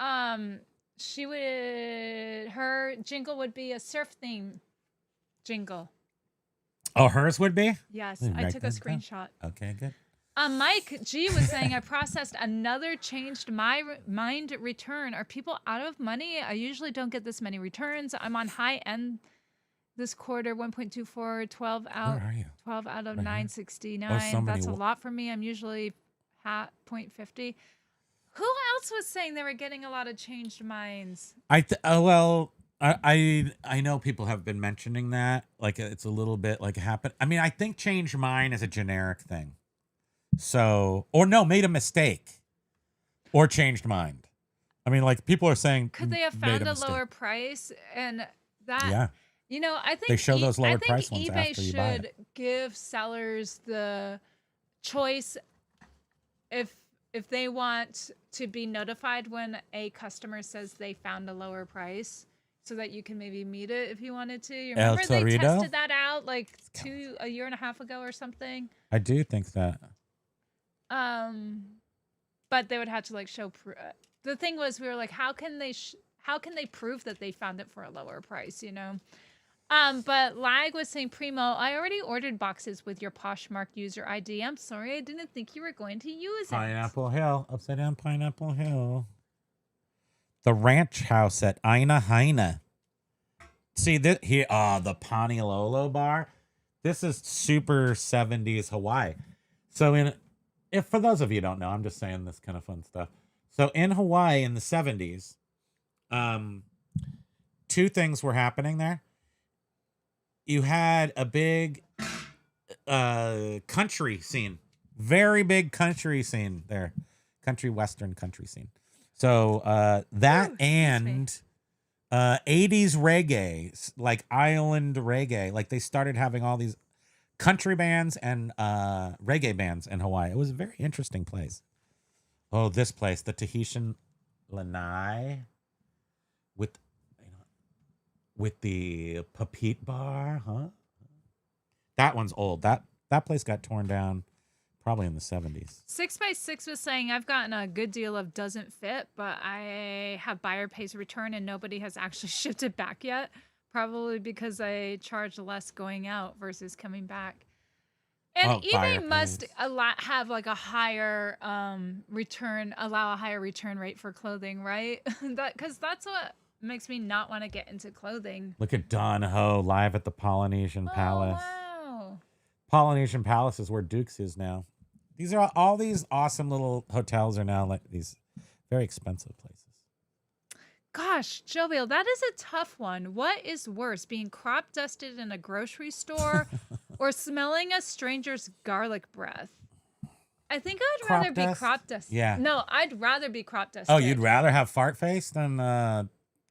her jingle would be a surf theme jingle.
Oh, hers would be?
Yes, I took a screenshot.
Okay, good.
Mike G was saying, I processed another changed my mind return. Are people out of money? I usually don't get this many returns. I'm on high end this quarter, 1.24, 12 out.
Where are you?
12 out of
right
969.
Oh, so
That's a lot for me. I'm usually 0.50. Who else was saying they were getting a lot of changed minds?
I know people have been mentioning that. Like it's a little bit like happen. I mean, I think change mind is a generic thing. So, or no, made a mistake or changed mind. I mean, like people are saying,
could they have found a lower price? And that,
yeah.
I think
they show those lower price ones
eBay
after you buy it.
should give sellers the choice if they want to be notified when a customer says they found a lower price, so that you can maybe meet it if you wanted to. You remember they tested that out like a year and a half ago or something?
I do think that.
But they would have to like show. The thing was, we were like, how can they prove that they found it for a lower price? You know. But Lag was saying, Primo, I already ordered boxes with your Poshmark user ID. I'm sorry, I didn't think you were going to use it.
Pineapple Hill, upside down Pineapple Hill. The Ranch House at Aina Haina. See this here, the Paniololo bar. This is super 70s Hawaii. So if for those of you who don't know, I'm just saying this kind of fun stuff. So in Hawaii in the 70s, two things were happening there. You had a big country scene, very big country scene there, western country scene. So that and 80s reggae, like island reggae, like they started having all these country bands and reggae bands in Hawaii. It was a very interesting place. Oh, this place, the Tahitian Lanai with the Papit bar, huh? That one's old. That place got torn down probably in the 70s.
6x6 was saying, I've gotten a good deal of doesn't fit, but I have buyer pays return and nobody has actually shipped it back yet. Probably because I charge less going out versus coming back. And eBay must have like a higher allow a higher return rate for clothing, right? Because that's what makes me not want to get into clothing.
Look at Don Ho live at the Polynesian Palace.
Wow.
Polynesian Palace is where Duke's is now. These are all these awesome little hotels are now like these very expensive places.
Gosh, Jovial, that is a tough one. What is worse, being crop dusted in a grocery store or smelling a stranger's garlic breath? I think I'd
Crop
rather be
dust?
crop dusted.
Yeah.
No, I'd rather be crop dusted.
Oh, you'd rather have fart face than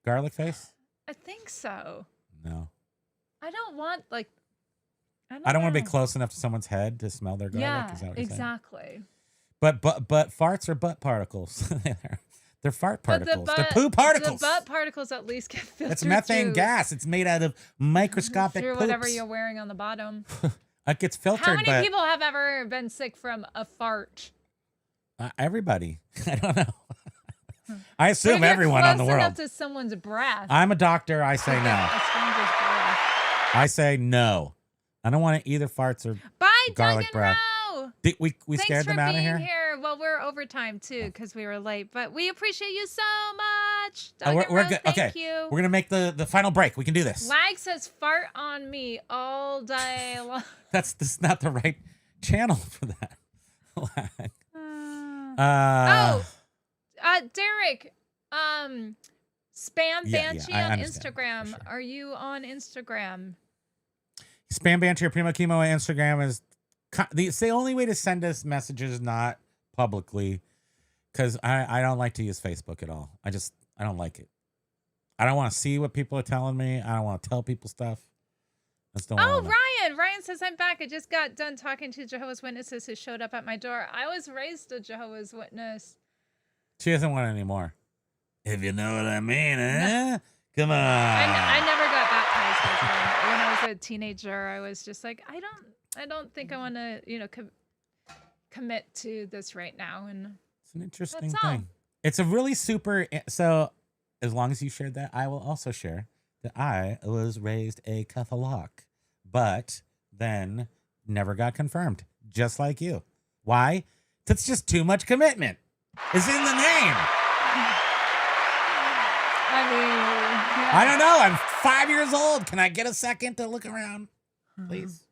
garlic face?
I think so.
No.
I don't want like.
I don't want to be
know.
close enough to someone's head to smell their garlic.
Yeah,
Is that what you're saying?
exactly.
But farts are butt particles. They're fart
But
particles. They're poo particles.
The butt particles at least get filtered.
It's methane
through-
gas. It's made out of microscopic
through
poops.
whatever you're wearing on the bottom.
It gets filtered.
How many
but
people have ever been sick from a fart?
Everybody. I don't know. I
But
assume
if you're
everyone on the
close enough
world.
to someone's breath.
I'm a doctor. I say no.
A stranger's breath.
I say no. I don't want either farts or
Bye,
garlic
Doug and
breath.
Row.
Did we
Thanks
scared
for
them out of
being
here?
Well, we're overtime too because we were late, but we appreciate you so much. Doug
we're
and Row,
good.
Thank
Okay.
you.
We're gonna make the final break. We can do this.
Lag says fart on me all day long.
That's not the right channel for that. Lag.
Derek, Spam
Yeah,
Banshee
I
on
understand, for
Instagram.
sure.
Are you on Instagram?
Spam Banter, Primo Kimo on Instagram is it's the only way to send us messages not publicly, because I don't like to use Facebook at all. I don't like it. I don't want to see what people are telling me. I don't want to tell people stuff. I just don't
Oh,
wanna.
Ryan says, I'm back. I just got done talking to Jehovah's Witnesses who showed up at my door. I was raised a Jehovah's Witness.
She doesn't want it anymore. If you know what I mean, eh? Come on.
I never got baptized when I was a teenager. I was just like, I don't think I want to, commit to this right now. And
It's an interesting
That's all.
thing. It's a really super. So, as long as you shared that, I will also share that I was raised a Catholic, but then never got confirmed, just like you. Why? That's just too much commitment. It's in the name.
I mean,
I don't know. I'm 5 years old. Can I get a second to look around, please?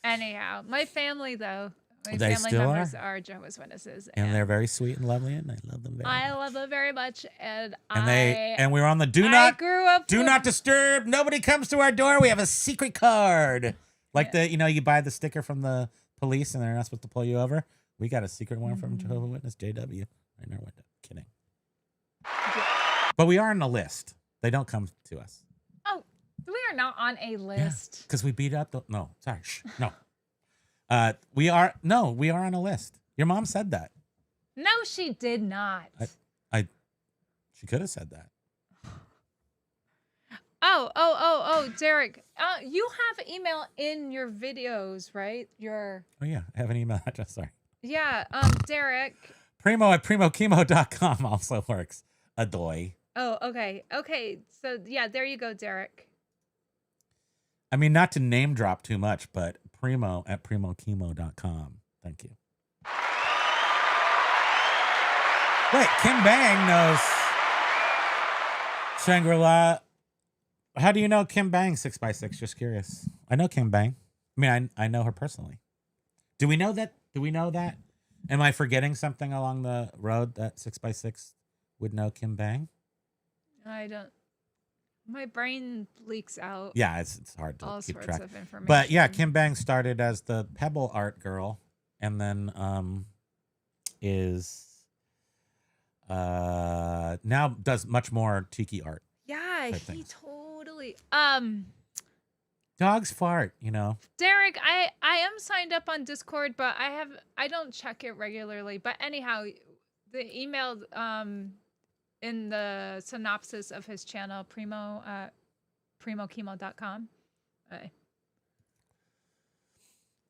anyhow, my family though, my
They
family
still
members are Jehovah's Witnesses,
And they're very sweet and lovely, and I love them very
I
much.
love them very much. And
And we were on the do
I grew up
do
with-
not disturb. Nobody comes to our door. We have a secret card. Like you buy the sticker from the police and they're not supposed to pull you over. We got a secret one from Jehovah's Witness JW right in our window. Kidding. But we are on the list. They don't come to us.
Oh, we are not on a list.
Because we beat up no, sorry. No. We are on a list. Your mom said that.
No, she did not.
She could have said that.
Oh, Derek. You have email in your videos, right?
Oh yeah, I have an email address. Sorry.
Yeah, Derek.
Primo at primokimo.com also works. Adoy.
Oh, okay. Okay. So yeah, there you go, Derek.
I mean, not to name drop too much, but Primo at primokimo.com. Thank you. Wait, Kim Bang knows Shangri-La. How do you know Kim Bang 6x6? Just curious. I know Kim Bang. I mean, I know her personally. Do we know that? Am I forgetting something along the road that 6x6 would know Kim Bang?
I don't. My brain leaks out.
Yeah, it's hard to
all
keep
sorts
track.
of information.
But yeah, Kim Bang started as the Pebble art girl, and then is now does much more tiki art.
Yeah,
type
he
things.
totally.
Dogs fart,
Derek, I am signed up on Discord, but I don't check it regularly. But anyhow, the email in the synopsis of his channel, Primo at primokimo.com.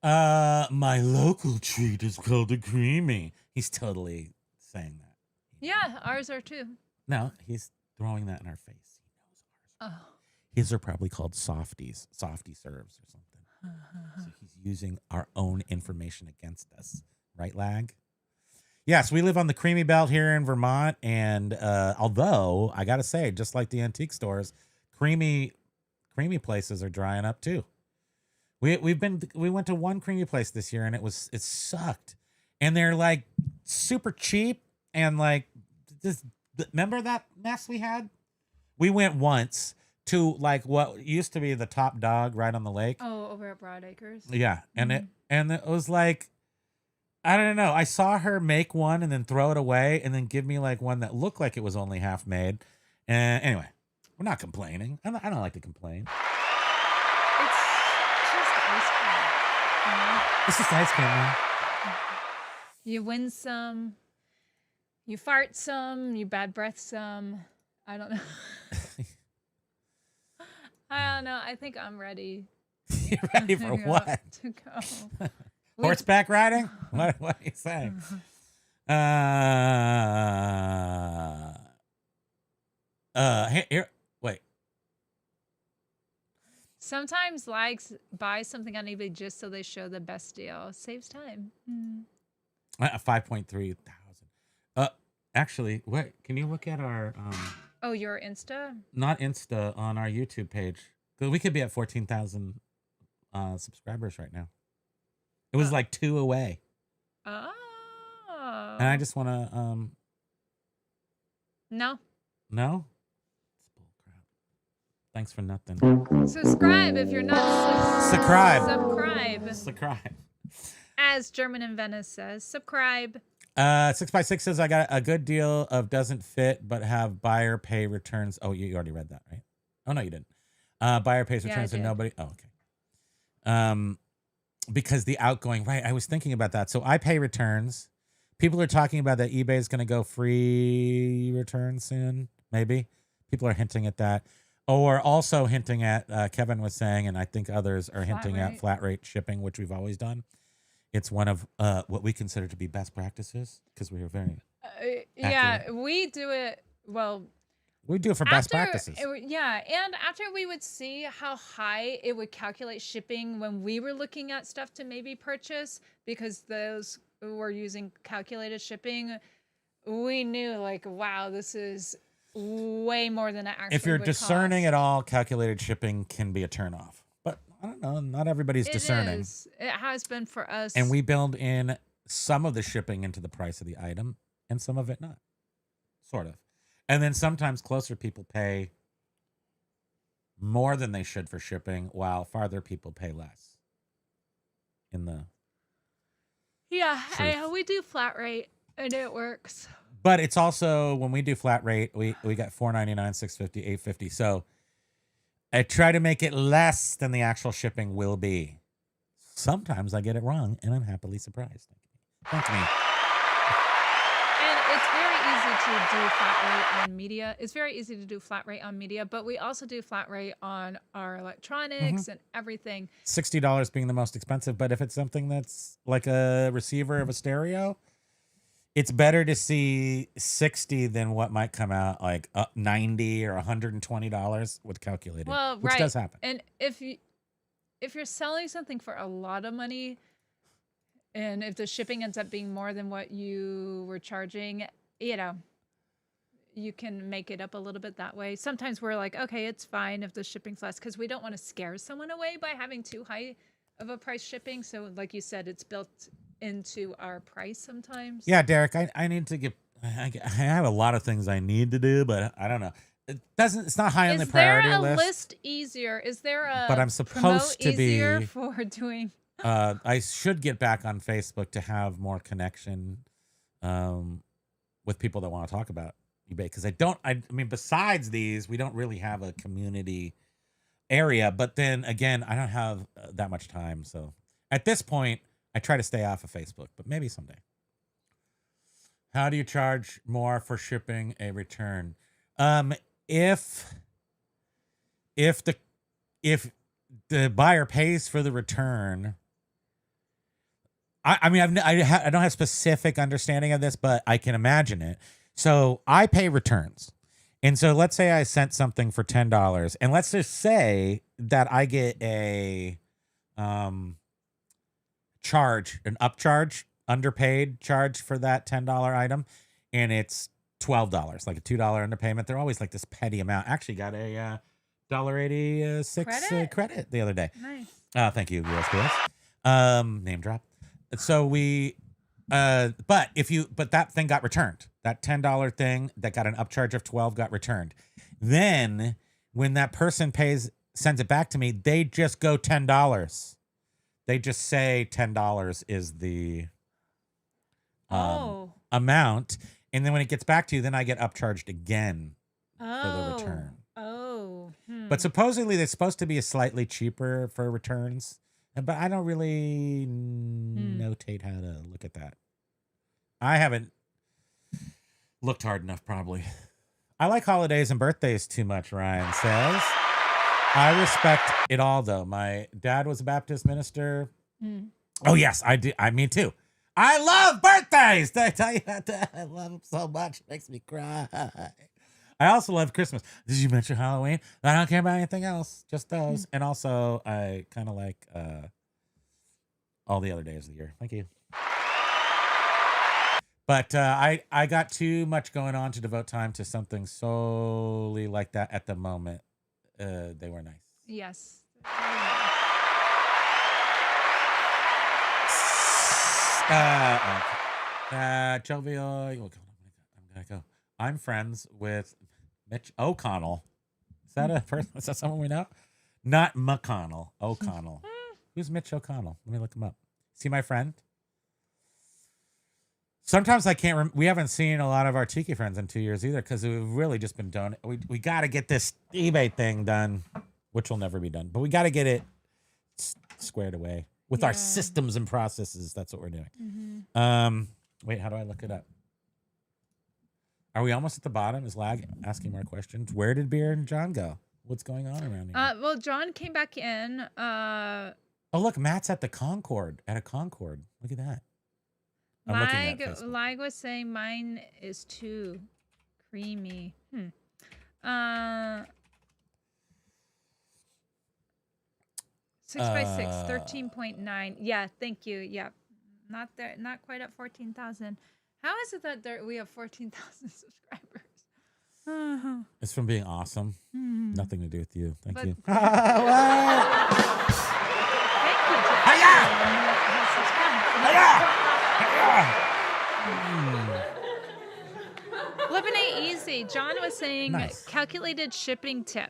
My local treat is called a creamy. He's totally saying that.
Yeah, ours are too.
No, he's throwing that in our face. He knows ours.
Oh.
His are probably called softies, softy serves or something. So he's using our own information against us. Right, Lag? Yes, we live on the creamy belt here in Vermont. And although, I got to say, just like the antique stores, creamy places are drying up too. We went to one creamy place this year and it sucked. And they're like super cheap and like remember that mess we had We went once to like what used to be the Top Dog right on the lake.
Oh, over at Broad Acres.
Yeah, and it was like, I don't know. I saw her make one and then throw it away and then give me like one that looked like it was only half made. And anyway, we're not complaining. I don't like to complain.
It's just ice cream. You know?
It's just ice cream, man.
You win some, you fart some, you bad breath some. I don't know. I don't know. I think I'm ready.
You ready for what?
To go.
Horseback riding? What are you saying? Here, wait.
Sometimes likes buy something on eBay just so they show the best deal. Saves time.
5.3 thousand. Actually, wait. Can you look at our
Oh, your Insta?
not Insta on our YouTube page? 'Cause we could be at 14,000 subscribers right now. It was like 2 away,
Oh.
and I just want to
No.
no. It's bull crap. Thanks for nothing.
Subscribe if you're not.
Subscribe.
Subscribe.
Subscribe.
As German in Venice says, subscribe.
6x6 says I got a good deal of doesn't fit but have buyer pay returns. Oh, you already read that, right? Oh no, you didn't. Buyer pays
Yeah, I
returns and
did.
nobody. Oh, okay. Because the outgoing, right? I was thinking about that. So I pay returns. People are talking about that eBay is going to go free return soon. Maybe people are hinting at that, or also hinting at Kevin was saying, and I think others are hinting at flat rate shipping, which we've always done. It's one of what we consider to be best practices because we are very
Yeah, we do it well.
we do it for best practices.
Yeah, and after we would see how high it would calculate shipping when we were looking at stuff to maybe purchase, because those who were using calculated shipping, we knew like, wow, this is way more than it actually
If you're
would
discerning
cost.
at all, calculated shipping can be a turnoff. But I don't know. Not everybody's
It
discerning.
is. It has been for us.
And we build in some of the shipping into the price of the item and some of it not. Sort of. And then sometimes closer people pay more than they should for shipping, while farther people pay less.
Yeah,
Truth.
we do flat rate and it works.
But it's also, when we do flat rate, we got $4.99, $6.50, $8.50. So I try to make it less than the actual shipping will be. Sometimes I get it wrong, and I'm happily surprised. Thank me.
And it's very easy to do flat rate on media. It's very easy to do flat rate on media, but we also do flat rate on our electronics and everything.
$60 being the most expensive, but if it's something that's like a receiver of a stereo, it's better to see 60 than what might come out like $90 or $120 with calculated,
Well,
which
right.
does happen.
And if you're selling something for a lot of money, and if the shipping ends up being more than what you were charging, you can make it up a little bit that way. Sometimes we're like, okay, it's fine if the shipping's less, because we don't want to scare someone away by having too high of a price shipping. So like you said, it's built into our price sometimes.
Yeah, Derek, I need to get. I have a lot of things I need to do, but I don't know. It's not high on the priority
Is there a
list.
list easier? Is there a
But I'm
promote
supposed to
easier
be.
for doing?
I should get back on Facebook to have more connection with people that want to talk about eBay, because I mean, besides these, we don't really have a community area. But then again, I don't have that much time. So at this point, I try to stay off of Facebook, but maybe someday. How do you charge more for shipping a return? If the buyer pays for the return, I mean, I don't have specific understanding of this, but I can imagine it. So I pay returns. And so let's say I sent something for $10, and let's just say that I get a charge, an upcharge, underpaid charge for that $10 item, and it's $12, like a $2 underpayment. They're always like this petty amount. Actually got a $1.86 credit the other day.
Nice.
Thank you, USPS. Name drop. So we, but that thing got returned. That $10 thing that got an upcharge of $12 got returned. Then when that person sends it back to me, they just go $10. They just say $10 is the amount. And then when it gets back to you, then I get upcharged again for the return. But supposedly they're supposed to be slightly cheaper for returns. But I don't really notate how to look at that. I haven't looked hard enough, probably. I like holidays and birthdays too much, Ryan says. I respect it all, though. My dad was a Baptist minister. Oh, yes, I do. Me too. I love birthdays. Did I tell you that? I love them so much. It makes me cry. I also love Christmas. Did you mention Halloween? I don't care about anything else. Just those. And also, I kind of like all the other days of the year. Thank you. But I got too much going on to devote time to something solely like that at the moment. They were nice.
Yes.
Jovial. I'm gonna go. I'm friends with Mitch O'Connell. Is that a person? Is that someone we know? Not McConnell. O'Connell. Who's Mitch O'Connell? Let me look him up. Is he my friend? Sometimes I can't. We haven't seen a lot of our Tiki friends in 2 years either because we've really just been done. We got to get this eBay thing done, which will never be done. But we got to get it squared away with our systems and processes. That's what we're doing. Wait, how do I look it up? Are we almost at the bottom? Is Lag asking more questions? Where did Beer and John go? What's going on around here?
Well, John came back in.
Oh, look, Matt's at the Concord. At a Concord. Look at that. I'm looking at Facebook.
Lag was saying mine is too creamy. 6 by 6, 13.9. Yeah, thank you. Yeah, not there, not quite at 14,000. How is it that we have 14,000 subscribers?
It's from being awesome. Nothing to do with you. Thank you.
Thank you, Living it easy. John was saying,
nice.
Calculated shipping tip.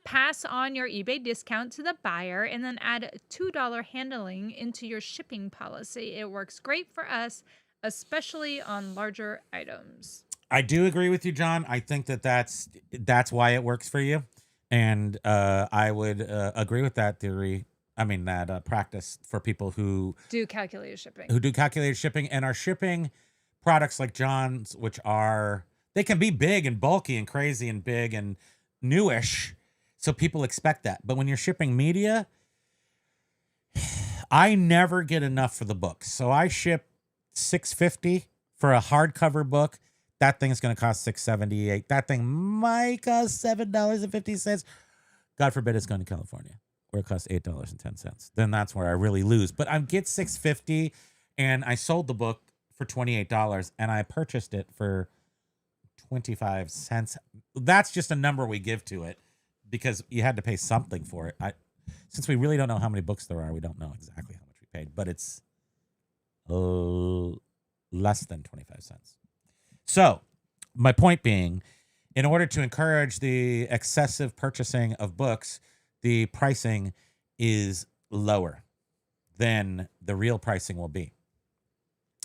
Pass on your eBay discount to the buyer and then add $2 handling into your shipping policy. It works great for us, especially on larger items.
I do agree with you, John. I think that's why it works for you. And I would agree with that theory. I mean, that practice for people who
do calculated shipping.
And are shipping products like John's, which they can be big and bulky and crazy and big and newish. So people expect that. But when you're shipping media, I never get enough for the books. So I ship $6.50 for a hardcover book. That thing's going to cost $6.78. That thing might cost $7.50. God forbid it's going to California, where it costs $8.10. Then that's where I really lose. But I get $6.50, and I sold the book for $28, and I purchased it for 25 cents. That's just a number we give to it because you had to pay something for it. Since we really don't know how many books there are, we don't know exactly how much we paid, but it's less than 25 cents. So my point being, in order to encourage the excessive purchasing of books, the pricing is lower than the real pricing will be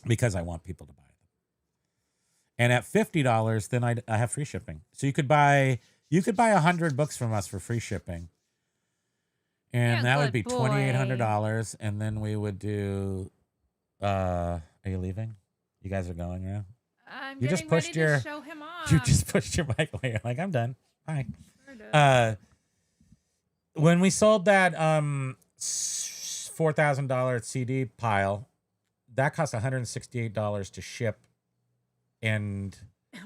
because I want people to buy them. And at $50, then I have free shipping. So you could buy 100 books from us for free shipping. And that would be $2,800. And then we would do, are you leaving? You guys are going now?
I'm
you just pushed ready
to show him off.
You just pushed your mic away. You're like, I'm done. Bye. When we sold that $4,000 CD pile, that cost $168 to ship, and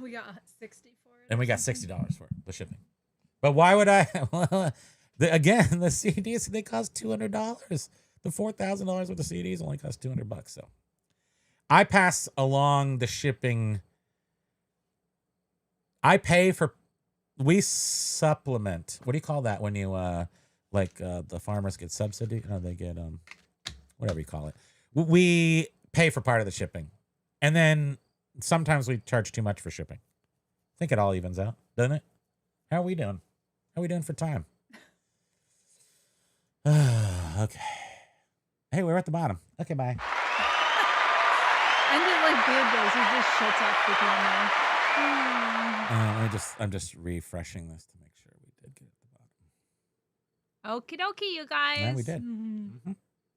we got $60 for it.
And we got $60 for it, the shipping. But why would I? Again, the CDs, they cost $200. The $4,000 worth of CDs only cost $200. So I pass along the shipping. I pay for. We supplement. What do you call that when you the farmers get subsidy? No, they get whatever you call it. We pay for part of the shipping, and then sometimes we charge too much for shipping. I think it all evens out, doesn't it? How are we doing? How are we doing for time? Okay. Hey, we're at the bottom. Okay, bye.
And it like Beard does. He just shuts off the camera.
I'm just refreshing this to make sure we did get at the bottom.
Okie dokie, you guys.
Yeah, we did.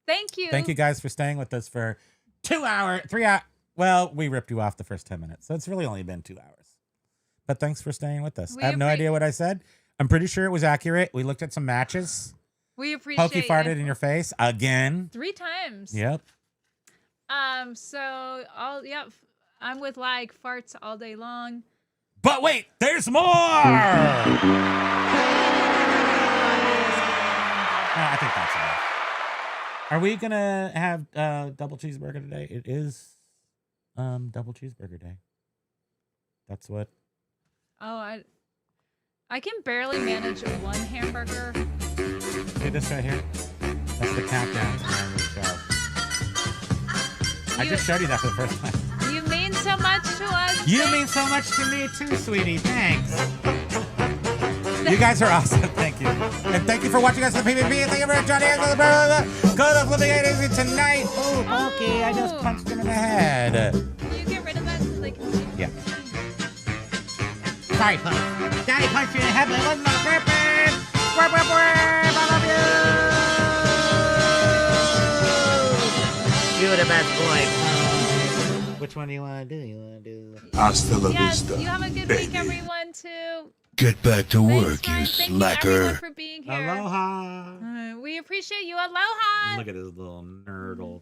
Thank you.
Thank you guys for staying with us for 2 hours, 3 hours. Well, we ripped you off the first 10 minutes, so it's really only been 2 hours. But thanks for staying with us. I have no idea what I said. I'm pretty sure it was accurate. We looked at some matches.
We appreciate
Pokey farted in your face again.
3 times.
Yep.
So I'm with like farts all day long.
But wait, there's more. I think that's enough. Are we gonna have double cheeseburger today? It is double cheeseburger day. That's what.
Oh, I can barely manage one hamburger.
See this right here? That's the countdown to the end of the show. I just showed you that for the first time.
You mean so much to us.
You mean so much to me too, sweetie. Thanks. You guys are awesome. Thank you. And thank you for watching us on the PvP. Thank you for joining us. Go to Flipping Easy tonight. Oh, Pokey. I just punched him in the head.
Can you get rid of that so they can see?
Yeah. Sorry, Punk. Daddy punched you in the head, but it wasn't on purpose. I love you. You're the best boy. Which one do you want to do? You want to do?
Hasta la
Yes,
vista,
you have a good
baby.
week, everyone, too.
Get back to work,
Thanks,
you
guys. Thank you, everyone,
slacker.
for being here.
Aloha.
We appreciate you. Aloha.
Look at his little nerdle